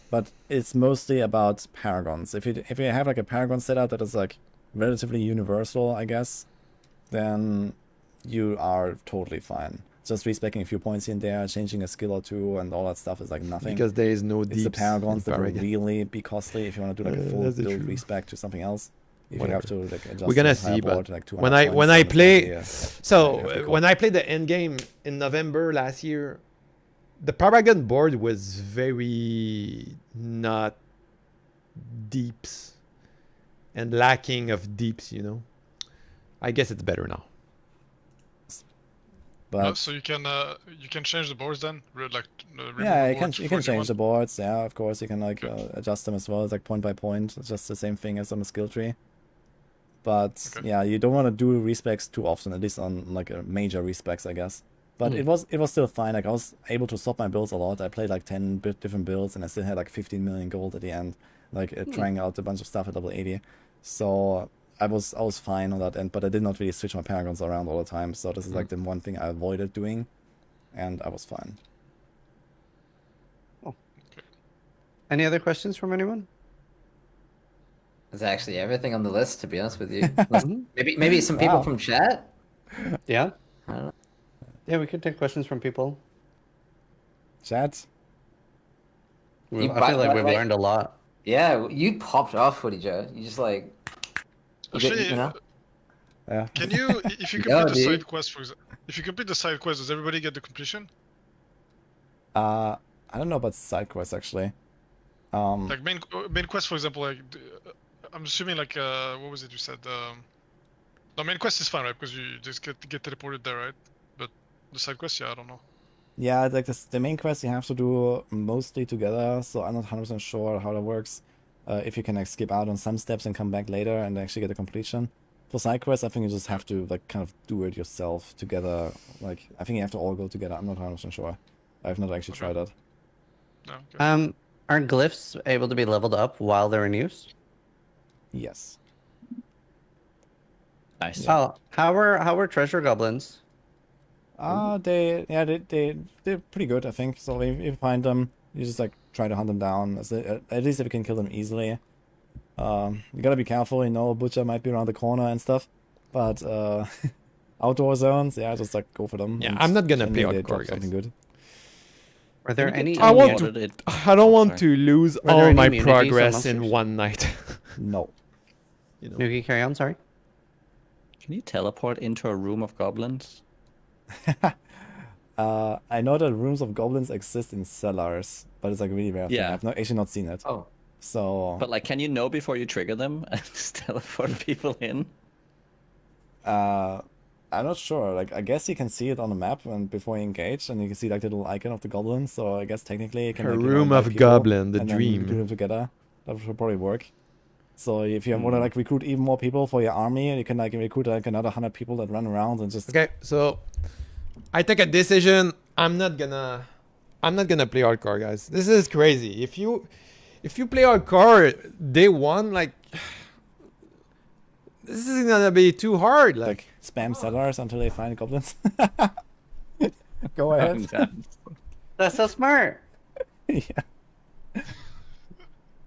But it's mostly about paragons. If you have like a paragon setup that is like relatively universal, I guess, then you are totally fine. Just respecking a few points in there, changing a skill or two, and all that stuff is like nothing. Because there is no It's the deeps paragons in that will Paragon. really be costly if you want to do like a full That's build true. respec to something else. If Whatever. you have to like adjust We're gonna the entire see, but board to like 200 when I points, then it's play, likely, yeah, so you have to when go. I played the end game in November last year, the Paragon board was very not deeps and lacking of deeps. You know, I guess it's better now. But So you can change the boards then, like remove yeah, the you can board you for can a new change one? the boards. Yeah, of course you can like adjust them as well. It's like point by point. It's just the same thing as on the skill tree. But Okay. yeah, you don't want to do respecs too often, at least on like a major respecs, I guess. But it was still fine. Like I was able to swap my builds a lot. I played like 10 different builds, and I still had like 15 million gold at the end, like trying out a bunch of stuff at level 80. So I was fine on that end, but I did not really switch my paragons around all the time. So this is like the one thing I avoided doing, and I was fine. Any other questions from anyone? That's actually everything on the list, to be honest with you. Mhm. Maybe some people Wow. from chat. Yeah. I don't know. Yeah, we could take questions from people. Chat. I feel like we've learned a lot. Yeah, you popped off, Footy Joe. You just like, Actually, you know. Yeah. can you, if you Yeah, complete the dude. side quest, for example, if you complete the side quest, does everybody get the completion? I don't know about side quests actually. Like main quest, for example, like I'm assuming like what was it you said? No, main quest is fine, right? Because you just get teleported there, right? But the side quest, yeah, I don't know. Yeah, like the main quest you have to do mostly together, so I'm not 100% sure how that works. If you can like skip out on some steps and come back later and actually get a completion. For side quests, I think you just have to like kind of do it yourself together. Like I think you have to all go together. I'm not 100% sure. I've not actually tried that. No, okay. Are glyphs able to be leveled up while they're in use? Yes. Nice. Oh, how are treasure goblins? They're pretty good, I think. So if you find them, you just like try to hunt them down. At least if you can kill them easily. You gotta be careful, you know, Butcher might be around the corner and stuff. But outdoor zones, yeah, just like go for them. Yeah, and I'm not gonna play generally they drop hardcore, something guys. good. Are there any? I want What to- did it- I don't want sorry. to lose Were there all any my immunities on progress in monsters? one night. No. You know. Nuki, carry on. Sorry. Can you teleport into a room of goblins? I know that rooms of goblins exist in cellars, but it's like a really rare thing. Yeah. I've actually not seen it. Oh, So, But like, can you know before you trigger them and just teleport people in? I'm not sure. Like, I guess you can see it on the map and before you engage, and you can see like the little icon of the goblin. So I guess technically you can A like, room invite of people goblin, the and then dream. do them together. That should probably work. So if you want to like recruit even more people for your army, you can like recruit like another 100 people that run around and just. Okay, so I take a decision. I'm not gonna play hardcore, guys. This is crazy. If you play hardcore day one, like this is gonna be too hard. Like Spam sellers until they find goblins. Go ahead. That's so smart. Yeah.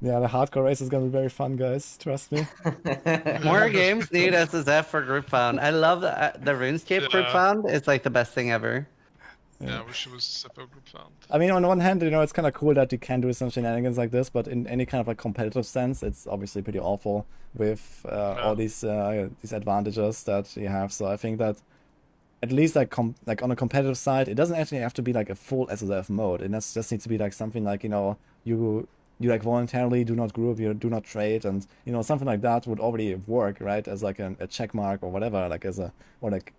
Yeah, the hardcore race is gonna be very fun, guys. Trust me. More games need SSF for group found. I love the RuneScape group Yeah. found. It's like the best thing ever. Yeah, I wish it was a separate group found. I mean, on the one hand, it's kind of cool that you can do some shenanigans like this, but in any kind of like competitive sense, it's obviously pretty awful with all these advantages that you have. So I think that at least like on a competitive side, it doesn't actually have to be like a full SSF mode. It just needs to be like something like you like voluntarily do not group, you do not trade, and something like that would already work, right? As like a check mark or whatever, like or like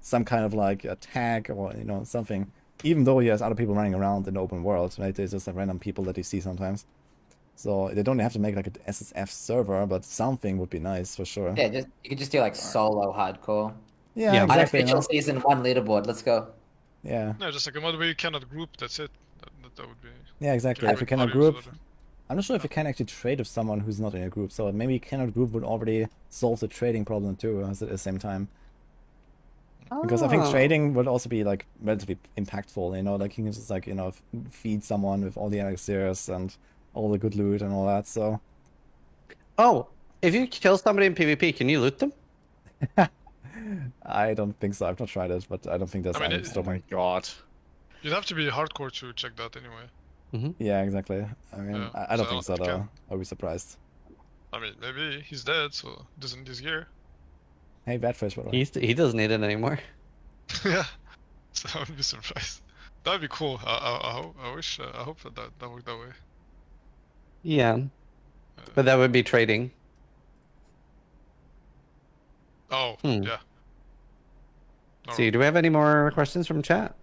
some kind of like a tag or something. Even though he has other people running around in the open world, right? There's just like random people that you see sometimes. So they don't have to make like an SSF server, but something would be nice for sure. yeah, you could just do like solo hardcore. Yeah, exactly. Unofficial season 1 leaderboard. Let's go. Yeah. No, just like a mod where you cannot group. That's it. That would be. Yeah, exactly. If you cannot group, I'm not sure if you can actually trade with someone who's not in a group. So maybe cannot group would already solve the trading problem too at the same time. Because I think trading would also be like relatively impactful, like you can just like, feed someone with all the elixirs and all the good loot and all that, so. Oh, if you kill somebody in PvP, can you loot them? I don't think so. I've not tried it, but I don't think there's any Oh stopping. my god. You'd have to be hardcore to check that anyway. Yeah, exactly. I mean, Yeah, I don't so think so you though. can- I'll be surprised. I mean, maybe he's dead, so doesn't this gear. Hey, Badfish, by the way. He doesn't need it anymore. Yeah, so I would be surprised. That would be cool. I wish. I hope that worked that way. Yeah, but that would be trading. Oh, Hmm. yeah. See, do we have any more questions from chat?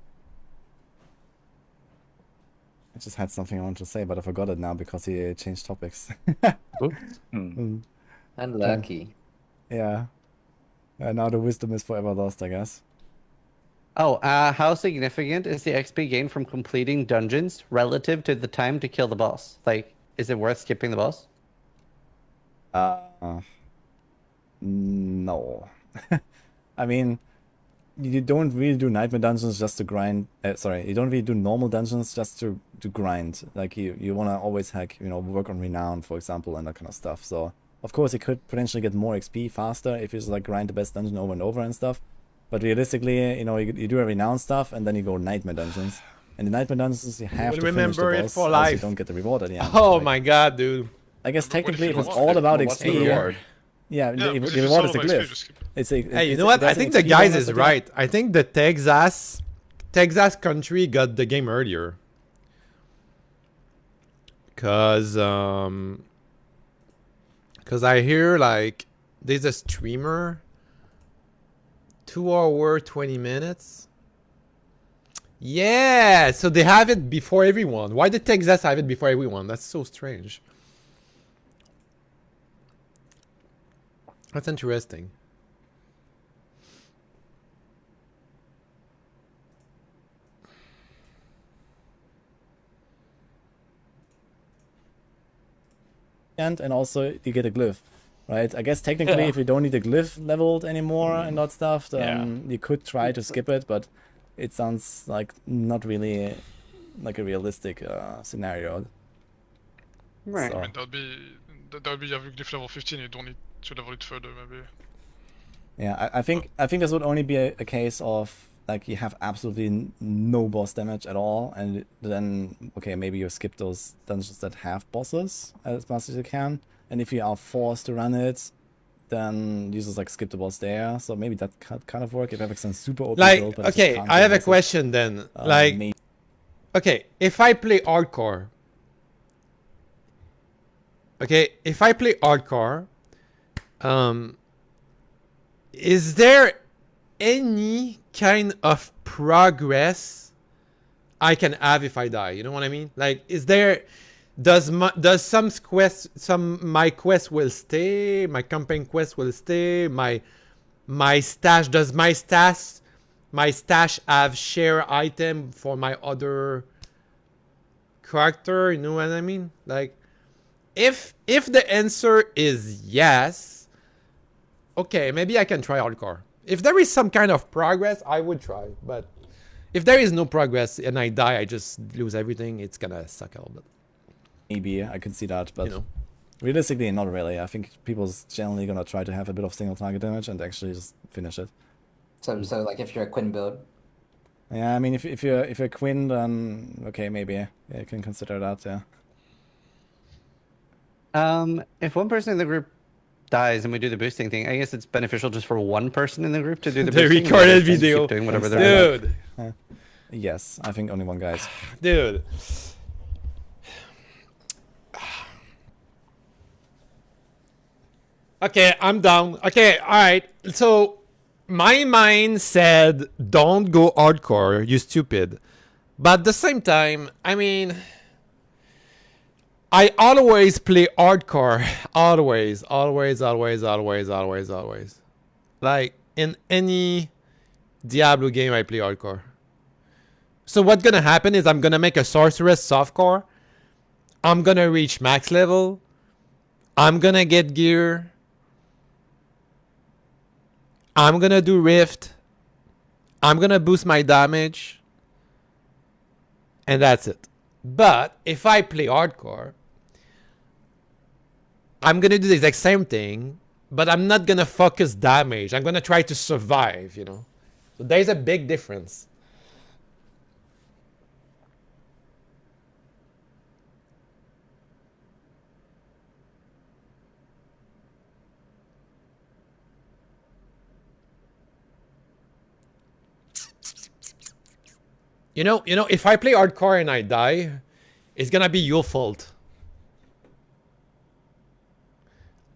I just had something I wanted to say, but I forgot it now because he changed topics. Oops. Unlucky. Yeah. Now the wisdom is forever lost, I guess. Oh, how significant is the XP gain from completing dungeons relative to the time to kill the boss? Like, is it worth skipping the boss? No. I mean, you don't really do nightmare dungeons just to grind. Sorry, you don't really do normal dungeons just to grind. Like you want to always like work on renown, for example, and that kind of stuff. So of course you could potentially get more XP faster if you just like grind the best dungeon over and over and stuff. But realistically, you do a renown stuff and then you go nightmare dungeons. And the nightmare dungeons you have to remember finish it the boss, for else life. you don't get the reward at the end. oh Like, my god, dude. I guess What if technically you if it's don't all want about What's the XP, reward? yeah, Yeah, the because if reward it's is the all about XP, glyph. just skip it. It's a, Hey, you know what? I there's an think the XP guys bonus is at the- right. I think the Texas country got the game earlier. Cause I hear like there's a streamer 2 hour 20 minutes. Yeah, so they have it before everyone. Why did Texas have it before everyone? That's so strange. That's interesting. and also you get a glyph, right? I guess technically if you don't need a glyph leveled anymore and that stuff, then you could try to skip it, but it sounds like not really like a realistic scenario. Right. So- I mean, that would be having glyph level 15. You don't need to level it further, maybe. Yeah, I think this would only be a case of like you have absolutely no boss damage at all, and then okay, maybe you skip those dungeons that have bosses as much as you can, and if you are forced to run it, then you just like skip the boss there. So maybe that could kind of work if you have like some super open Like, build, but it just okay, can't I go have a against it. question then. Like, Maybe okay, if I play hardcore, is there any kind of progress I can have if I die? You know what I mean? Like, is there, does some my quest will stay, my campaign quest will stay, my stash, does my stash have share item for my other character? You know what I mean? Like, if the answer is yes, okay, maybe I can try hardcore. If there is some kind of progress, I would try. But if there is no progress and I die, I just lose everything, it's gonna suck a little bit. maybe I can see that, but You know. realistically, not really. I think people's generally gonna try to have a bit of single target damage and actually just finish it. So like if you're a Quinn build, Yeah, I mean, if you're Quinn, then okay, maybe you can consider that. Yeah. If one person in the group dies and we do the boosting thing, I guess it's beneficial just for one person in the group to do the The boosting. recorded others just video. keep doing whatever they're doing. Dude. Yes, I think only one guy is. Dude. Okay, I'm down. Okay, alright. So, my mind said, don't go hardcore, you stupid. But at the same time, I mean, I always play hardcore. Always. Like, in any Diablo game, I play hardcore. So what's gonna happen is I'm gonna make a sorceress softcore. I'm gonna reach max level. I'm gonna get gear. I'm gonna do rift. I'm gonna boost my damage. And that's it. But if I play hardcore, I'm gonna do the exact same thing, but I'm not gonna focus damage. I'm gonna try to survive, you know. So there's a big difference. You know, if I play hardcore and I die, it's gonna be your fault.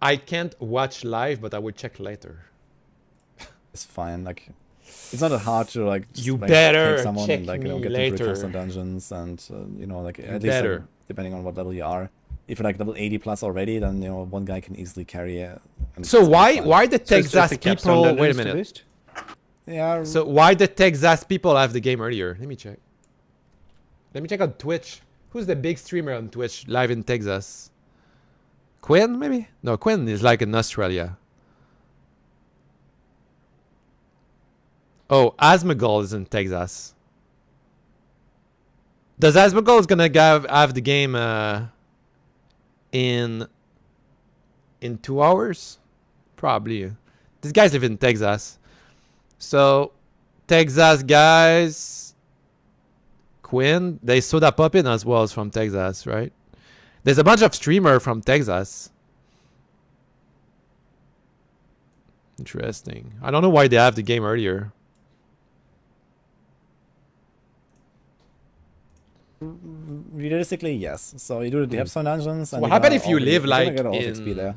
I can't watch live, but I will check later. It's fine. Like, it's not that hard to like. Just, You like, better take someone check and like me get them later. through custom dungeons and like You at least better. like, depending on what level you are. If you're like level 80 plus already, then one guy can easily carry it. So why the So it's just Texas the capstone people? Wait a dungeons to minute. boost? Yeah. So why the Texas people have the game earlier? Let me check. Let me check on Twitch. Who's the big streamer on Twitch live in Texas? Quinn, maybe? No, Quinn is like in Australia. Oh, Asmagol is in Texas. Does Asmagol is gonna have the game in 2 hours? Probably. These guys live in Texas. So, Texas guys, Quinn, they Soda Poppin as well as from Texas, right? There's a bunch of streamers from Texas. Interesting. I don't know why they have the game earlier. Realistically, yes. So you do the capstone dungeons. And What you're happen gonna if you already- live you're gonna like get a lot of in? XP there.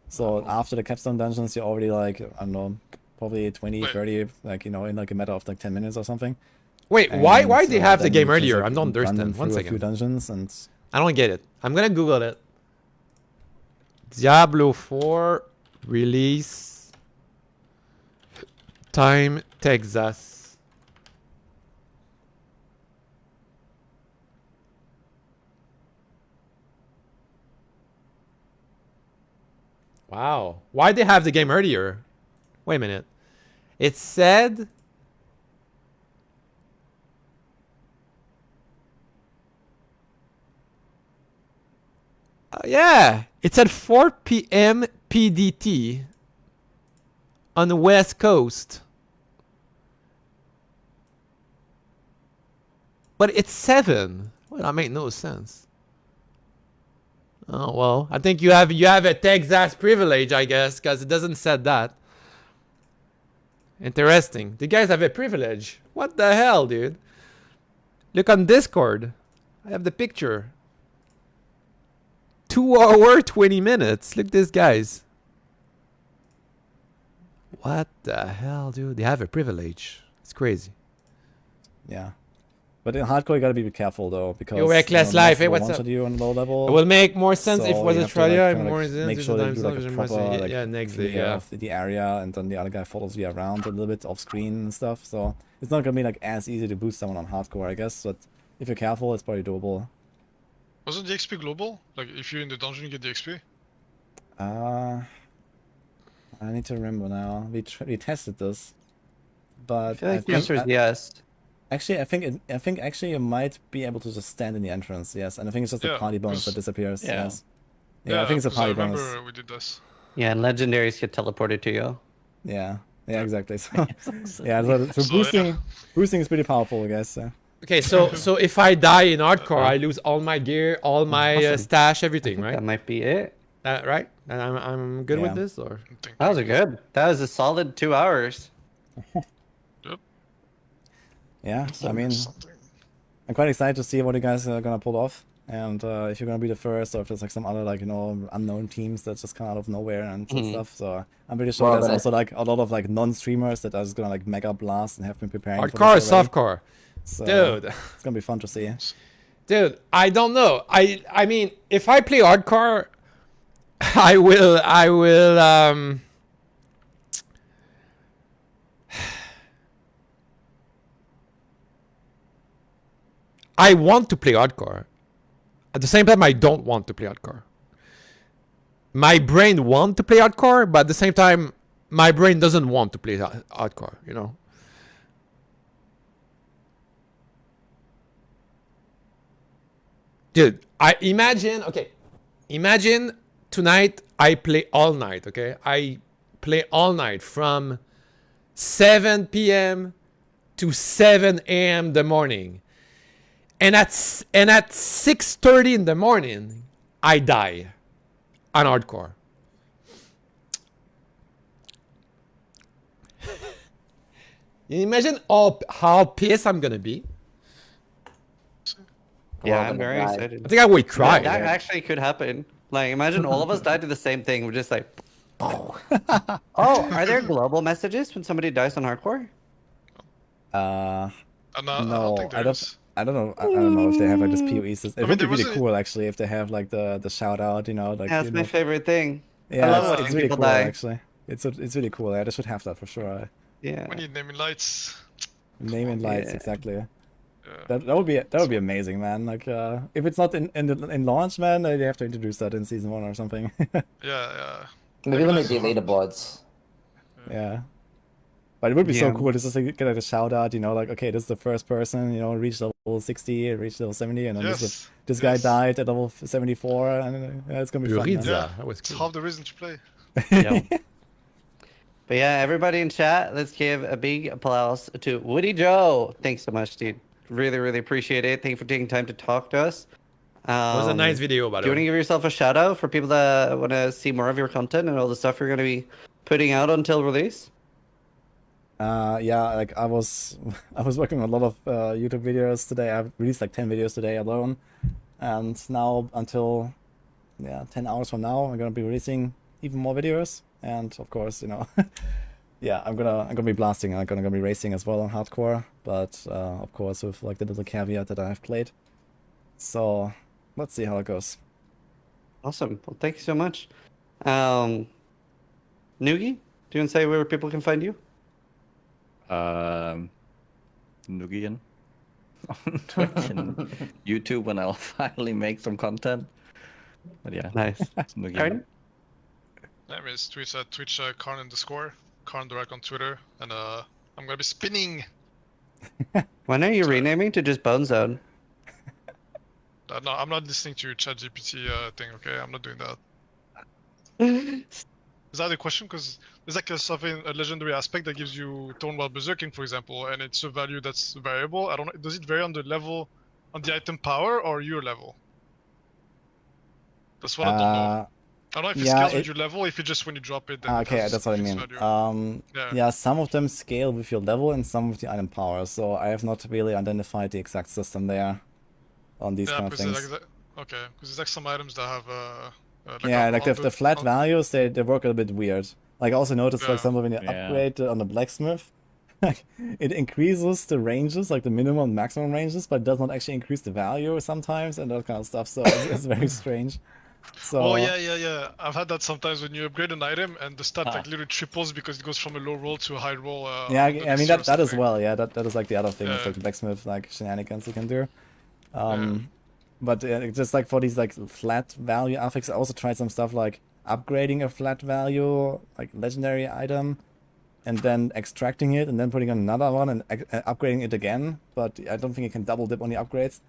So after the capstone dungeons, you're already like, I don't know, probably 20, Wait. 30, like, in like a matter of like 10 minutes or something. Wait, And, why they have the then game you just, earlier? like, I don't run them understand. One through a few second. dungeons and I don't get it. I'm gonna Google it. Diablo4 release time Texas. Wow. Why they have the game earlier? Wait a minute. It said yeah, it's at 4 p.m. PDT on the West Coast. But it's 7. Well, that makes no sense. Oh well, I think you have a Texas privilege, I guess, because it doesn't say that. Interesting. The guys have a privilege. What the hell, dude? Look on Discord. I have the picture. 2 hour 20 minutes. Look this guys. What the hell, dude? They have a privilege. It's crazy. Yeah. But in hardcore, you gotta be careful though, because Yo, Reckless most Life, hey, people what's one-shot up? you on low level. It will make more sense if it So was you have to, Australia like, and kinda, more like, resistance make to sure that you do like a television proper message. like Yeah, next day, clear yeah. of the area, and then the other guy follows you around a little bit off screen and stuff. So it's not gonna be like as easy to boost someone on hardcore, I guess. But if you're careful, it's probably doable. Wasn't the XP global? Like, if you're in the dungeon, you get the XP? I need to remember now. We tested this, but I feel like the answer is yes. actually, I think actually you might be able to just stand in the entrance. Yes, and I think it's just a Yeah, party bonus 'cause- that disappears. Yeah. Yes. Yeah, I think it's a 'cause I party remember bonus. we did this. Yeah, and legendaries get teleported to you. Yeah. Yeah, exactly. So yeah, so So, boosting is pretty powerful, I guess. Okay, so if I die in hardcore, I lose all my gear, all my Awesome. stash, everything, right? That might be it. Right? And I'm good with Yeah. this, or? That was a good. That was a solid 2 hours. Yeah, I mean, Something. I'm quite excited to see what you guys are gonna pull off, and if you're gonna be the first, or if there's like some other like unknown teams that just come out of nowhere and stuff. So I'm pretty sure Well, there's but also like a lot of like non-streamers that are just gonna like mega blast and have been preparing for Hardcore, this already. softcore. So Dude. it's gonna be fun to see. Dude, I don't know. I mean, if I play hardcore, I will I want to play hardcore. At the same time, I don't want to play hardcore. My brain wants to play hardcore, but at the same time, my brain doesn't want to play hardcore, you know? Dude, imagine tonight I play all night, okay? I play all night from 7 p.m. to 7 a.m. the morning. And at 6:30 in the morning, I die on hardcore. You imagine how pissed I'm gonna be? Yeah, Well, I'm very I- excited. I think I would cry. That actually could happen. Like, imagine all of us died to the same thing. We're just like, oh, are there global messages when somebody dies on hardcore? I don't No, think I there is. don't know. I don't know if they have like this PoE system. It mean, would be there really was a- cool actually if they have like the shout out, like Yeah, that's you my know. favorite thing. Yeah, love it's watching really people cool die. actually. It's really cool. Yeah, they should have that for sure. Yeah. We need naming lights. Name and lights, Yeah. exactly. Yeah. That would be amazing, man. Like if it's not in launch, man, they have to introduce that in season 1 or something. Yeah. Maybe let me do leaderboards. Yeah. But it would be so Yeah. cool to just like, get like a shout out, like, okay, this is the first person, reach level 60, reach level 70, and then Yes. this guy yes. died at level 74, and it's gonna be fun. Uriza, Man. Yeah. that was It's cool. half the reason to play. Yeah. But yeah, everybody in chat, let's give a big applause to Woody Joe. Thanks so much, dude. Really, really appreciate it. Thank you for taking time to talk to us. It was a nice video, by Do you the want to way. give yourself a shout out for people that want to see more of your content and all the stuff you're going to be putting out until release? Yeah, like I was working on a lot of YouTube videos today. I've released like 10 videos today alone, and now until 10 hours from now, I'm gonna be releasing even more videos. And of course, yeah, I'm gonna be blasting. I'm gonna be racing as well on hardcore, but of course with like the little caveat that I have played. So let's see how it goes. Awesome. Well, thank you so much. Noogie, do you want to say where people can find you? Nugian on Twitch and YouTube when I'll finally make some content. But yeah, Nice. it's Nugian. Aaron? I mean, it's Twitch, Karn in the score, Karn Direct on Twitter, and I'm gonna be spinning. When are you renaming to just Bone Zone? No, I'm not listening to your ChatGPT thing. Okay, I'm not doing that. Is that a question? Because there's like a legendary aspect that gives you tone while berserking, for example, and it's a value that's variable. I don't know. Does it vary on the level, on the item power, or your level? That's what I don't know. I don't know if it yeah, scales with your level, if it just when you drop it. Then it okay, has that's what I fixed mean. value. Yeah, some of them scale with your level and some with the item power. So I have not really identified the exact system there on these Yeah, kind of because things. okay, because there's like some items that have Yeah, like the on flat values, they work a bit weird. Like I also noticed, for Yeah. example, when you Yeah. upgrade on the blacksmith, like it increases the ranges, like the minimum and maximum ranges, but does not actually increase the value sometimes and that kind of stuff. So it's very strange. So Oh yeah. I've had that sometimes when you upgrade an item and the stat like literally triples because it goes from a low roll to a high roll. yeah, on the I next mean year or that as something. well. Yeah, that is like the other thing with Yeah. like the blacksmith like shenanigans you can do. Yeah. But just like for these like flat value affix, I also tried some stuff like upgrading a flat value like legendary item, and then extracting it and then putting on another one and upgrading it again. But I don't think you can double dip on the upgrades.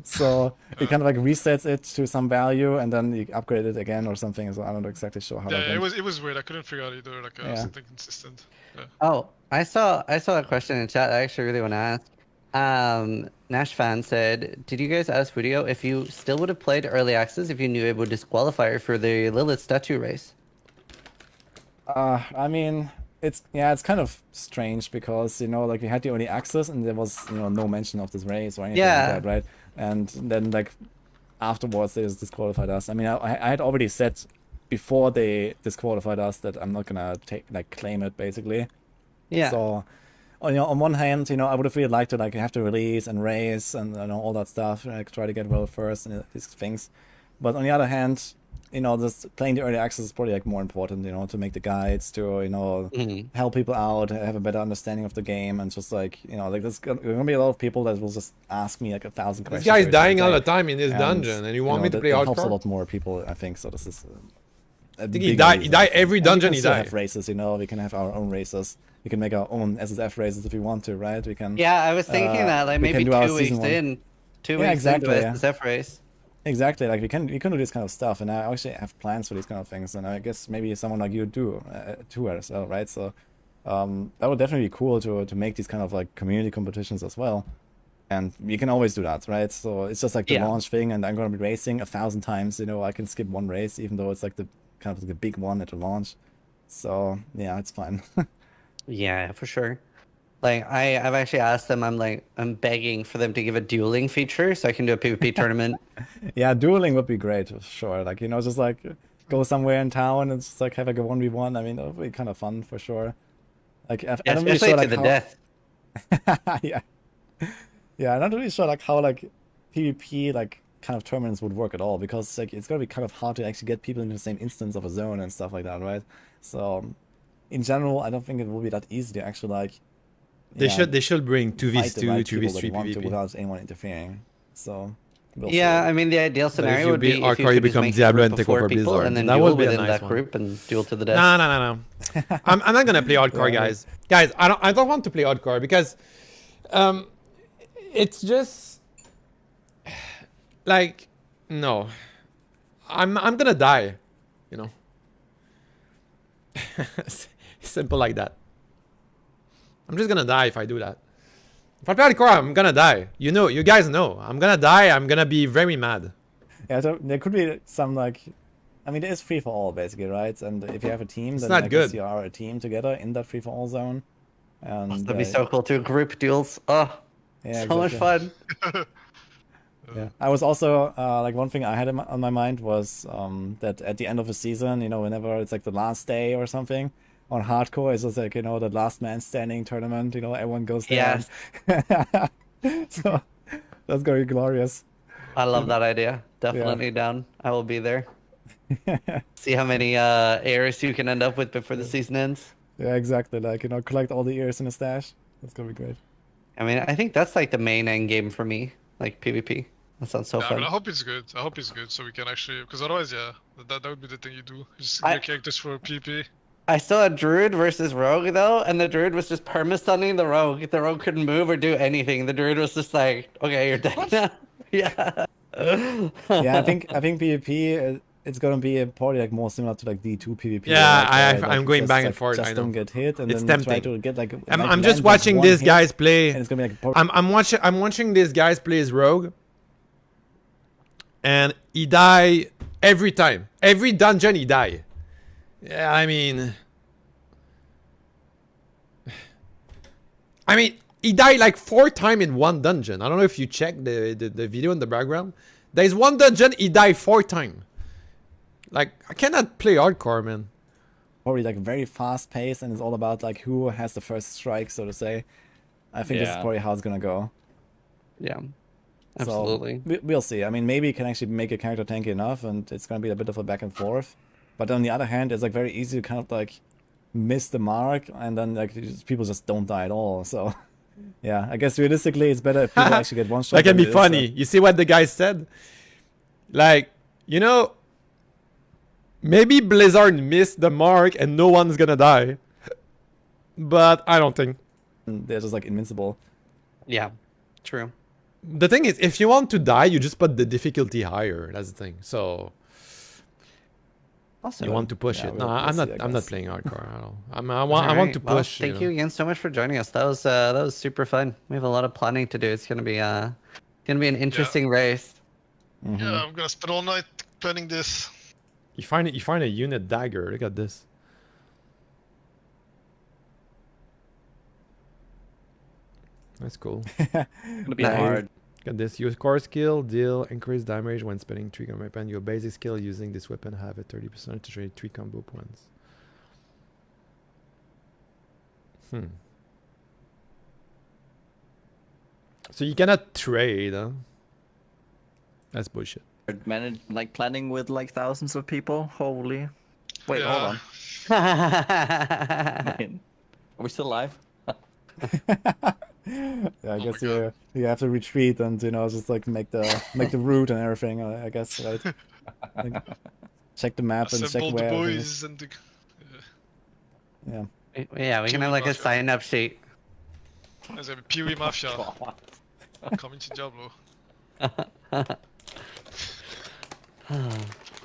So it kind of like resets it to some value and then you upgrade it again or something. So I'm not exactly sure how that Yeah, went. it was weird. I couldn't figure out either. Like Yeah. something consistent. Yeah. Oh, I saw a question in chat. I actually really want to ask. Nash fan said, "Did you guys ask Video if you still would have played early access if you knew it would disqualify her for the Lilith statue race?" I mean, it's kind of strange because like we had the early access and there was no mention of this race or anything Yeah. like that, right? And then like afterwards they just disqualified us. I mean, I had already said before they disqualified us that I'm not gonna claim it basically. Yeah. So, on one hand, I would have really liked to have to release and race and all that stuff, try to get well first and these things. But on the other hand, just playing the early access is probably more important, to make the guides, to help people out, have a better understanding of the game, and just there's gonna be a lot of people that will just ask me 1,000 questions. This guy's every dying single all day. the time in this dungeon, and you want me to play that helps a hardcore? lot more people, I think. So this is. I think he died every dungeon. We can still have races, we can have our own races. We can make our own SSF races if we want to, right? We can. Yeah, I was thinking that we maybe can do our 2 weeks season one. in, 2 Yeah, weeks exactly, into yeah. SSF race. Exactly, we can do this kind of stuff, and I actually have plans for these kind of things, and I guess maybe someone like you do too as well, right? So that would definitely be cool to make these kind of community competitions as well, and we can always do that, right? So it's just the launch thing, and I'm gonna be racing 1,000 times. I can skip one race, even though it's the kind of the big one at the launch. So yeah, it's fine. Yeah, for sure. I've actually asked them. I'm begging for them to give a dueling feature so I can do a PvP tournament. Yeah, dueling would be great, for sure. Just go somewhere in town and just have a 1v1. I mean, that would be kind of fun for sure. I don't really Especially sure to the death. yeah, I'm not really sure how PvP kind of tournaments would work at all, because it's gonna be kind of hard to actually get people into the same instance of a zone and stuff like that, right? So in general, I don't think it will be that easy to actually They should bring 2v2, 2v3 PvP. without anyone interfering. So Yeah, I mean the ideal scenario you would be beat if you hardcore, you could just become make Diablo a and group take of 4 over people Blizzard. and then That duel would be a within nice that one. group and duel to the death. No. I'm not gonna play hardcore, guys. Guys, I don't want to play hardcore because it's just no. I'm gonna die, Simple like that. I'm just gonna die if I do that. If I play hardcore, I'm gonna die. You guys know. I'm gonna die. I'm gonna be very mad. Yeah, so there could be some I mean, there is free for all basically, right? And if you have a team, It's then not I guess good. you are a team together in that free for all zone. And That'd be so cool too. Group duels. Oh, yeah, so much exactly. fun. Yeah, I was also one thing I had on my mind was that at the end of the season, whenever it's the last day or something on hardcore, it's just the last man standing tournament. Everyone goes there. Yes. So that's gonna be glorious. I love that idea. Definitely down. I will be there. See how many airs you can end up with before the season ends. Yeah, exactly. Collect all the ears in a stash. That's gonna be great. I mean, I think that's the main end game for me, PvP. That sounds so I fun. mean, I hope it's good. I hope it's good, so we can actually, because otherwise, yeah, that would be the thing you do. Just get characters for PvP. I saw a druid versus rogue though, and the druid was just perma-stunning the rogue. The rogue couldn't move or do anything. The druid was just like, "Okay, you're dead now." Yeah. Yeah, I think PvP it's gonna be probably more similar to D2 PvP. Yeah, I'm going back and forth. Just I know. don't get hit, and It's then try tempting. to get I'm just watching these guys play. And it's gonna be I'm watching these guys play as rogue, and he die Every time. Every dungeon he die. Yeah, I mean, he died like 4 times in one dungeon. I don't know if you checked the video in the background. There's one dungeon, he died 4 times. Like, I cannot play hardcore, man. Probably like very fast paced, and it's all about like who has the first strike, so to say. I think this is Yeah. probably how it's gonna go. Yeah. So, Absolutely. we'll see. I mean, maybe you can actually make a character tanky enough, and it's gonna be a bit of a back and forth. But on the other hand, it's like very easy to kind of like miss the mark, and then like people just don't die at all. So, yeah, I guess realistically, it's better if people actually get one shot. That can than be it is, funny. You see what the guy said? Like, you know, maybe Blizzard missed the mark and no one's gonna die. But I don't think. they're just like invincible. Yeah. True. The thing is, if you want to die, you just put the difficulty higher. That's the thing. So Awesome. you want to push Yeah, it. we'll- No, we'll I'm see, not. I I'm not guess. playing hardcore at all. I want Alright, to well, push. thank you know. again so much for joining us. That was super fun. We have a lot of planning to do. It's gonna be an interesting race. Mm-hmm. Yeah, I'm gonna spend all night planning this. You find it. You find a unit dagger. Look at this. That's cool. It's gonna be Nice. hard. Got this. Your core skill deal increased damage when spending 3 combo weapon. Your basic skill using this weapon have a 30% to trade 3 combo points. So you cannot trade, huh? That's bullshit. Manage like planning with like thousands of people. Holy. Wait, Yeah. hold on. yeah, Are we still live? Yeah, I guess my you have to retreat and just like make the route and everything. I guess, right? Like, check the map and check Assemble the where. everything is. boys and the... Yeah. we can have like a sign-up sheet. As a Pee-wee Mafia coming to Diablo.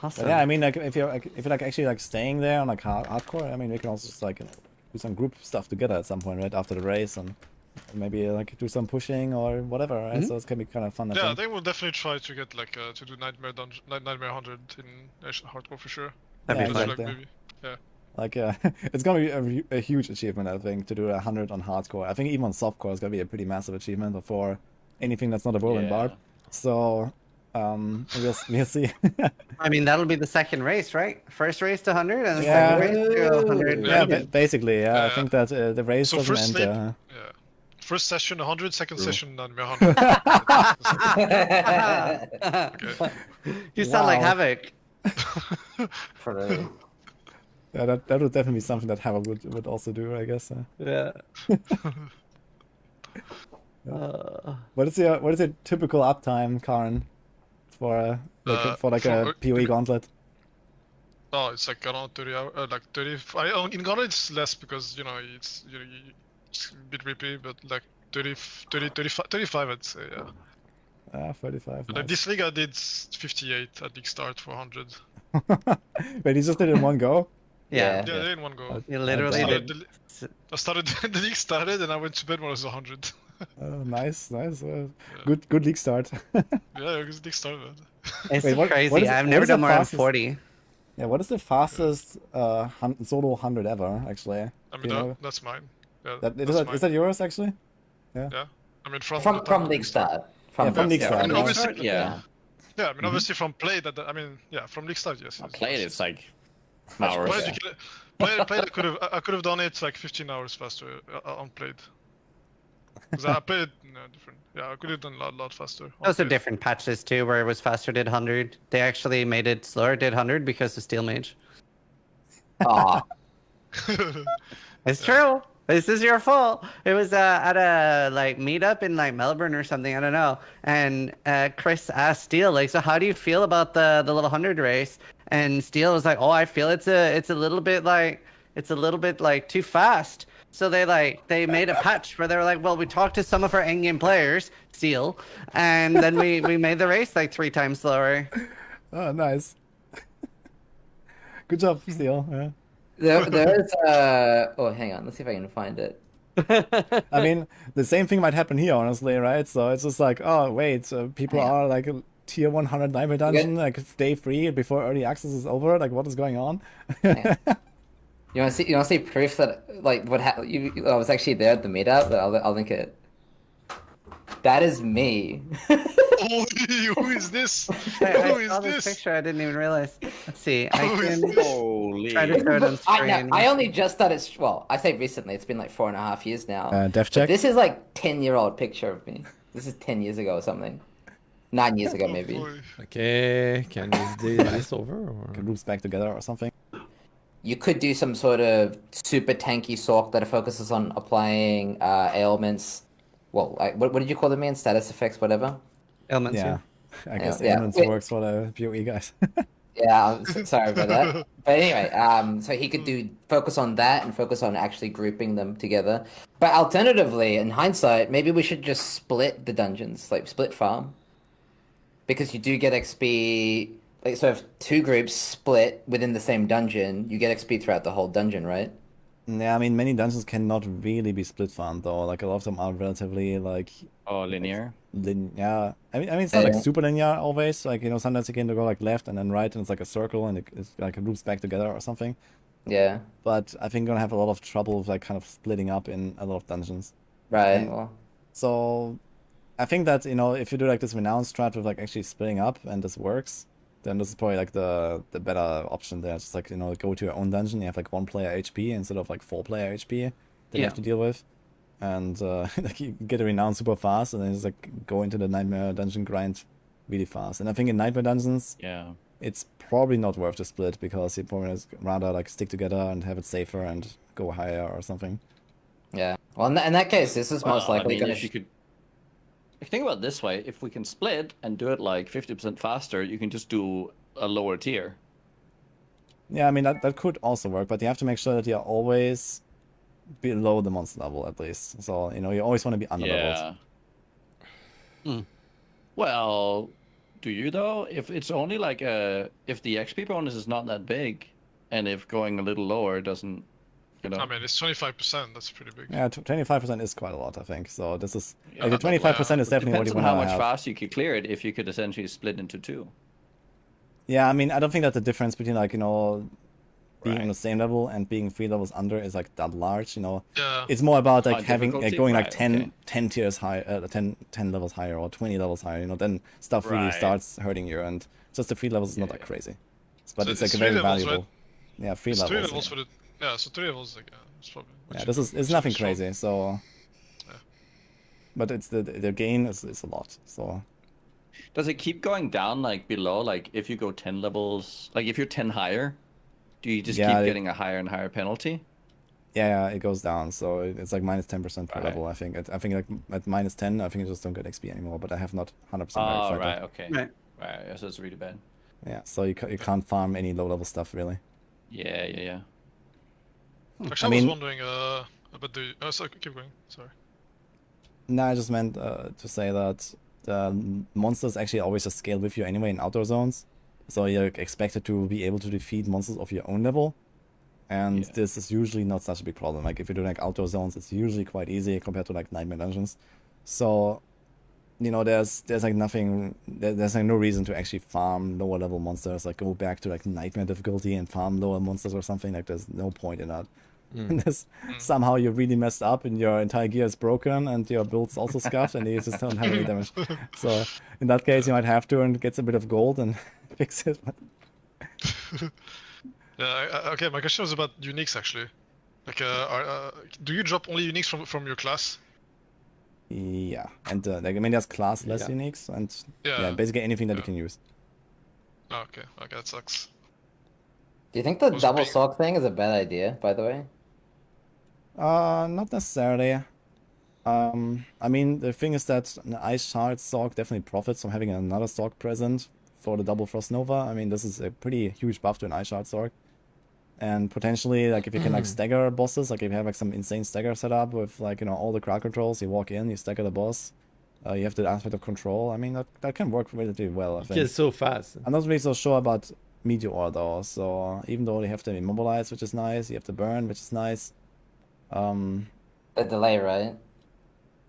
Awesome. But yeah, I mean, like if you're like actually like staying there on like hardcore, I mean, we can also just like do some group stuff together at some point, right after the race, and maybe like do some pushing or whatever, right? So it's gonna be kind of fun. I Yeah, think. they will definitely try to get like to do Nightmare 100 in hardcore for sure. That'd be Yeah, fun. Like, exactly. maybe. Like it's gonna be a huge achievement, I think, to do 100 on hardcore. I think even on softcore is gonna be a pretty massive achievement for anything that's not a whirlwind barb. So we'll see. I mean, that'll be the second race, right? First race to 100 and the Yeah. second race to 100. Yeah, Yeah. basically, yeah. I Yeah. think that the race So doesn't first end sleep- there. Yeah. First session 100, second True. session Nightmare 100. Okay. You sound like Wow. Havoc. For real. Yeah, that would definitely be something that Havoc would also do, I guess. Yeah. What is your typical uptime, Karen, for For, a PoE gauntlet? Oh, it's like around 30 hours, like 30. In Ghana it's less because it's it's a bit rippy, but like 30, 35 I'd say, yeah. 35. Like Nice. this league I did 58 at league start for 100. Wait, you just did it in one go? Yeah. Yeah, they in one go. You literally I did. I started the league started and I went to bed when I was 100. Nice. Good league start. Yeah, because the league started. Man. It's Wait, what crazy. is- I've what never is the done more than fastest- 40. Yeah, what is the fastest solo 100 ever, actually? I Do mean you know? that's mine. Yeah, Is that's that, mine. is that yours, actually? Yeah. I mean from From league start. Yeah, from league start, I mean, yeah. obviously, Yeah. yeah. I mean, obviously from play that. I mean, yeah, from league start, yes. I it's played fast. it's like Much hours. Played, Yeah. you played. I could have done it like 15 hours faster on played. Because I played different. Yeah, I could have done a lot faster. on Those are played. different patches too, where it was faster, did 100. They actually made it slower, did 100 because of Steel Mage. Ah, It's true. This is your fault. It was at a like meetup in like Melbourne or something. I don't know. And Chris asked Steel like, so how do you feel about the little 100 race? And Steel was like, oh, I feel it's a little bit like too fast. So they made a patch where they were like, well, we talked to some of our endgame players, Steel, and then we made the race like 3 times slower. Oh, nice. Good job, Steel. Yeah. there is oh, hang on. Let's see if I can find it. I mean, the same thing might happen here, honestly, right? So it's just like, oh, wait, people Yeah. are like tier 100 nightmare dungeon, like day 3 before early access is over. Like, what is going on? Yeah. You want to see? You want to see proof that like what I was actually there at the meetup. I'll link it. That is me. Holy, who is this? I Who is saw this this? picture. I didn't even realize. Let's see. I Who is can this? Holy. try to throw it on screen. I only just started. Well, I say recently. It's been like 4.5 years now. Def But check. this is like 10-year-old picture of me. This is 10 years ago or something. 9 years ago Oh, maybe. boy. Okay, can we do this over? Or? Groups back together or something. You could do some sort of super tanky sork that focuses on applying ailments. Well, what did you call them, man? Status effects, whatever. Elements. Yeah. I guess Yeah. ailments works for the PoE guys. Yeah, I'm sorry about that. But anyway, so he could focus on that and focus on actually grouping them together. But alternatively, in hindsight, maybe we should just split the dungeons, like split farm. Because you do get XP, like, so if 2 groups split within the same dungeon, you get XP throughout the whole dungeon, right? Yeah, I mean, many dungeons cannot really be split farmed though. Like a lot of them are relatively like Oh, linear. yeah. I mean, it's not like Yeah. super linear always. Like, you know, sometimes you can go like left and then right, and it's like a circle, and it's like it loops back together or something. Yeah, But I think you're gonna have a lot of trouble with like kind of splitting up in a lot of dungeons. right. And- Well, So I think that, you know, if you do like this renown strat with like actually splitting up and this works, then this is probably like the better option there. Just like, you know, go to your own dungeon, you have like 1 player HP instead of like 4 player HP that you Yeah. have to deal with. And like you get a renown super fast, and then just like go into the nightmare dungeon grind really fast. And I think in nightmare dungeons, Yeah. it's probably not worth to split, because you probably just rather like stick together and have it safer and go higher or something. yeah. Well, in that case, this is most Well, likely I mean, going if you could think about it this way, if we can split and do it like 50% faster, you can just do a lower tier. Yeah, I mean that could also work, but you have to make sure that you're always below the monster level at least. So, you know, you always want to be under leveled. Yeah. Well, do you though? If it's only like if the XP bonus is not that big, and if going a little lower doesn't, you know. I mean, it's 25%. That's pretty big. Yeah, 25% is quite a lot, I think. So this is Yeah, like the but 25% is definitely what Depends you on want how to much have. faster you could clear it. If you could essentially split into 2. Yeah, I mean, I don't think that the difference between like, you know, being on Right. the same level and being 3 levels under is like that large, you know. Yeah. It's more about like Oh, having difficulty? going like Right, 10, okay. 10 tiers high, 10 levels higher or 20 levels higher, you know, then stuff really Right. starts hurting you, and just the 3 levels is not that Yeah. crazy. But So it's like it's very 3 levels, valuable. right? Yeah, 3 It's levels. 3 levels yeah. for the. Yeah, so 3 levels, like, it's probably. Yeah, which this is it's which nothing strong. crazy. So, Yeah. but it's the gain is a lot. So Does it keep going down like below? Like if you go 10 levels, like if you're 10 higher, do you just Yeah, keep it- getting a higher and higher penalty? yeah, it goes down. So it's like minus 10% per Right. level. I think. I think like at minus 10, I think you just don't get XP anymore. But I have not 100% Oh, verified right, that. okay. Right. Right, yeah, so it's really bad. Yeah, so you can't farm any low level stuff really. Yeah, yeah, yeah. Actually, I, mean- was wondering about the. Oh, sorry, keep going. Sorry. No, I just meant to say that the monsters actually always just scale with you anyway in outdoor zones. So you're expected to be able to defeat monsters of your own level. And Yeah. this is usually not such a big problem. Like if you're doing like outdoor zones, it's usually quite easy compared to like nightmare dungeons. So, you know, there's like nothing, there's like no reason to actually farm lower level monsters. Like go back to like nightmare difficulty and farm lower monsters or something. Like there's no point in that. Unless somehow you really messed up and your entire gear is broken and your build's also scuffed and you just don't have any damage. So in that case, you might have to and get a bit of gold and fix it. But Yeah. Okay. My question was about uniques actually. Like, do you drop only uniques from your class? yeah, and like I mean, there's classless Yeah. uniques and Yeah. basically anything that you Yeah. can use. Oh, okay. Okay, that sucks. do you think the Was double big. sock thing is a bad idea? By the way. Not necessarily. I mean, the thing is that an Ice Shard Stalk definitely profits from having another Stalk present for the double Frost Nova. I mean, this is a pretty huge buff to an Ice Shard Stalk. And potentially, like, if you can, like, stagger bosses, like, if you have, like, some insane stagger setup with, like, you know, all the crowd controls, you walk in, you stagger the boss, you have the aspect of control. I mean, that can work relatively well, I think. It's so fast. I'm not really so sure about Meteor, though. So, even though they have to immobilize, which is nice, you have to burn, which is nice. The delay, right?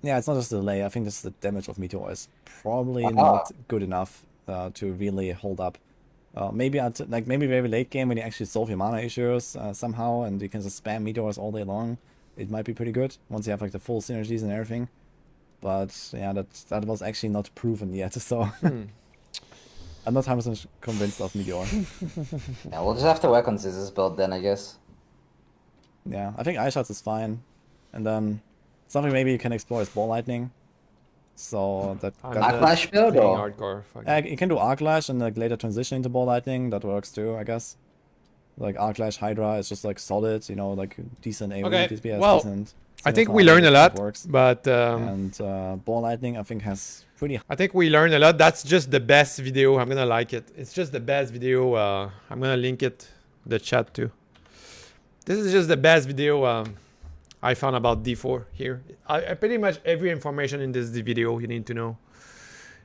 Yeah, it's not just the delay. I think just the damage of Meteor is probably Ah. not good enough. to really hold up. Maybe maybe very late game when you actually solve your mana issues somehow, and you can just spam meteors all day long. It might be pretty good once you have like the full synergies and everything. But yeah, that was actually not proven yet. So I'm not 100% convinced of Meteor. Yeah, we'll just have to work on Scissors build then, I guess. Yeah, I think Eye Shots is fine, and then something maybe you can explore is Ball Lightning. So that Backlash build Being or hardcore. Fuck. you can do Arc Lash and like later transition into Ball Lightning. That works too, I guess. Like Arc Lash Hydra is just like solid, you know, like decent AoE Okay, DPS, well, decent. I think single we target, learned a it lot, works. but And Ball Lightning I think has pretty. I think we learned a lot. That's just the best video. I'm gonna like it. It's just the best video. I'm gonna link it the chat too. This is just the best video I found about D4 here. I pretty much every information in this video you need to know.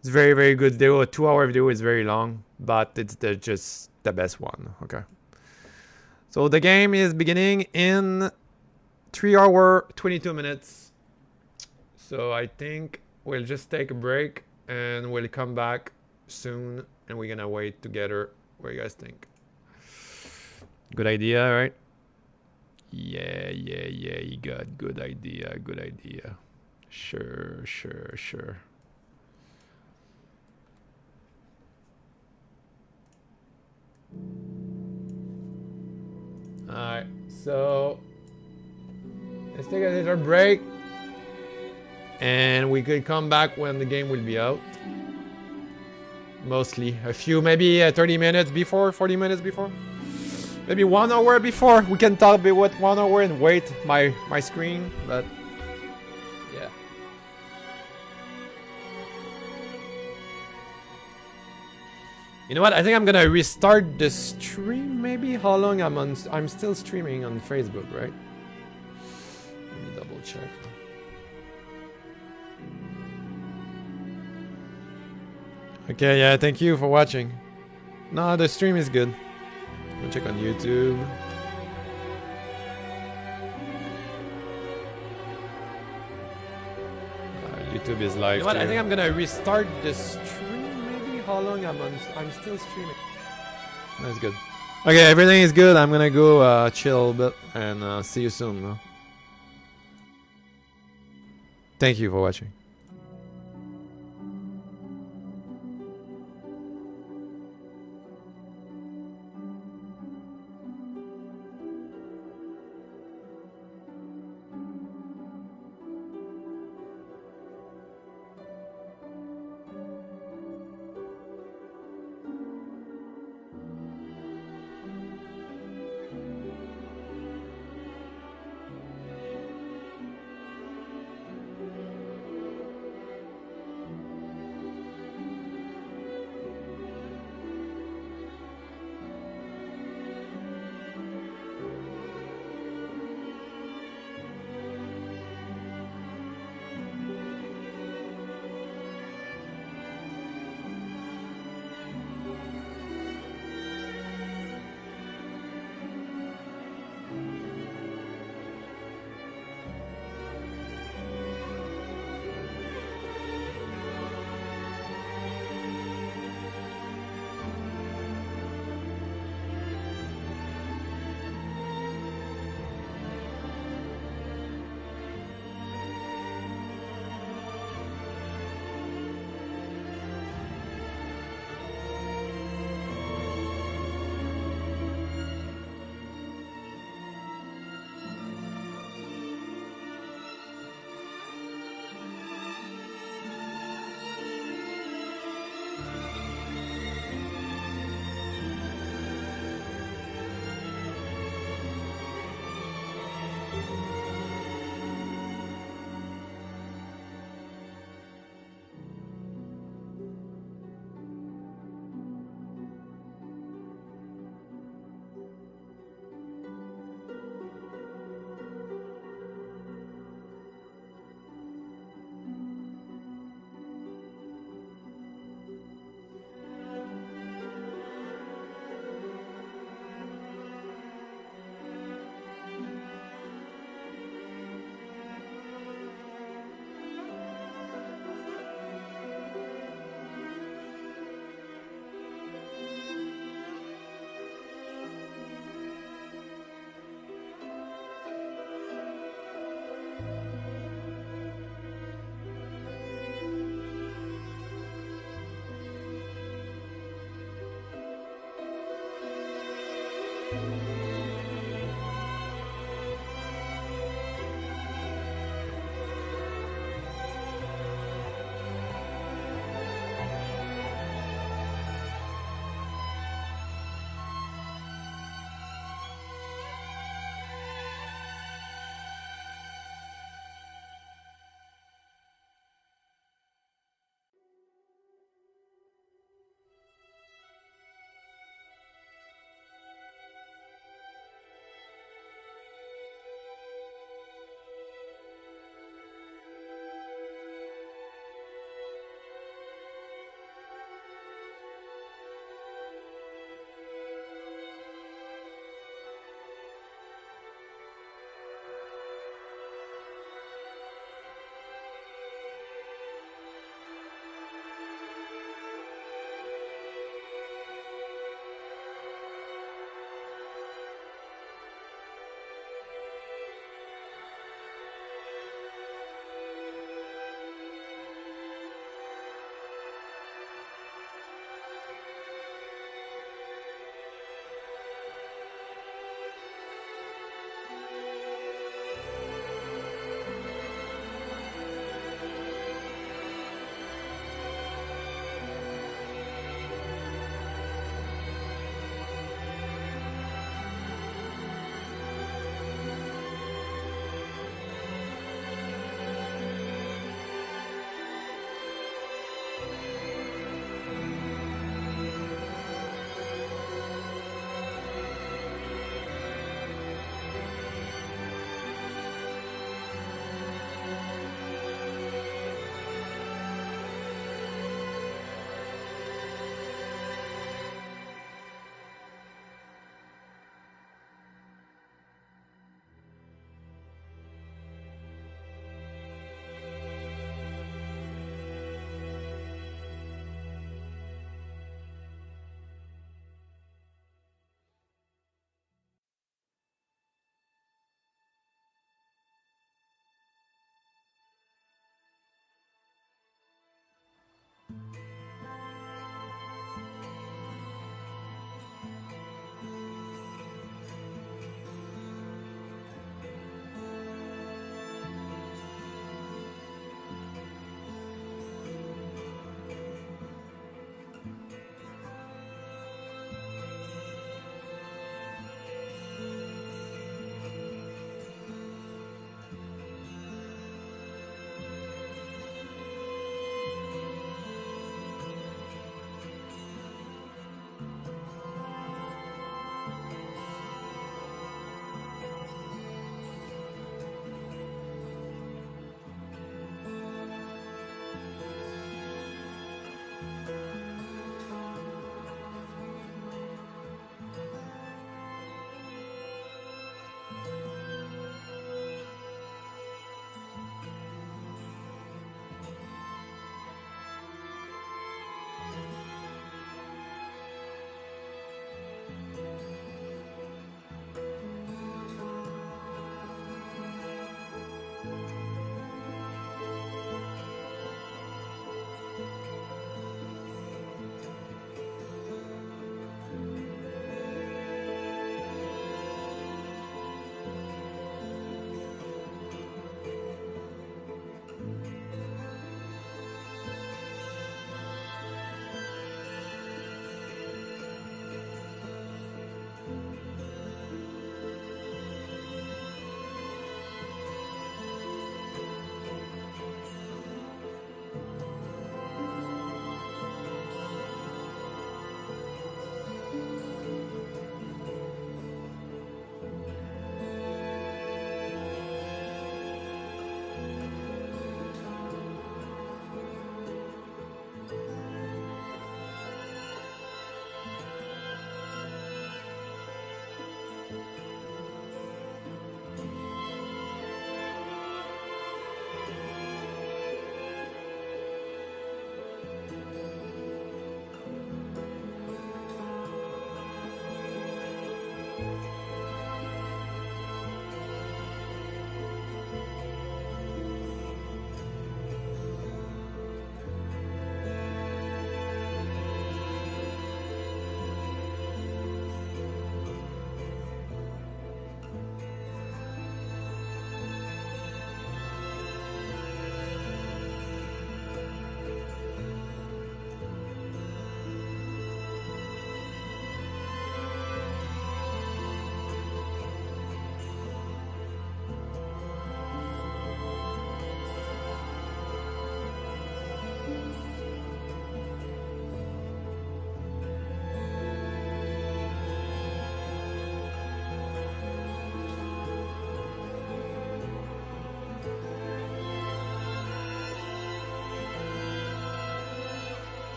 It's very, very good video. A 2-hour video is very long, but it's just the best one. Okay. So the game is beginning in 3 hour 22 minutes. So I think we'll just take a break and we'll come back soon and we're gonna wait together. What do you guys think? Good idea, right? Yeah, you got good idea, good idea. Sure. Alright, so let's take a little break and we could come back when the game will be out. Mostly a few, maybe 30 minutes before, 40 minutes before. Maybe 1 hour before. We can talk about what 1 hour and wait my screen, but yeah. You know what? I think I'm gonna restart the stream. Maybe how long I'm on? I'm still streaming on Facebook, right? Let me double check. Okay, yeah. Thank you for watching. No, the stream is good. Go check on YouTube. YouTube is live. You know what? I think I'm gonna restart the stream. Maybe how long I'm on? I'm still streaming. That's good. Okay, everything is good. I'm gonna go chill a bit and see you soon. No? Thank you for watching.